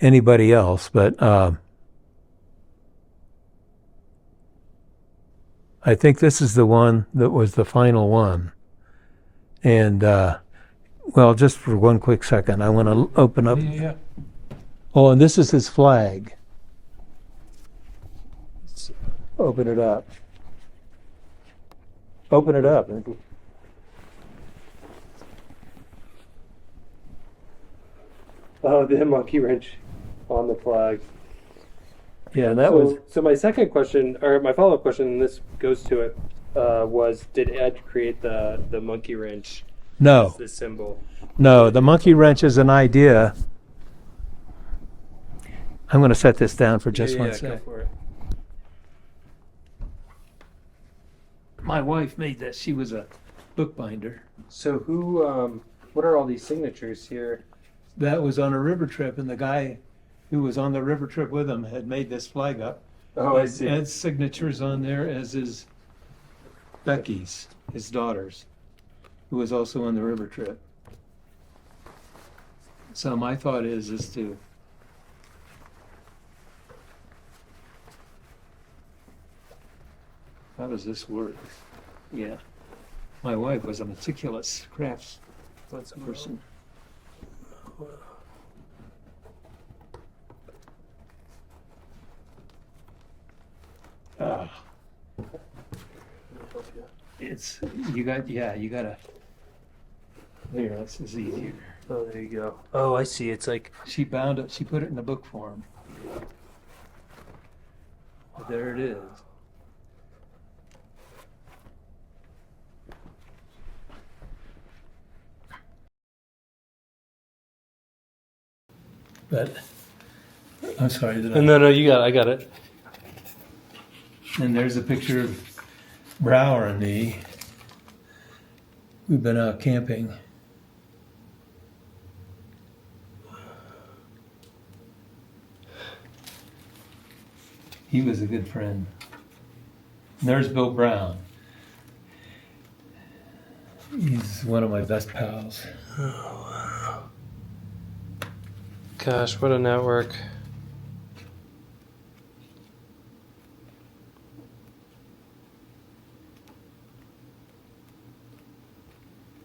anybody else, but I think this is the one that was the final one. And, well, just for one quick second, I want to open up. Yeah. Oh, and this is his flag. Open it up. Open it up. Oh, the monkey wrench on the flag. Yeah, and that was. So my second question, or my follow-up question, and this goes to it, was: did Ed create the monkey wrench No, as the symbol? no, the monkey wrench is an idea. I'm going to set this down for just one Go second. for it. My wife made this. She was a bookbinder. So who? What are all these signatures here? That was on a river trip, and the guy who was on the river trip with him had made this flag up. Oh, I see. Ed's signature's on there, as is Becky's, his daughter's, who was also on the river trip. So my thought is to how does this work? Yeah. My wife was a meticulous crafts person. It's you gotta here, this is easier. Oh, there you go. Oh, I see. It's like She bound it, she put it in a book form. There it is. But I'm sorry that no, I got it. And there's a picture of Brower and me. We've been out camping. He was a good friend. And there's Bill Brown. He's one of my best pals. Gosh, what a network.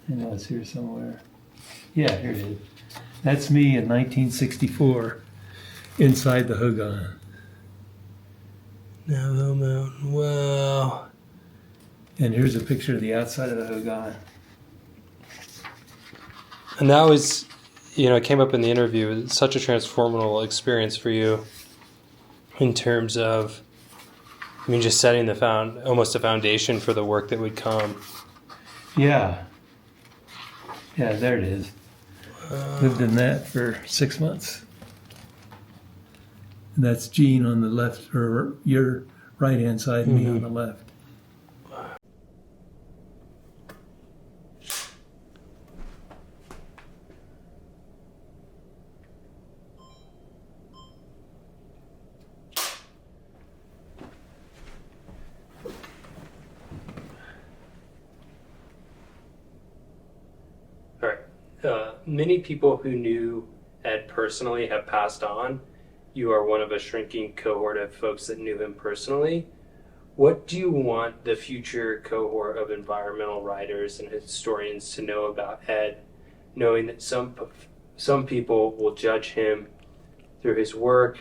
I know it's here somewhere. Yeah, here it is. That's me in 1964 inside the Hogan. Navajo Mountain. Wow. And here's a picture of the outside of the Hogan. And that was, it came up in the interview. It was such a transformational experience for you in terms of, just setting almost a foundation for the work that would come. Yeah. Yeah, there it is. Lived in that for 6 months. And that's Gene on the left, or your right-hand side, me on the left. many people who knew Ed personally have passed on. You are one of a shrinking cohort of folks that knew him personally. What do you want the future cohort of environmental writers and historians to know about Ed, knowing that some people will judge him through his work,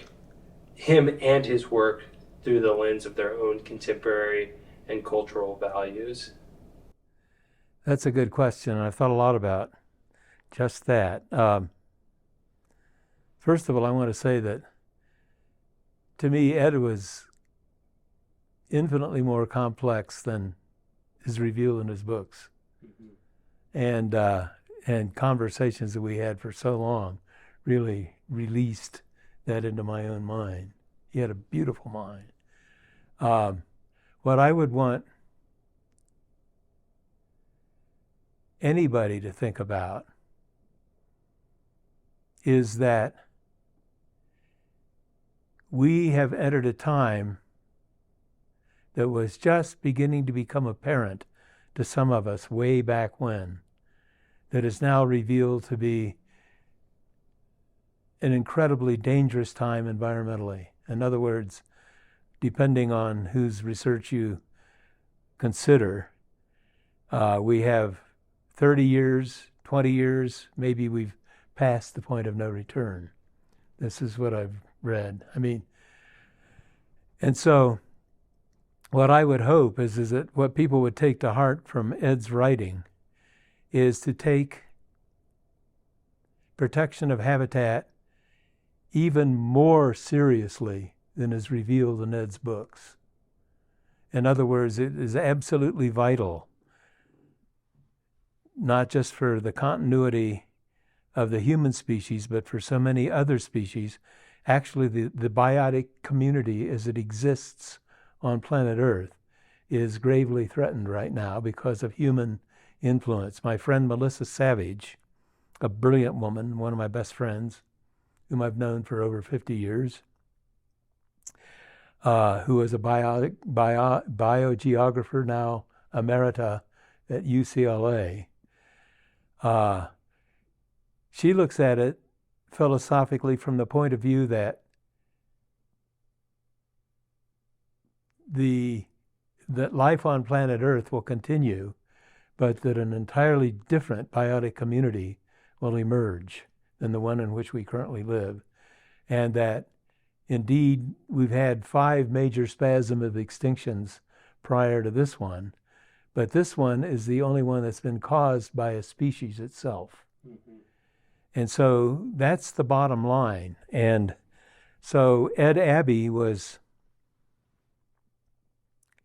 him and his work through the lens of their own contemporary and cultural values? That's a good question, and I've thought a lot about just that. First of all, I want to say that to me, Ed was infinitely more complex than is revealed in his books. And conversations that we had for so long really released that into my own mind. He had a beautiful mind. What I would want anybody to think about is that we have entered a time that was just beginning to become apparent to some of us way back when, that is now revealed to be an incredibly dangerous time environmentally. In other words, depending on whose research you consider, we have 30 years, 20 years, maybe we've passed the point of no return. This is what I've read. And so what I would hope is that what people would take to heart from Ed's writing is to take protection of habitat even more seriously than is revealed in Ed's books. In other words, it is absolutely vital, not just for the continuity of the human species, but for so many other species. Actually, the biotic community as it exists on planet Earth is gravely threatened right now because of human influence. My friend Melissa Savage, a brilliant woman, one of my best friends, whom I've known for over 50 years, who is a biogeographer now emerita at UCLA, she looks at it philosophically from the point of view that that life on planet Earth will continue, but that an entirely different biotic community will emerge than the one in which we currently live. And that indeed we've had 5 major spasms of extinctions prior to this one, but this one is the only one that's been caused by a species itself. Mm-hmm. And so that's the bottom line. And so Ed Abbey was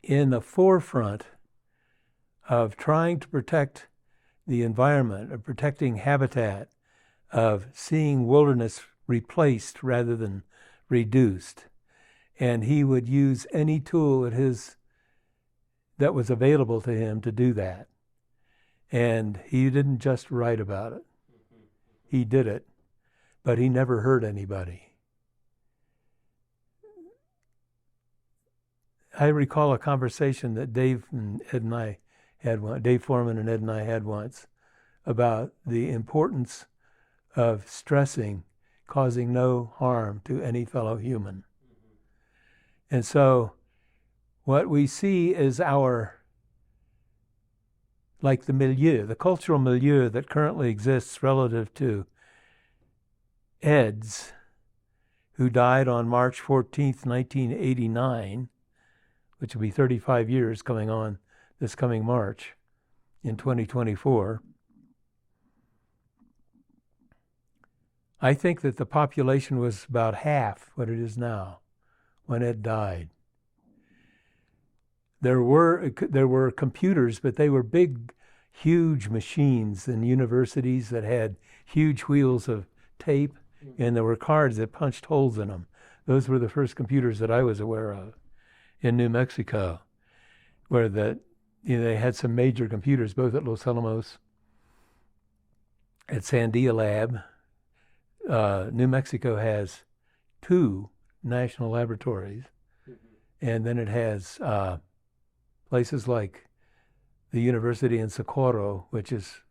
in the forefront of trying to protect the environment, of protecting habitat, of seeing wilderness replaced rather than reduced. And he would use any tool that was available to him to do that. And he didn't just write about it. He did it, but he never hurt anybody. I recall a conversation that Dave Foreman and Ed and I had once about the importance of stressing causing no harm to any fellow human. Mm-hmm. And so what we see is the milieu, the cultural milieu that currently exists relative to Ed's, who died on March 14th, 1989, which will be 35 years coming on this coming March in 2024. I think that the population was about half what it is now when Ed died. There were computers, but they were big, huge machines in universities that had huge wheels of tape, and there were cards that punched holes in them. Those were the first computers that I was aware of in New Mexico, where they had some major computers, both at Los Alamos, at Sandia Lab. New Mexico has 2 national laboratories, mm-hmm. and then it has places like the university in Socorro, which is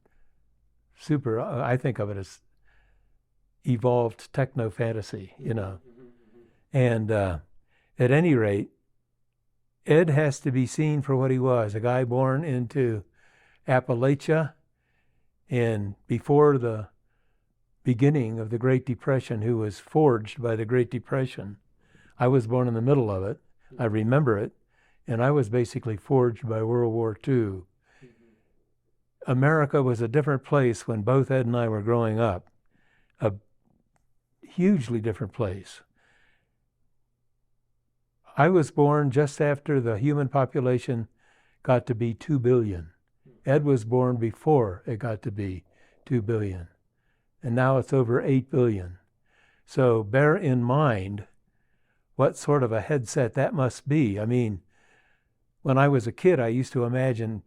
super, I think of it as evolved techno fantasy, you know. And at any rate, Ed has to be seen for what he was, a guy born into Appalachia and before the beginning of the Great Depression, who was forged by the Great Depression. I was born in the middle of it. I remember it. And I was basically forged by World War II. America was a different place when both Ed and I were growing up. A hugely different place. I was born just after the human population got to be 2 billion. Ed was born before it got to be 2 billion. And now it's over 8 billion. So bear in mind what sort of a headset that must be. I mean, when I was a kid, I used to imagine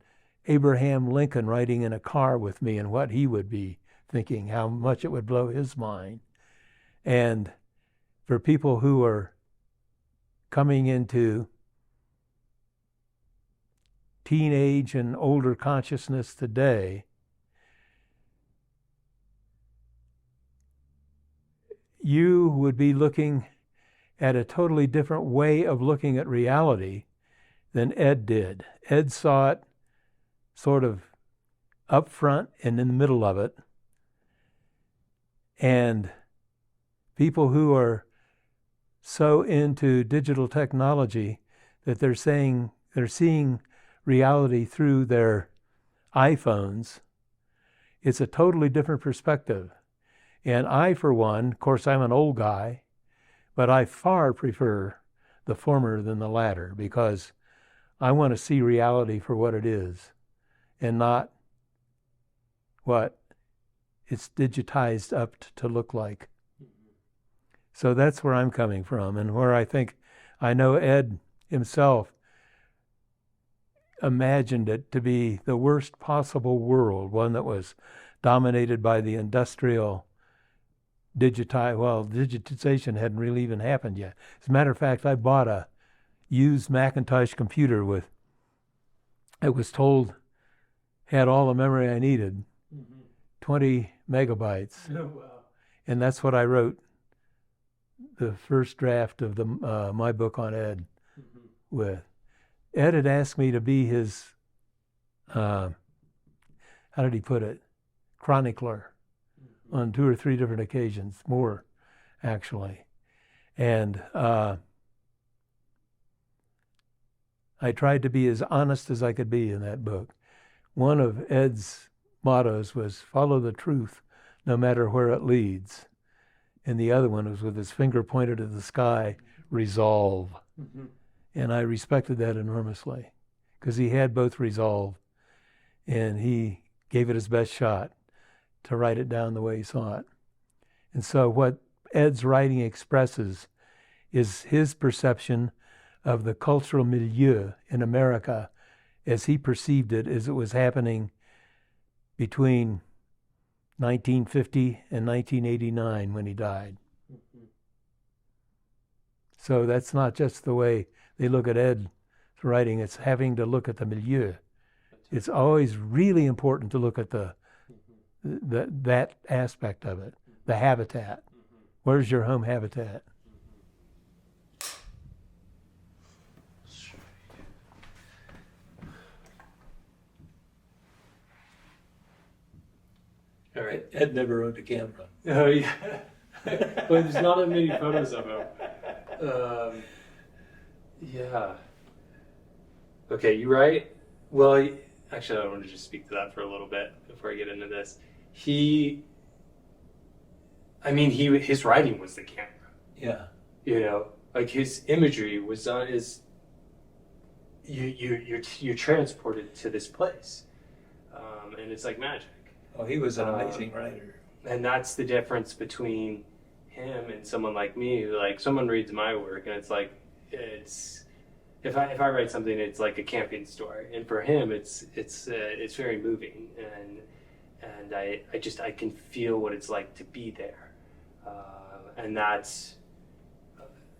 Abraham Lincoln riding in a car with me and what he would be thinking, how much it would blow his mind. And for people who are coming into teenage and older consciousness today, you would be looking at a totally different way of looking at reality than Ed did. Ed saw it sort of up front and in the middle of it. And people who are so into digital technology that they're seeing reality through their iPhones, it's a totally different perspective. And I, for one, of course, I'm an old guy, but I far prefer the former than the latter, because I want to see reality for what it is and not what it's digitized up to look like. So that's where I'm coming from, and where I think I know Ed himself imagined it to be the worst possible world, one that was dominated by the industrial digitization hadn't really even happened yet. As a matter of fact, I bought a used Macintosh computer with, it was told had all the memory I needed, 20 megabytes. Oh, wow. And that's what I wrote the first draft of the my book on Ed with. Ed had asked me to be his, how did he put it, chronicler on 2 or 3 different occasions, more actually. And I tried to be as honest as I could be in that book. One of Ed's mottos was follow the truth no matter where it leads. And the other one was with his finger pointed at the sky, resolve. And I respected that enormously because he had both resolve and he gave it his best shot to write it down the way he saw it. And so what Ed's writing expresses is his perception of the cultural milieu in America as he perceived it as it was happening between 1950 and 1989 when he died. So that's not just the way they look at Ed's writing, it's having to look at the milieu. It's always really important to look at that aspect of it, the habitat. Where's your home habitat? All right. Ed never owned a camera. Oh, yeah. Well, there's not that many photos of him. Yeah. Okay, you right? Well, actually, I want to just speak to that for a little bit before I get into this. His writing was the camera. Yeah. You know, like his imagery was on his. You're transported to this place, and it's like magic. Oh, he was an amazing writer. And that's the difference between him and someone like me. Like, someone reads my work, and it's like, if I write something, it's like a camping story, and for him, it's very moving, and I can feel what it's like to be there, and that's,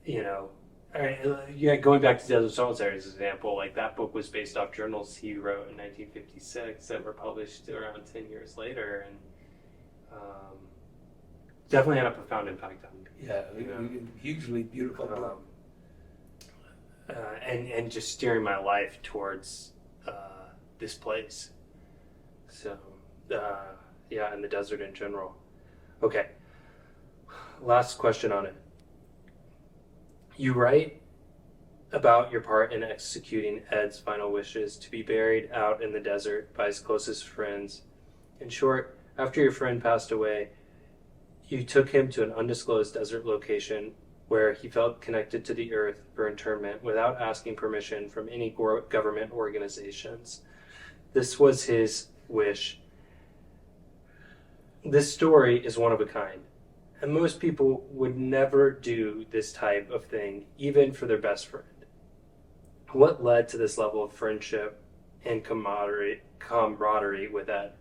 going back to Desert Solitary as an example, like that book was based off journals he wrote in 1956 that were published around 10 years later, definitely had a profound impact on me. Yeah, hugely beautiful book. And just steering my life towards this place. So, yeah, and the desert in general. Okay, last question on it. You write about your part in executing Ed's final wishes to be buried out in the desert by his closest friends. In short, after your friend passed away, you took him to an undisclosed desert location where he felt connected to the earth for interment without asking permission from any government organizations. This was his wish. This story is one of a kind, and most people would never do this type of thing, even for their best friend. What led to this level of friendship and camaraderie with Ed?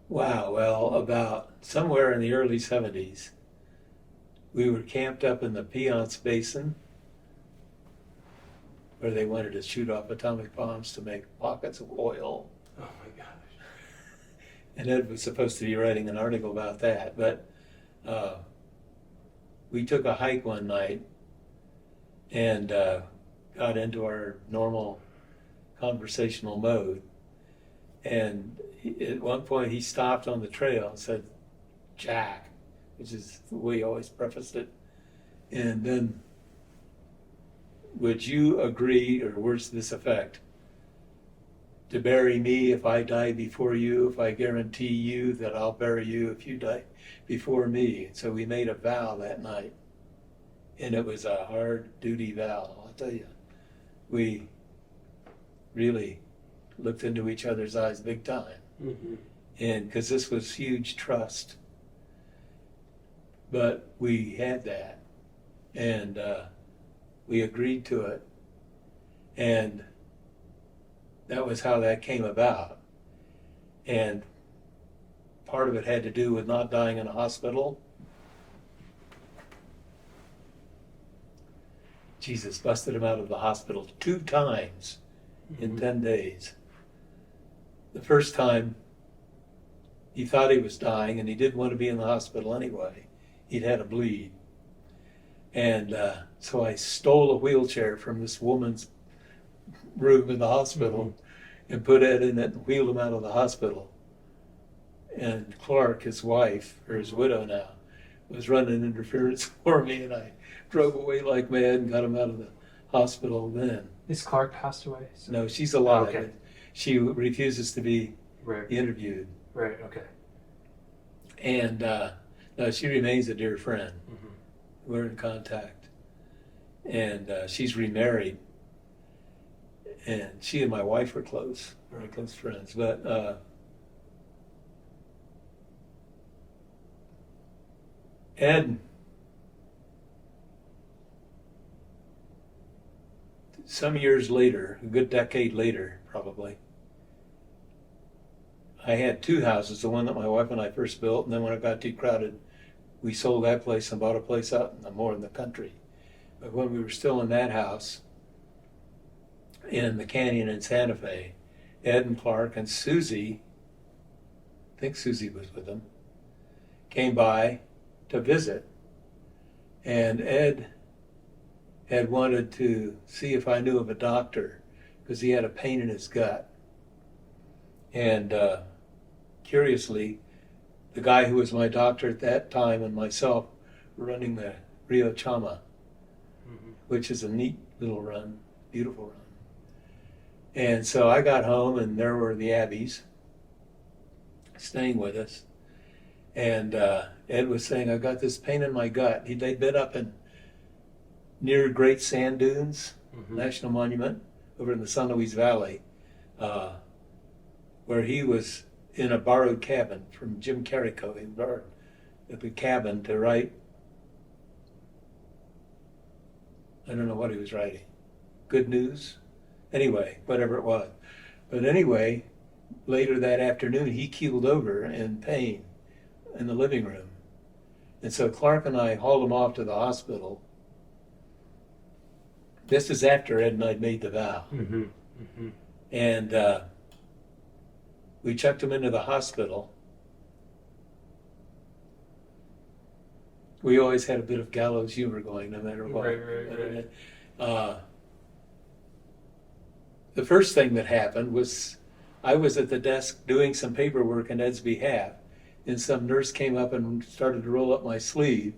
Wow, well, about somewhere in the early 70s, we were camped up in the Piceance Basin where they wanted to shoot off atomic bombs to make pockets of oil. Oh my gosh. And Ed was supposed to be writing an article about that, but we took a hike one night and got into our normal conversational mode. And at one point he stopped on the trail and said, "Jack," which is the way he always prefaced it. And then, "Would you agree," or words to this effect, "to bury me if I die before you, if I guarantee you that I'll bury you if you die before me?" So we made a vow that night. And it was a hard duty vow, I'll tell you. We really looked into each other's eyes big time. Mm-hmm. And because this was huge trust. But we had that. And we agreed to it. And that was how that came about. And part of it had to do with not dying in a hospital. Jesus busted him out of the hospital 2 times in 10 days. The first time, he thought he was dying and he didn't want to be in the hospital anyway. He'd had a bleed. And so I stole a wheelchair from this woman's room in the hospital and put Ed in it and wheeled him out of the hospital. And Clark, his wife, or his widow now, was running interference for me, and I drove away like mad and got him out of the hospital then. Is Clark passed away? So... No, she's alive. Okay. She refuses to be Right. interviewed. Right, okay. And no, she remains a dear friend. Mm-hmm. We're in contact. And she's remarried. And she and my wife were close, very close friends. But Ed, some years later, a good decade later probably, I had 2 houses, the one that my wife and I first built, and then when it got too crowded, we sold that place and bought a place out more in the country. But when we were still in that house, in the canyon in Santa Fe, Ed and Clark and Susie, I think Susie was with them, came by to visit. And Ed had wanted to see if I knew of a doctor because he had a pain in his gut. And curiously, the guy who was my doctor at that time and myself were running the Rio Chama, which is a neat little run, beautiful run. And so I got home and there were the Abbeys staying with us. And Ed was saying, "I've got this pain in my gut." They'd been up in near Great Sand Dunes, National Monument, over in the San Luis Valley, where he was in a borrowed cabin from Jim Carrico. He borrowed the cabin to write, I don't know what he was writing, Good News? Anyway, whatever it was. But anyway, later that afternoon, he keeled over in pain in the living room. And so Clark and I hauled him off to the hospital. This is after Ed and I made the vow. And we checked him into the hospital. we always had a bit of gallows humor going, no matter what. Right. The first thing that happened was I was at the desk doing some paperwork in Ed's behalf, and some nurse came up and started to roll up my sleeve.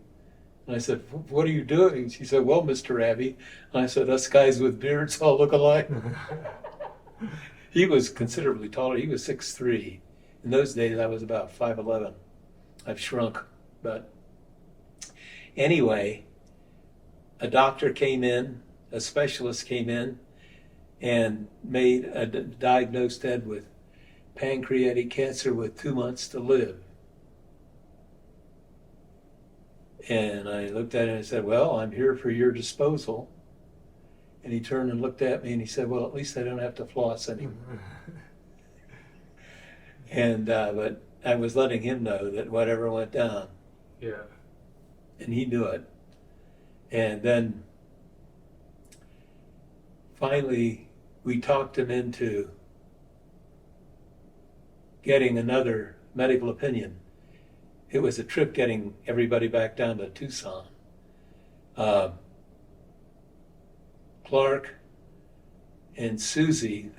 And I said, "What are you doing?" She said, "Well, Mr. Abbey." And I said, "Us guys with beards all look alike." He was considerably taller. He was 6'3". In those days, I was about 5'11". I've shrunk, but anyway, a doctor came in, a specialist came in, and diagnosed Ed with pancreatic cancer with 2 months to live. And I looked at him and said, "Well, I'm here for your disposal." And he turned and looked at me and he said, "Well, at least I don't have to floss anymore." And but I was letting him know that whatever went down, Yeah. and he knew it. And then finally we talked him into getting another medical opinion. It was a trip getting everybody back down to Tucson. Clark and Susie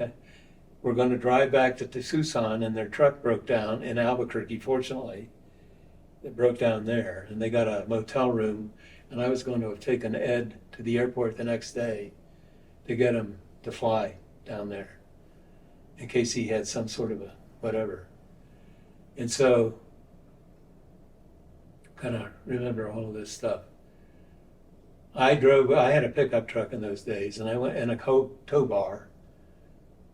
were going to drive back to Tucson, and their truck broke down in Albuquerque, fortunately. It broke down there, and they got a motel room, and I was going to have taken Ed to the airport the next day to get him to fly down there in case he had some sort of a whatever. And so, kind of remember all of this stuff. I had a pickup truck in those days, and I went in a tow bar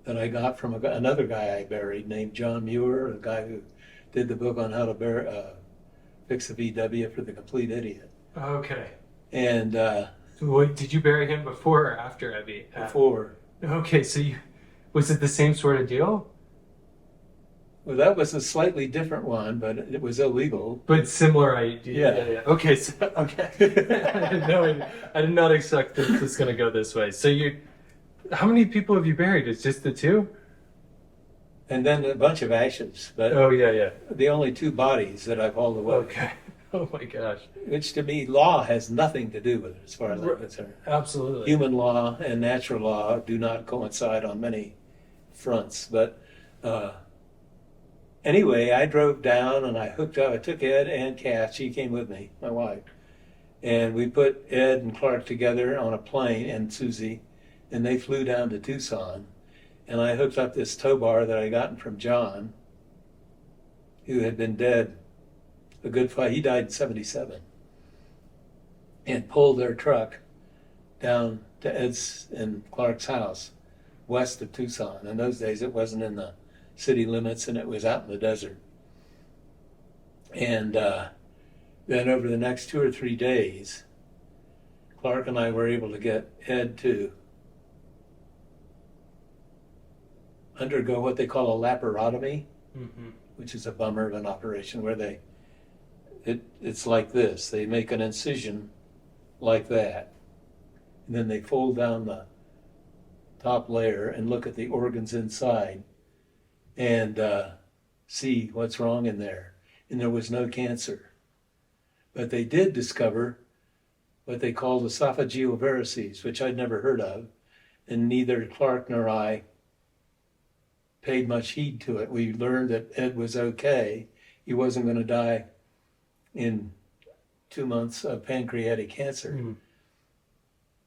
that I got from another guy I buried named John Muir, the guy who did the book on how to fix a VW for the complete idiot. Okay. And Did you bury him before or after Abby? before. Okay, so was it the same sort of deal? Well, that was a slightly different one, but it was illegal. But similar idea. Yeah. Okay. Okay. I did not expect this was going to go this way. So how many people have you buried? It's just the two? And then a bunch of ashes, but Oh yeah. the only two bodies that I've hauled away. Okay. Oh my gosh. Which to me, law has nothing to do with it, as far as I'm concerned. Absolutely. Human law and natural law do not coincide on many fronts. But anyway, I drove down and I hooked up. I took Ed and Kat. She came with me, my wife. And we put Ed and Clark together on a plane, and Susie, and they flew down to Tucson. And I hooked up this tow bar that I gotten from John, who had been dead a good fight. He died in 1977. And pulled their truck down to Ed's and Clark's house west of Tucson. In those days, it wasn't in the city limits, and it was out in the desert. And then over the next 2 or 3 days, Clark and I were able to get Ed to undergo what they call a laparotomy, which is a bummer of an operation where it's like this. They make an incision like that, and then they fold down the top layer and look at the organs inside and see what's wrong in there. And there was no cancer. But they did discover what they called esophageal varices, which I'd never heard of, and neither Clark nor I paid much heed to it. We learned that Ed was okay. He wasn't going to die in 2 months of pancreatic cancer. Mm.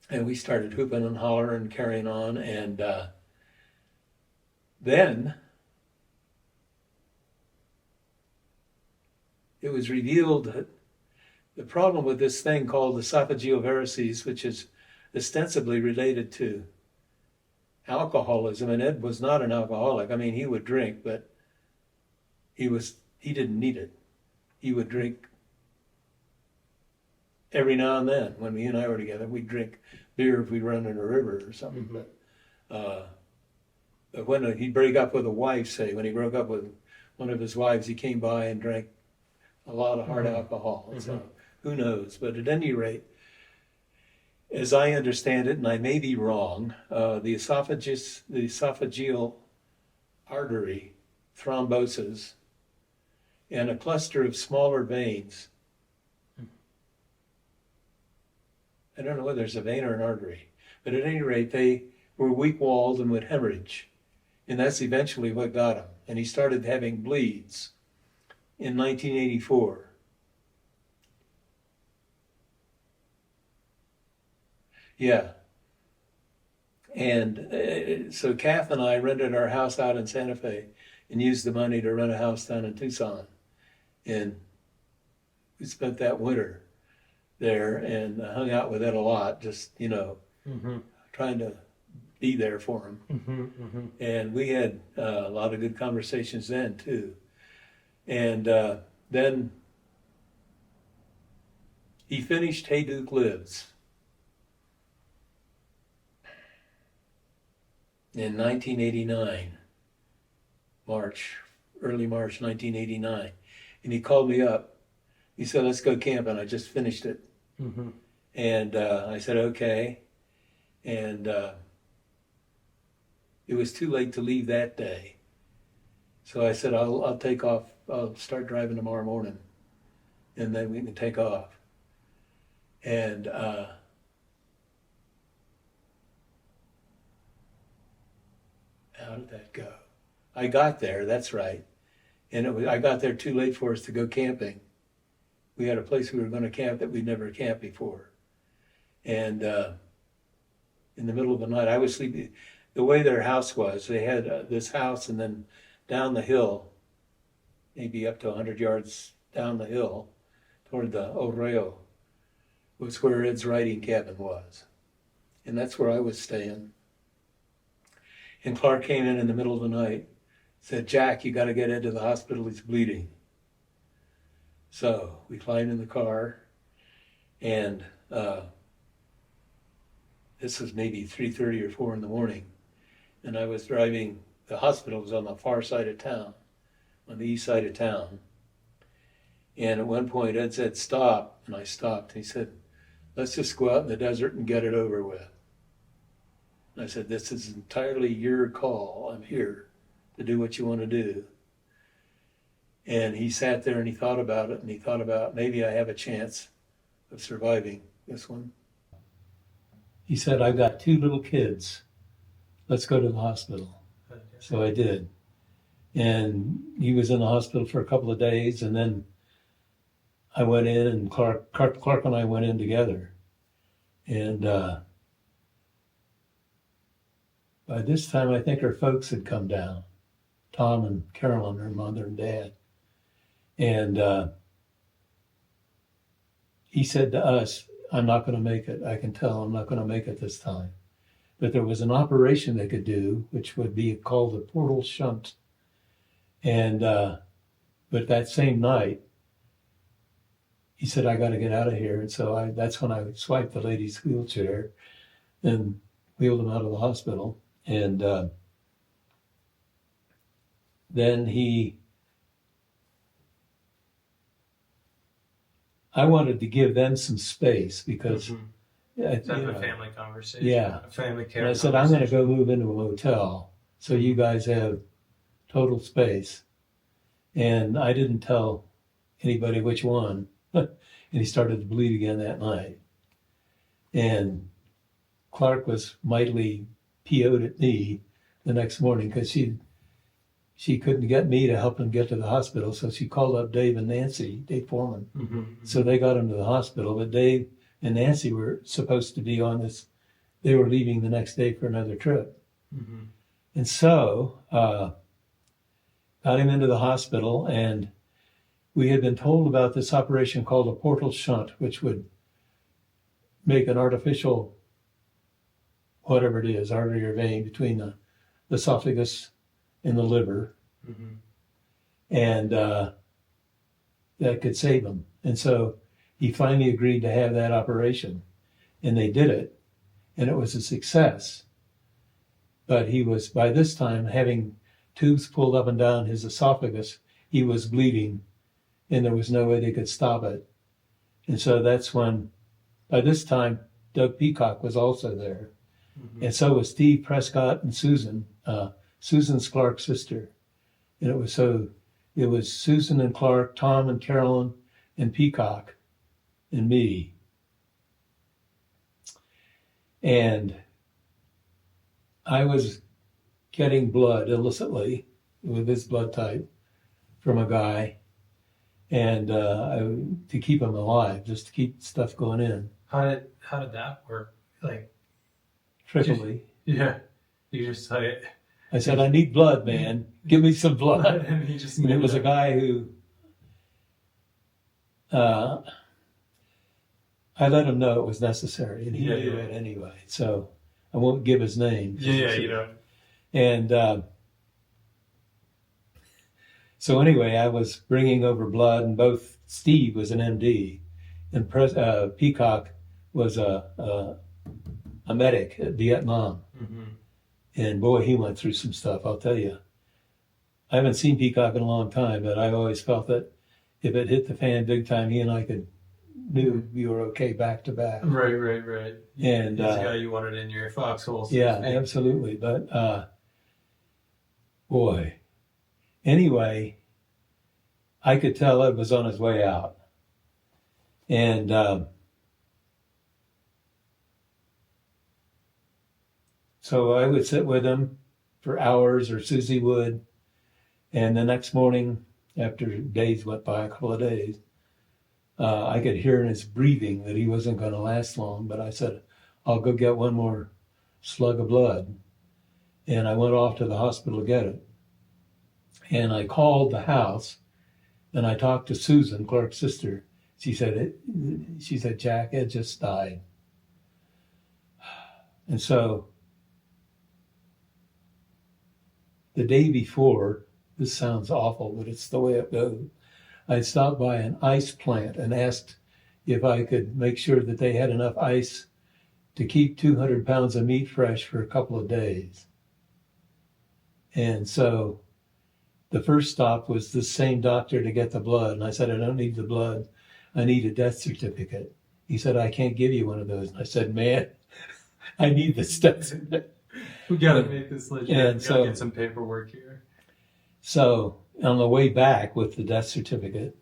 And we started hooping and hollering and carrying on. And then it was revealed that the problem with this thing called esophageal varices, which is ostensibly related to alcoholism, and Ed was not an alcoholic. I mean, he would drink, but he didn't need it. He would drink every now and then. When he and I were together, we'd drink beer if we run in a river or something. Mm-hmm. But when he'd break up with a wife, say, when he broke up with one of his wives, he came by and drank a lot of hard alcohol. And so who knows? But at any rate, as I understand it, and I may be wrong, the esophageal artery thromboses and a cluster of smaller veins I don't know whether it's a vein or an artery, but at any rate, they were weak-walled and would hemorrhage. And that's eventually what got him. And he started having bleeds in 1984. Yeah. And so Kath and I rented our house out in Santa Fe and used the money to rent a house down in Tucson. And we spent that winter there and hung out with Ed a lot, just, you know, trying to be there for him. And we had a lot of good conversations then, too. And then he finished Hey Duke Lives in 1989, early March 1989. And he called me up. He said, let's go camping. I just finished it. And I said, okay. And it was too late to leave that day. So I said, I'll take off. I'll start driving tomorrow morning. And then we can take off. And how did that go? I got there, that's right. And I got there too late for us to go camping. We had a place we were going to camp that we'd never camped before. And in the middle of the night, I was sleeping. The way their house was, they had this house, and then down the hill, maybe up to 100 yards down the hill, toward the Rio, was where Ed's writing cabin was. And that's where I was staying. And Clark came in the middle of the night, said, Jack, you got to get Ed to the hospital, he's bleeding. So we climbed in the car, and this was maybe 3:30 or 4 in the morning, and I was driving. The hospital was on the far side of town, on the east side of town. And at one point, Ed said, stop, and I stopped. He said, let's just go out in the desert and get it over with. And I said, this is entirely your call. I'm here to do what you want to do. And he sat there and he thought about it, and he thought about maybe I have a chance of surviving this one. He said, I've got 2 little kids. Let's go to the hospital. So I did. And he was in the hospital for a couple of days, and then I went in, and Clark and I went in together. And by this time, I think her folks had come down, Tom and Carolyn, her mother and dad. And he said to us, I'm not going to make it. I can tell I'm not going to make it this time. But there was an operation they could do, which would be called a portal shunt. And but that same night, he said, I got to get out of here. And so that's when I swiped the lady's wheelchair and wheeled him out of the hospital. And then I wanted to give them some space because That's a family conversation. Yeah. A family care. And I said, I'm going to go move into a motel so you guys have total space. And I didn't tell anybody which one. And he started to bleed again that night. And Clark was mightily PO'd at me the next morning because she couldn't get me to help him get to the hospital. So she called up Dave and Nancy, Dave Foreman. So they got him to the hospital. But Dave and Nancy were supposed to be on this. They were leaving the next day for another trip. And so got him into the hospital, and we had been told about this operation called a portal shunt, which would make an artificial, whatever it is, artery or vein between the esophagus and the liver. And that could save him. And so he finally agreed to have that operation, and they did it, and it was a success. But he was, by this time, having tubes pulled up and down his esophagus. He was bleeding, and there was no way they could stop it. And so that's when, by this time, Doug Peacock was also there. And so was Steve Prescott and Susan. Susan's Clark's sister. And it was Susan and Clark, Tom and Carolyn and Peacock and me. And I was getting blood illicitly with this blood type from a guy, and to keep him alive, just to keep stuff going in. How did that work? Like, Trickily. yeah, you just like I said, I need blood, man. Give me some blood. and he just And it was a guy who, I let him know it was necessary, and he knew it anyway. So I won't give his name. Yeah, you know. And so anyway, I was bringing over blood, and both Steve was an MD, and Peacock was a medic at Vietnam. Mm-hmm. And boy, he went through some stuff, I'll tell you. I haven't seen Peacock in a long time, but I've always felt that if it hit the fan big time, he and I knew we were okay back to back. Right. And he's the guy you wanted in your foxhole. Yeah, absolutely. But boy, anyway, I could tell it was on his way out. And so I would sit with him for hours, or Susie would. And the next morning, after days went by, a couple of days, I could hear in his breathing that he wasn't going to last long. But I said, I'll go get one more slug of blood. And I went off to the hospital to get it. And I called the house, and I talked to Susan, Clark's sister. She said, Jack, Ed just died. And so the day before, this sounds awful, but it's the way it goes, I stopped by an ice plant and asked if I could make sure that they had enough ice to keep 200 pounds of meat fresh for a couple of days. And so the first stop was the same doctor to get the blood. And I said, I don't need the blood. I need a death certificate. He said, I can't give you one of those. And I said, man, I need this death certificate. We got to make this legit. And We got so- to get some paperwork here. So on the way back with the death certificate,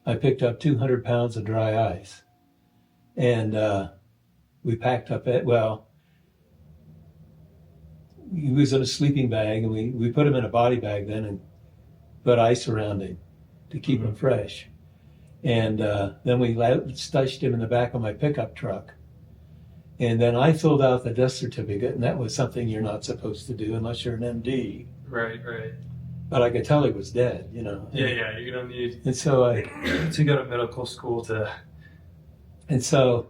I picked up 200 pounds of dry ice. And we packed up it. Well, he was in a sleeping bag, and we put him in a body bag then and put ice around him to keep him fresh. And then we stashed him in the back of my pickup truck. And then I filled out the death certificate, and that was something you're not supposed to do unless you're an MD. Right. But I could tell he was dead, you know. Yeah, you don't need And so to go to medical school to... And so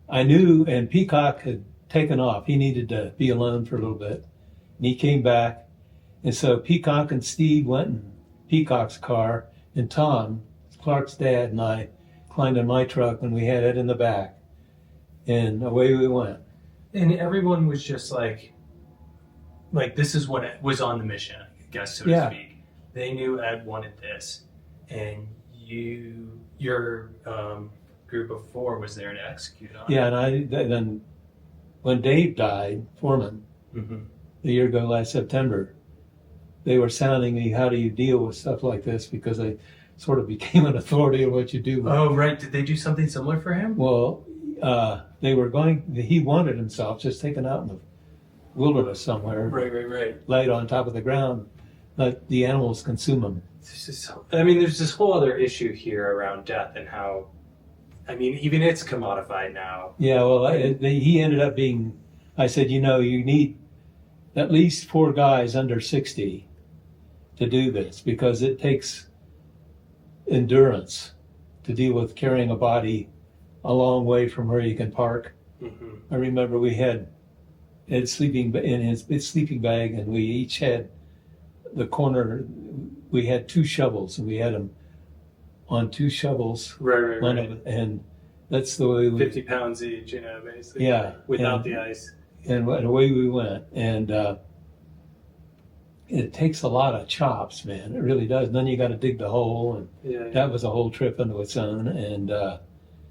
I knew, and Peacock had taken off. He needed to be alone for a little bit. And he came back. And so Peacock and Steve went in Peacock's car, and Tom, Clark's dad, and I climbed in my truck, and we had Ed in the back. And away we went. And everyone was just like this is what was on the mission, I guess, so Yeah. to speak. They knew Ed wanted this, and your group of 4 was there to execute on Yeah, and then when Dave died, Foreman, it. a year ago last September, they were sounding me, how do you deal with stuff like this? Because I sort of became an authority on what you do. Oh, right. Did they do something similar for him? Well, he wanted himself just taken out in the wilderness somewhere, Right. laid on top of the ground, let the animals consume him. There's this whole other issue here around death and how, even it's commodified now. Yeah, well, he ended up being, I said, you need at least 4 guys under 60 to do this, because it takes endurance to deal with carrying a body a long way from where you can park. Mm-hmm. I remember we had Ed sleeping in his sleeping bag, and we each had the corner. We had 2 shovels, and we had them on 2 shovels. Right. And that's the way we 50 pounds each, basically. Yeah, Without and- the ice. and away we went. And it takes a lot of chops, man. It really does. And then you got to dig the hole, and Yeah. that was a whole trip into its own. And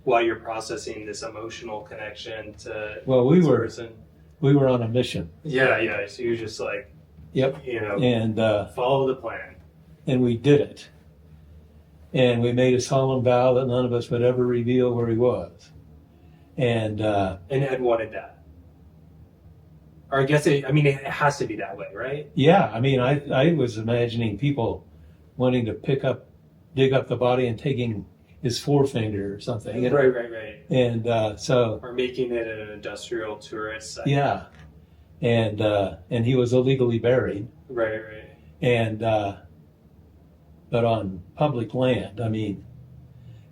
While you're processing this emotional connection to well, we this were person. on a mission. Yeah. So you're just like, Yep. And follow the plan. and we did it. And we made a solemn vow that none of us would ever reveal where he was. And And Ed wanted that. Or I guess it has to be that way, right? Yeah, I mean, I was imagining people wanting to dig up the body and taking his forefinger or something. You know? Right. And Or making it an industrial tourist site. yeah, and he was illegally buried. Right. And but on public land. I mean,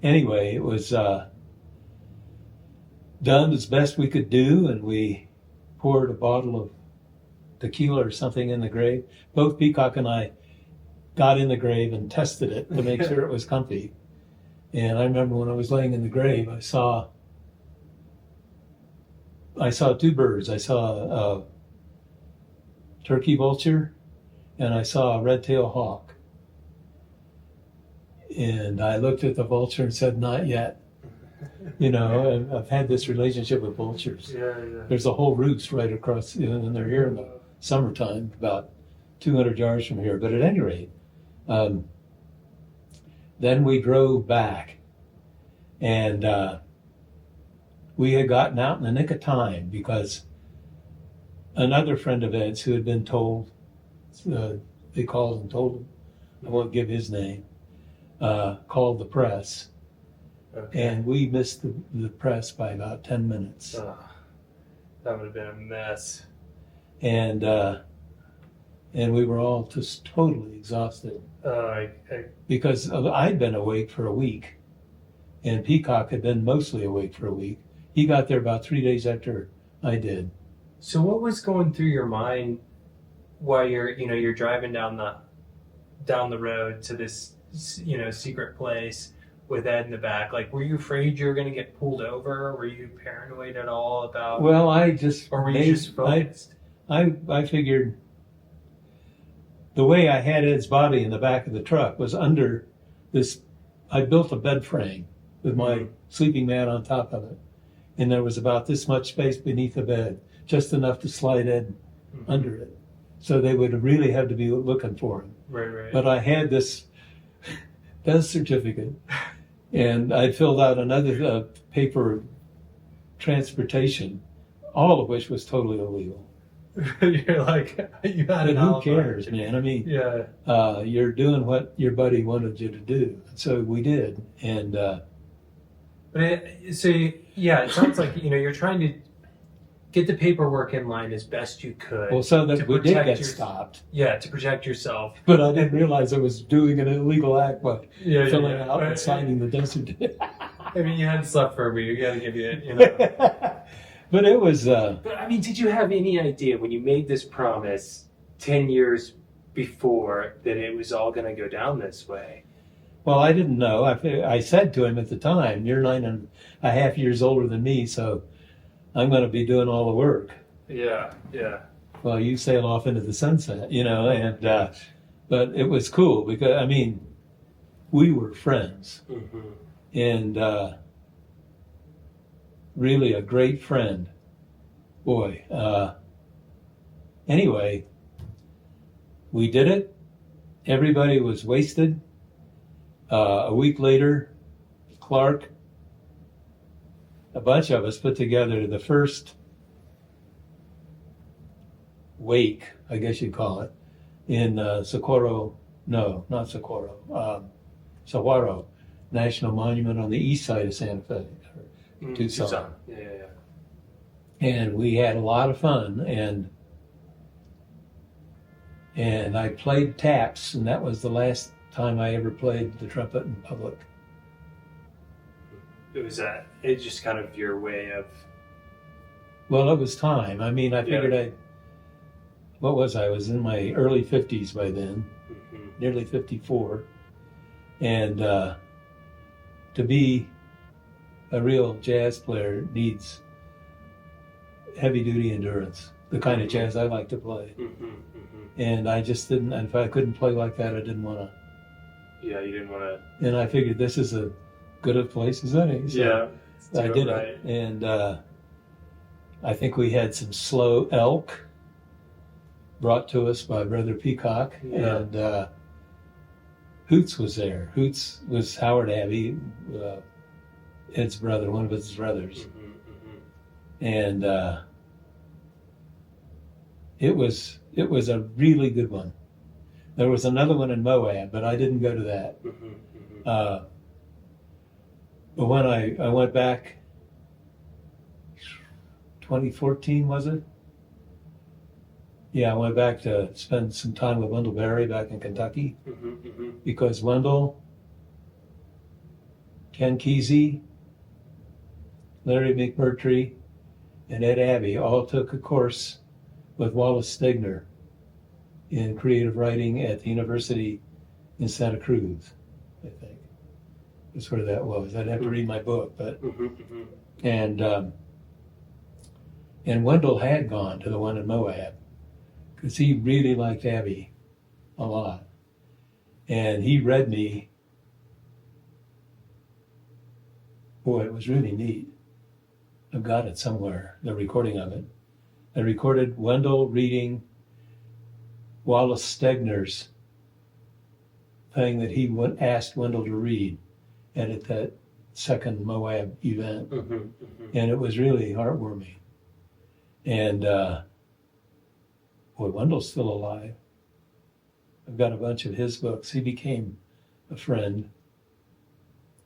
anyway, it was done as best we could do, and we poured a bottle of tequila or something in the grave. Both Peacock and I got in the grave and tested it to make sure it was comfy. And I remember when I was laying in the grave, I saw two birds. I saw a turkey vulture, and I saw a red-tailed hawk. And I looked at the vulture and said, "Not yet." You know, I've had this relationship with vultures. Yeah. There's a whole roost right across, and they're here in the summertime, about 200 yards from here. But at any rate, then we drove back, and we had gotten out in the nick of time because another friend of Ed's who had been told, they called and told him, I won't give his name, called the press. Okay. And we missed the press by about 10 minutes. That would have been a mess. And we were all just totally exhausted. Because I'd been awake for a week, and Peacock had been mostly awake for a week. He got there about 3 days after I did. So what was going through your mind while you're driving down the road to this secret place with Ed in the back? Like, were you afraid you were going to get pulled over? Were you paranoid at all about? Well, I just or were you just focused? I figured the way I had Ed's body in the back of the truck was under this. I built a bed frame with my sleeping mat on top of it, and there was about this much space beneath the bed, just enough to slide Ed under it. So they would really have to be looking for him. Right. But I had this death certificate, and I filled out another paper transportation, all of which was totally illegal. You're like, you had But an who alibi. cares, man? I mean, Yeah. You're doing what your buddy wanted you to do. So we did. And It sounds like you're trying to get the paperwork in line as best you could. well, so that to we did protect get your- stopped. Yeah, to protect yourself. But I didn't realize I was doing an illegal act by Yeah, filling yeah. out and signing the death certificate. I mean, you hadn't slept for a week. You got to give you, But it was. But I mean, did you have any idea when you made this promise 10 years before that it was all going to go down this way? Well, I didn't know. I said to him at the time, "You're 9.5 years older than me, so I'm going to be doing all the work. Yeah. Well, you sail off into the sunset, And but it was cool because I mean, we were friends, and really a great friend. Boy. Anyway, we did it. Everybody was wasted. A week later, Clark, a bunch of us put together the first wake, I guess you'd call it, in Saguaro National Monument on the east side of Santa Fe, or Tucson. Yeah. And we had a lot of fun, and I played taps, and that was the last time I ever played the trumpet in public. It's just kind of your way of... Well, it was time. I mean, I figured what was I? I was in my early 50s by then, nearly 54. And to be a real jazz player needs heavy duty endurance, the kind of jazz I like to play. And I just didn't, and if I couldn't play like that, I didn't want to. Yeah, you didn't want to. And I figured this is as good a place as any. So I did it. And I think we had some slow elk brought to us by Brother Peacock. Yeah. And Hoots was there. Hoots was Howard Abbey, Ed's brother, one of his brothers. And It was a really good one. There was another one in Moab, but I didn't go to that. But when I went back, 2014 was it? Yeah, I went back to spend some time with Wendell Berry back in Kentucky, because Wendell, Ken Kesey, Larry McMurtry, and Ed Abbey all took a course with Wallace Stegner in creative writing at the University in Santa Cruz, I think. That's where that was. I'd have to read my book, but and Wendell had gone to the one in Moab because he really liked Abbey a lot, and he read me. Boy, it was really neat. I've got it somewhere, the recording of it. I recorded Wendell reading Wallace Stegner's thing that he asked Wendell to read at that second Moab event. And it was really heartwarming. And boy, Wendell's still alive. I've got a bunch of his books. He became a friend.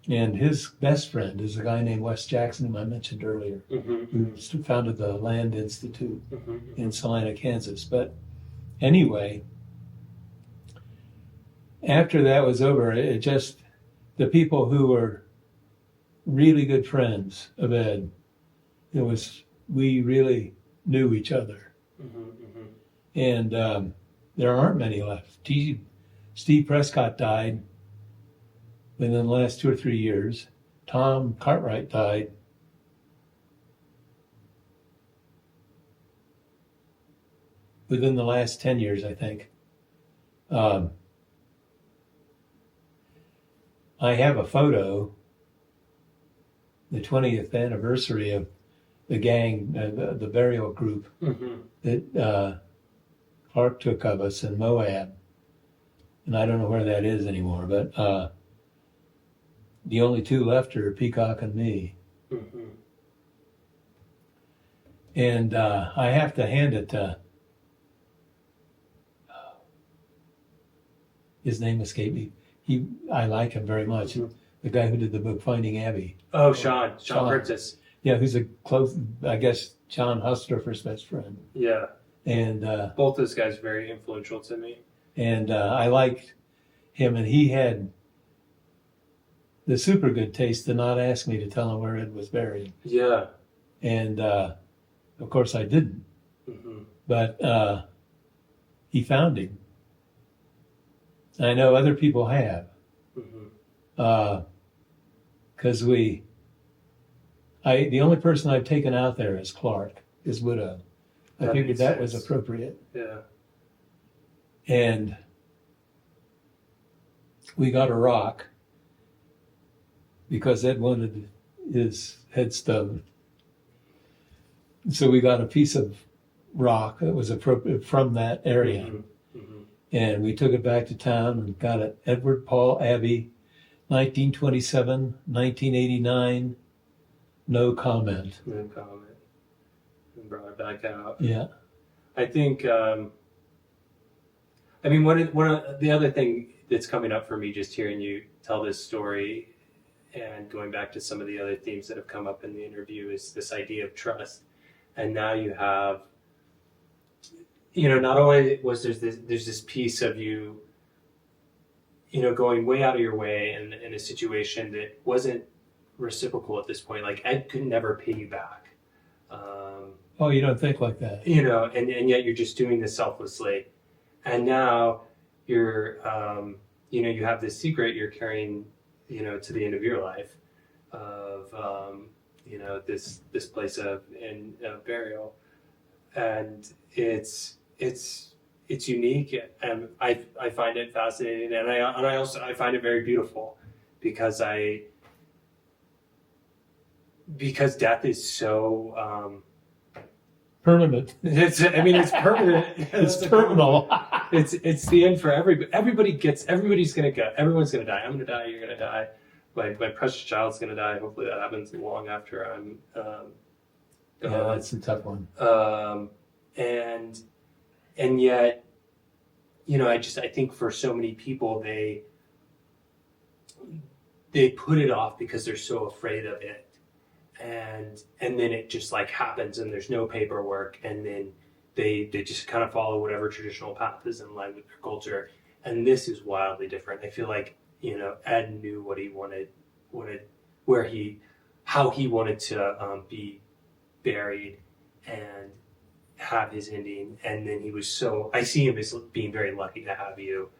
And his best friend is a guy named Wes Jackson, whom I mentioned earlier, who founded the Land Institute in Salina, Kansas. But anyway, after that was over, it just, the people who were really good friends of Ed, we really knew each other. And there aren't many left. Steve Prescott died within the last 2 or 3 years. Tom Cartwright died within the last 10 years, I think. I have a photo, the 20th anniversary of the gang, the burial group that Clark took of us in Moab. And I don't know where that is anymore, but the only two left are Peacock and me. And I have to hand it to, his name escaped me. I like him very much. The guy who did the book Finding Abbey. Oh, Sean Prentice. Yeah, who's a close, I guess, John Hustleffer's best friend. Yeah. And both those guys are very influential to me. And I liked him, and he had the super good taste to not ask me to tell him where Ed was buried. Yeah. And of course I didn't. But he found him. I know other people have. Because the only person I've taken out there is Clark, his widow. I figured that was appropriate. Yeah. And we got a rock because Ed wanted his headstone. So we got a piece of rock that was appropriate from that area. And we took it back to town and got it. Edward Paul Abbey, 1927, 1989, no comment. No comment. And brought it back out. Yeah. I think, one of the other thing that's coming up for me just hearing you tell this story and going back to some of the other themes that have come up in the interview is this idea of trust. And now you have, not only was there's this piece of you, going way out of your way in a situation that wasn't reciprocal at this point. Like Ed could never pay you back. Oh, you don't think like that. And yet you're just doing this selflessly. And now you're, you have this secret you're carrying, to the end of your life of, this place of burial. And it's unique, and I find it fascinating, and I find it very beautiful because death is so permanent. It's permanent. It's terminal. It's the end for everybody. Everybody's gonna go. Everyone's gonna die. I'm gonna die. You're gonna die. My precious child's gonna die. Hopefully that happens long after I'm. Yeah, that's a tough one. And And yet, I think for so many people, they put it off because they're so afraid of it. And then it just like happens and there's no paperwork, and then they just kind of follow whatever traditional path is in line with their culture. And this is wildly different. I feel like, Ed knew what he wanted, how he wanted to be buried and have his ending. And then I see him as being very lucky to have you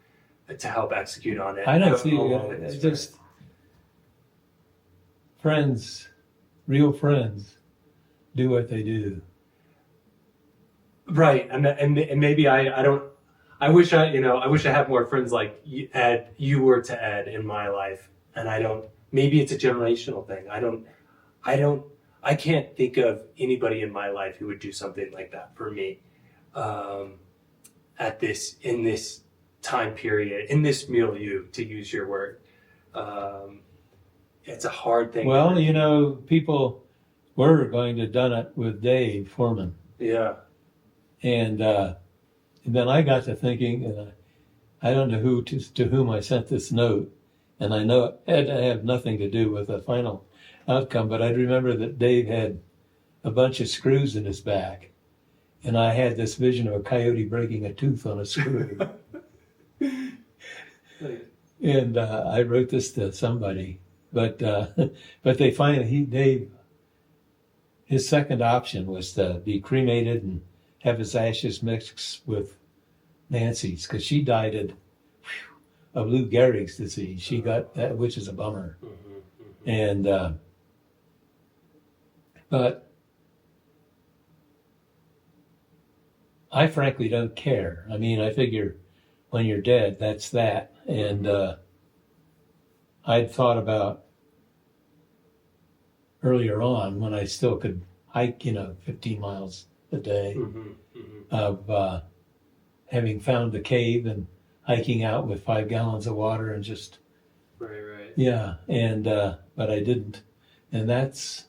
to help execute on it. I don't see it. Just friends, real friends, do what they do. Right, and maybe I don't. I wish I had more friends like Ed. You were to Ed in my life, and I don't. Maybe it's a generational thing. I can't think of anybody in my life who would do something like that for me. In this time period, in this milieu, to use your word, it's a hard thing. Well, people were going to have done it with Dave Foreman. Yeah. And then I got to thinking, and I don't know to whom I sent this note, and I know it had to have nothing to do with the final outcome, but I remember that Dave had a bunch of screws in his back, and I had this vision of a coyote breaking a tooth on a screw. And I wrote this to somebody, but they finally, Dave, his second option was to be cremated and have his ashes mixed with Nancy's, because she died of Lou Gehrig's disease. She got that, which is a bummer. And but I frankly don't care. I mean, I figure when you're dead, that's that. And I'd thought about earlier on, when I still could hike, 15 miles a day, of having found the cave and hiking out with 5 gallons of water and just right. Yeah, and but I didn't. And that's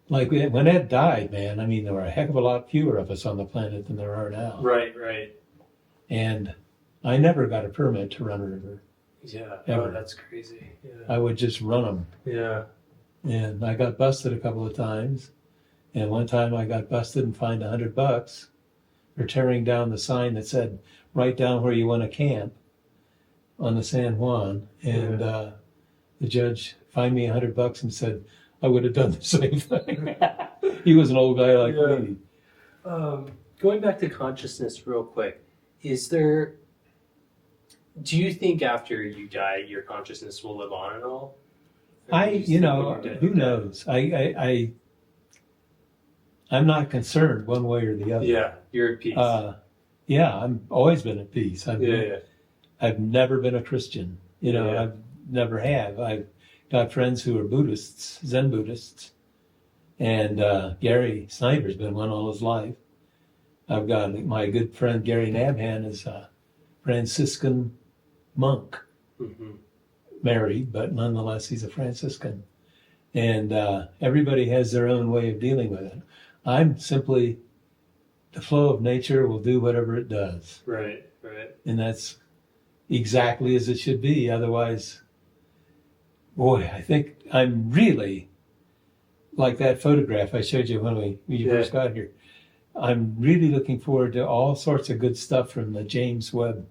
like when Ed died, man. I mean, there were a heck of a lot fewer of us on the planet than there are now. Right. And I never got a permit to run a river. Yeah. Ever. Oh, that's crazy. Yeah. I would just run them. Yeah. And I got busted a couple of times. And one time I got busted and fined $100 for tearing down the sign that said, "Write down where you want to camp," on the San Juan. And the judge fined me $100 and said I would have done the same thing. He was an old guy like me. Going back to consciousness real quick, do you think after you die, your consciousness will live on at all? Who knows? I'm not concerned one way or the other. Yeah, you're at peace. I've always been at peace. I've never been a Christian. I never have. I've got friends who are Buddhists, Zen Buddhists, and Gary Snider's been one all his life. I've got my good friend Gary Nabhan is a Franciscan monk, married, but nonetheless he's a Franciscan. And everybody has their own way of dealing with it. I'm simply, the flow of nature will do whatever it does. Right. And that's exactly as it should be. Otherwise, boy, I think I'm really, like that photograph I showed you when you first got here, I'm really looking forward to all sorts of good stuff from the James Webb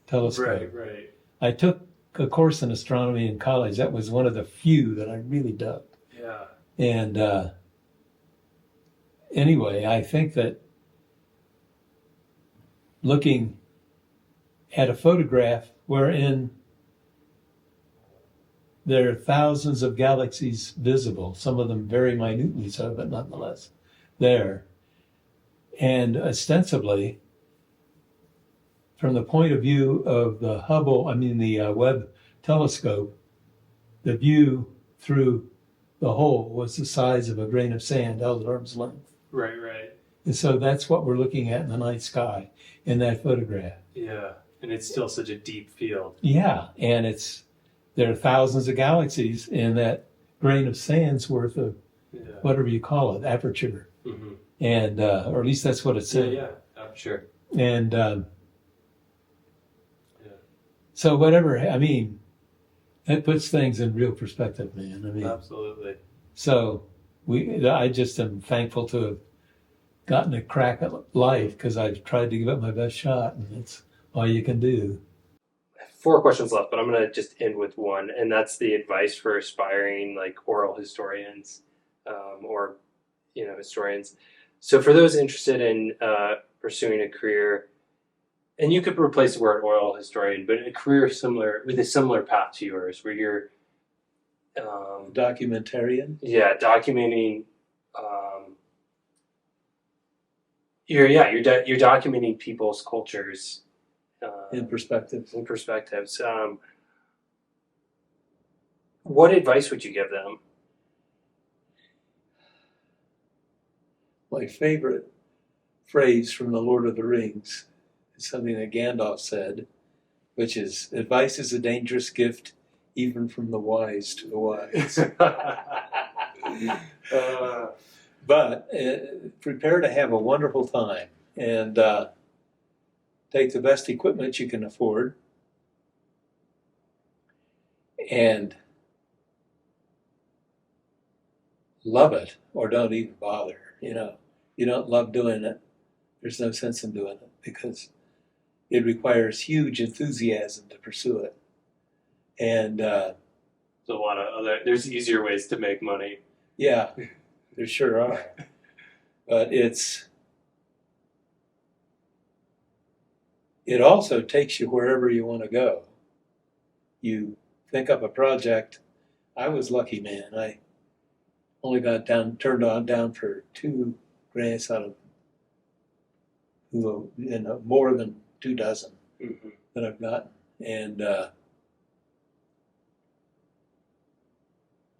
telescope. Right. I took a course in astronomy in college. That was one of the few that I really dug. Yeah. And anyway, I think that looking at a photograph wherein there are thousands of galaxies visible, some of them very minutely so, but nonetheless there. And ostensibly, from the point of view of the Webb telescope, the view through the hole was the size of a grain of sand held at arm's length. Right. And so that's what we're looking at in the night sky in that photograph. Yeah, and it's still such a deep field. Yeah, and there are thousands of galaxies in that grain of sand's worth of whatever you call it, aperture. And or at least that's what it said. Yeah, aperture. And Yeah. so whatever, I mean, that puts things in real perspective, man. I mean, Absolutely. so I just am thankful to have gotten a crack at life because I've tried to give it my best shot, and it's all you can do. I have 4 questions left, but I'm gonna just end with one, and that's the advice for aspiring like oral historians, or historians. So for those interested in pursuing a career, and you could replace the word oral historian, but a career similar with a similar path to yours, where you're Documentarian? documenting. You're documenting people's cultures In perspective. in perspectives. What advice would you give them? My favorite phrase from The Lord of the Rings is something that Gandalf said, which is, advice is a dangerous gift, even from the wise to the wise. But prepare to have a wonderful time and take the best equipment you can afford and love it or don't even bother. You don't love doing it, there's no sense in doing it because it requires huge enthusiasm to pursue it. And There's a lot of there's easier ways to make money. yeah, there sure are. But it also takes you wherever you want to go. You think up a project. I was lucky, man. I only got turned down for 2 grants out of more than 2 dozen Mm-hmm. that I've gotten. And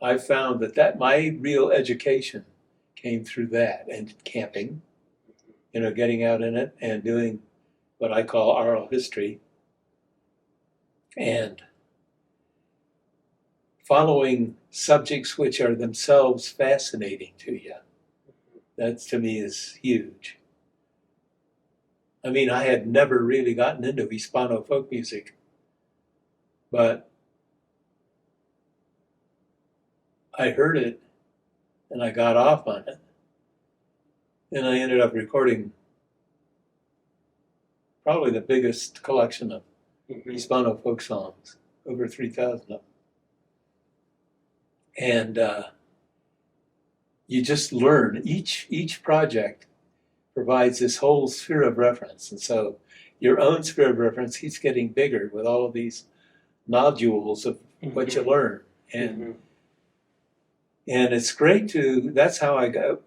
I found that my real education came through that and camping, getting out in it and doing what I call oral history and following subjects which are themselves fascinating to you. That to me is huge. I mean, I had never really gotten into Hispano folk music, but I heard it and I got off on it. And I ended up recording probably the biggest collection of Hispano folk songs, over 3,000 of them. And you just learn. Each project provides this whole sphere of reference. And so your own sphere of reference keeps getting bigger with all of these nodules of what you learn. And it's great that's how I got.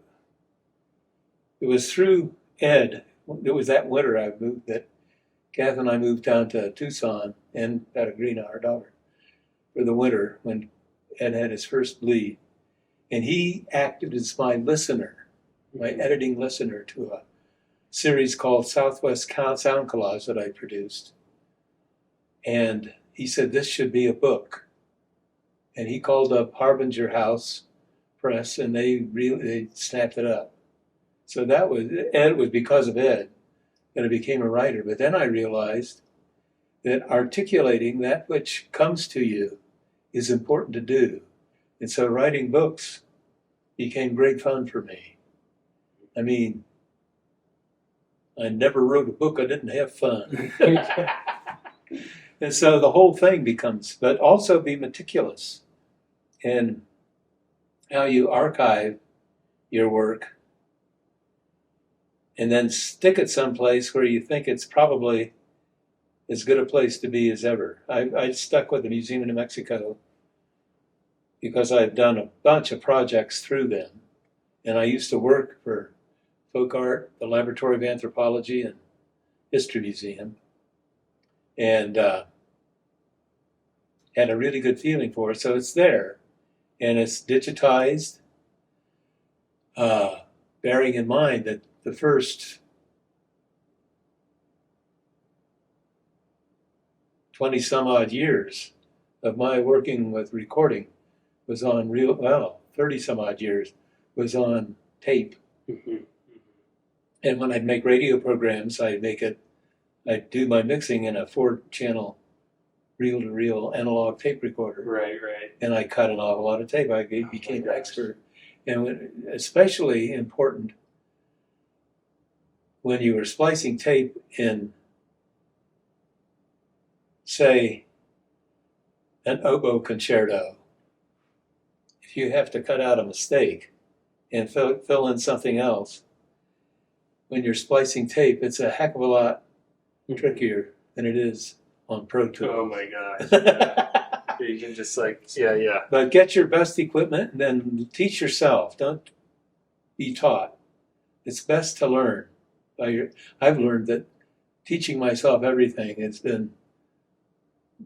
It was through Ed. It was that winter that Kath and I moved down to Tucson and Pellegrina, our daughter, for the winter when Ed had his first bleed. And he acted as my listener, my editing listener to a series called Southwest Sound Collage that I produced. And he said, this should be a book. And he called up Harbinger House Press and they snapped it up. So Ed was because of Ed that I became a writer. But then I realized that articulating that which comes to you is important to do. And so writing books became great fun for me. I mean, I never wrote a book I didn't have fun. And so the whole thing but also be meticulous in how you archive your work and then stick it someplace where you think it's probably as good a place to be as ever. I stuck with the Museum of New Mexico because I've done a bunch of projects through them. And I used to work for Folk Art, the Laboratory of Anthropology, and History Museum. And had a really good feeling for it. So it's there. And it's digitized, bearing in mind that the first 20 some odd years of my working with recording was on 30 some odd years was on tape. And when I'd make radio programs, I'd do my mixing in a 4-channel reel-to-reel analog tape recorder. Right, right. And I cut an awful lot of tape. I became an expert. And especially important when you were splicing tape in, say, an oboe concerto. If you have to cut out a mistake and fill in something else, when you're splicing tape, it's a heck of a lot trickier than it is on Pro Tools. Oh my gosh. Yeah. You can just yeah. But get your best equipment and then teach yourself. Don't be taught. It's best to learn. I've learned that teaching myself everything has been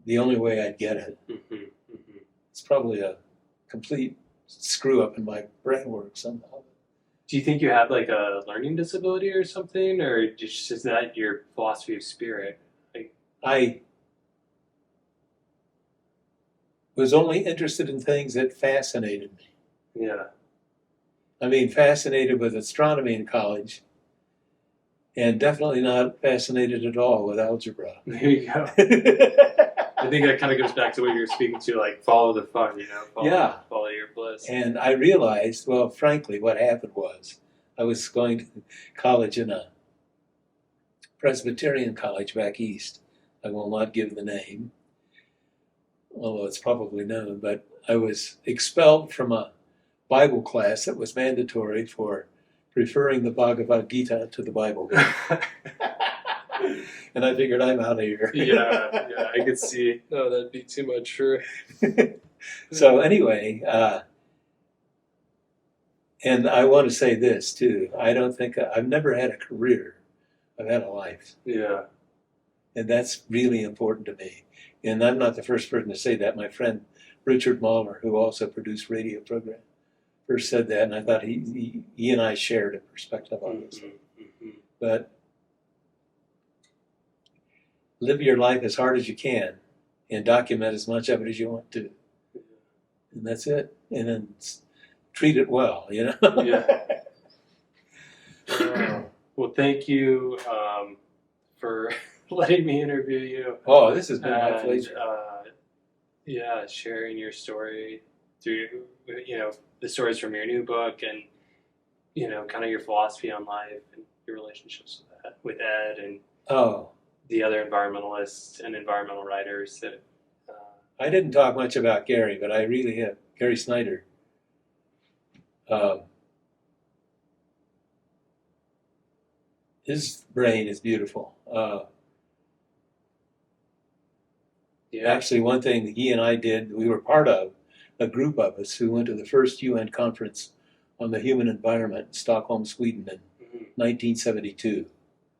the only way I'd get it. Mm-hmm, mm-hmm. It's probably a complete screw up in my brain work somehow. Do you think you have like a learning disability or something, or just is that your philosophy of spirit? I was only interested in things that fascinated me. Yeah. I mean, fascinated with astronomy in college, and definitely not fascinated at all with algebra. There you go. I think that kind of goes back to what you were speaking to, like follow the fun, follow your bliss. And I realized, well, frankly, what happened was I was going to college in a Presbyterian college back east. I will not give the name, although it's probably known, but I was expelled from a Bible class that was mandatory for preferring the Bhagavad Gita to the Bible. And I figured, I'm out of here. yeah, I could see. No, that'd be too much for. So anyway, and I want to say this too. I've never had a career. I've had a life. Yeah. And that's really important to me. And I'm not the first person to say that. My friend Richard Mahler, who also produced radio program, first said that, and I thought he and I shared a perspective on this. Mm-hmm. But live your life as hard as you can and document as much of it as you want to. And that's it. And then treat it well, Yeah. Well, thank you for letting me interview you. Oh, this has been my pleasure. Sharing your story through, the stories from your new book and, kind of your philosophy on life and your relationships with Ed and the other environmentalists and environmental writers that. I didn't talk much about Gary, but I really have. Gary Snider. His brain is beautiful. Actually, one thing that he and I did, we were part of a group of us who went to the first UN conference on the human environment in Stockholm, Sweden in 1972.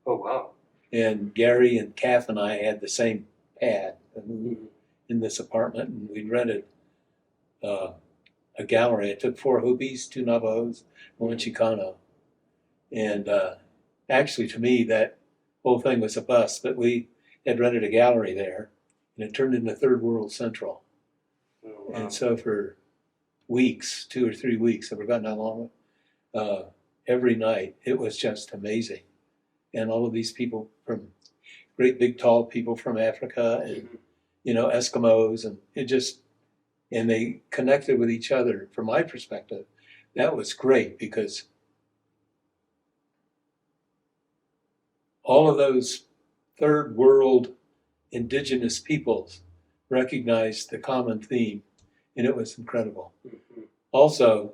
Oh, wow. And Gary and Kath and I had the same pad in this apartment, and we rented a gallery. I took 4 Hopis, 2 Navajos, 1 Chicano. And actually, to me, that whole thing was a bust, but we had rented a gallery there, and it turned into Third World Central. Oh, wow. And so for weeks, 2 or 3 weeks, I've forgotten how long, every night, it was just amazing. And all of these people from great big tall people from Africa and, Eskimos, and they connected with each other. From my perspective, that was great because all of those third world indigenous peoples recognized the common theme, and it was incredible. Mm-hmm. Also,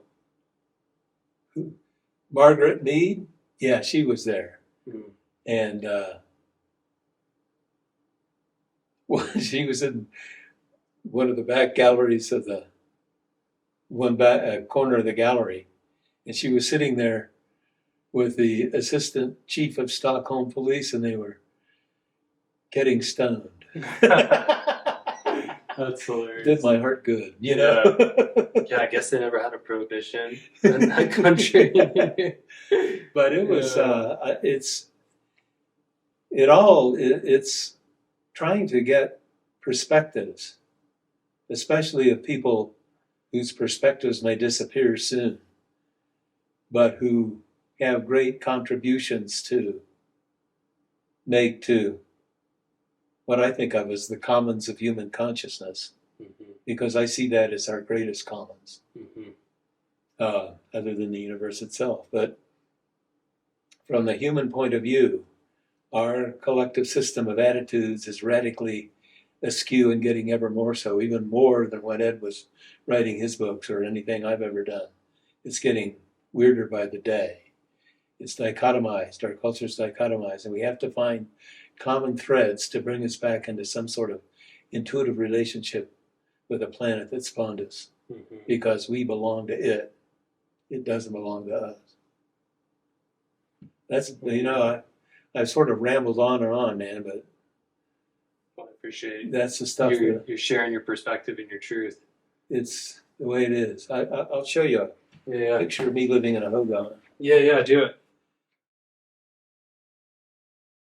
Margaret Mead, she was there. Mm-hmm. And she was in one of the back galleries of the corner of the gallery, and she was sitting there with the assistant chief of Stockholm police, and they were getting stoned. That's hilarious. Did my heart good, Yeah, I guess they never had a prohibition in that country. But it was, it's trying to get perspectives, especially of people whose perspectives may disappear soon, but who have great contributions to make to what I think of as the commons of human consciousness, because I see that as our greatest commons, other than the universe itself. But from the human point of view, our collective system of attitudes is radically askew and getting ever more so, even more than when Ed was writing his books or anything I've ever done. It's getting weirder by the day. It's dichotomized, our culture's dichotomized, and we have to find common threads to bring us back into some sort of intuitive relationship with a planet that spawned us, because we belong to it. It doesn't belong to us. That's, I've sort of rambled on and on, man, but Well, I appreciate that's the stuff you're sharing your perspective and your truth. It's the way it is. I'll show you a picture of me living in a hogan. Yeah, do it.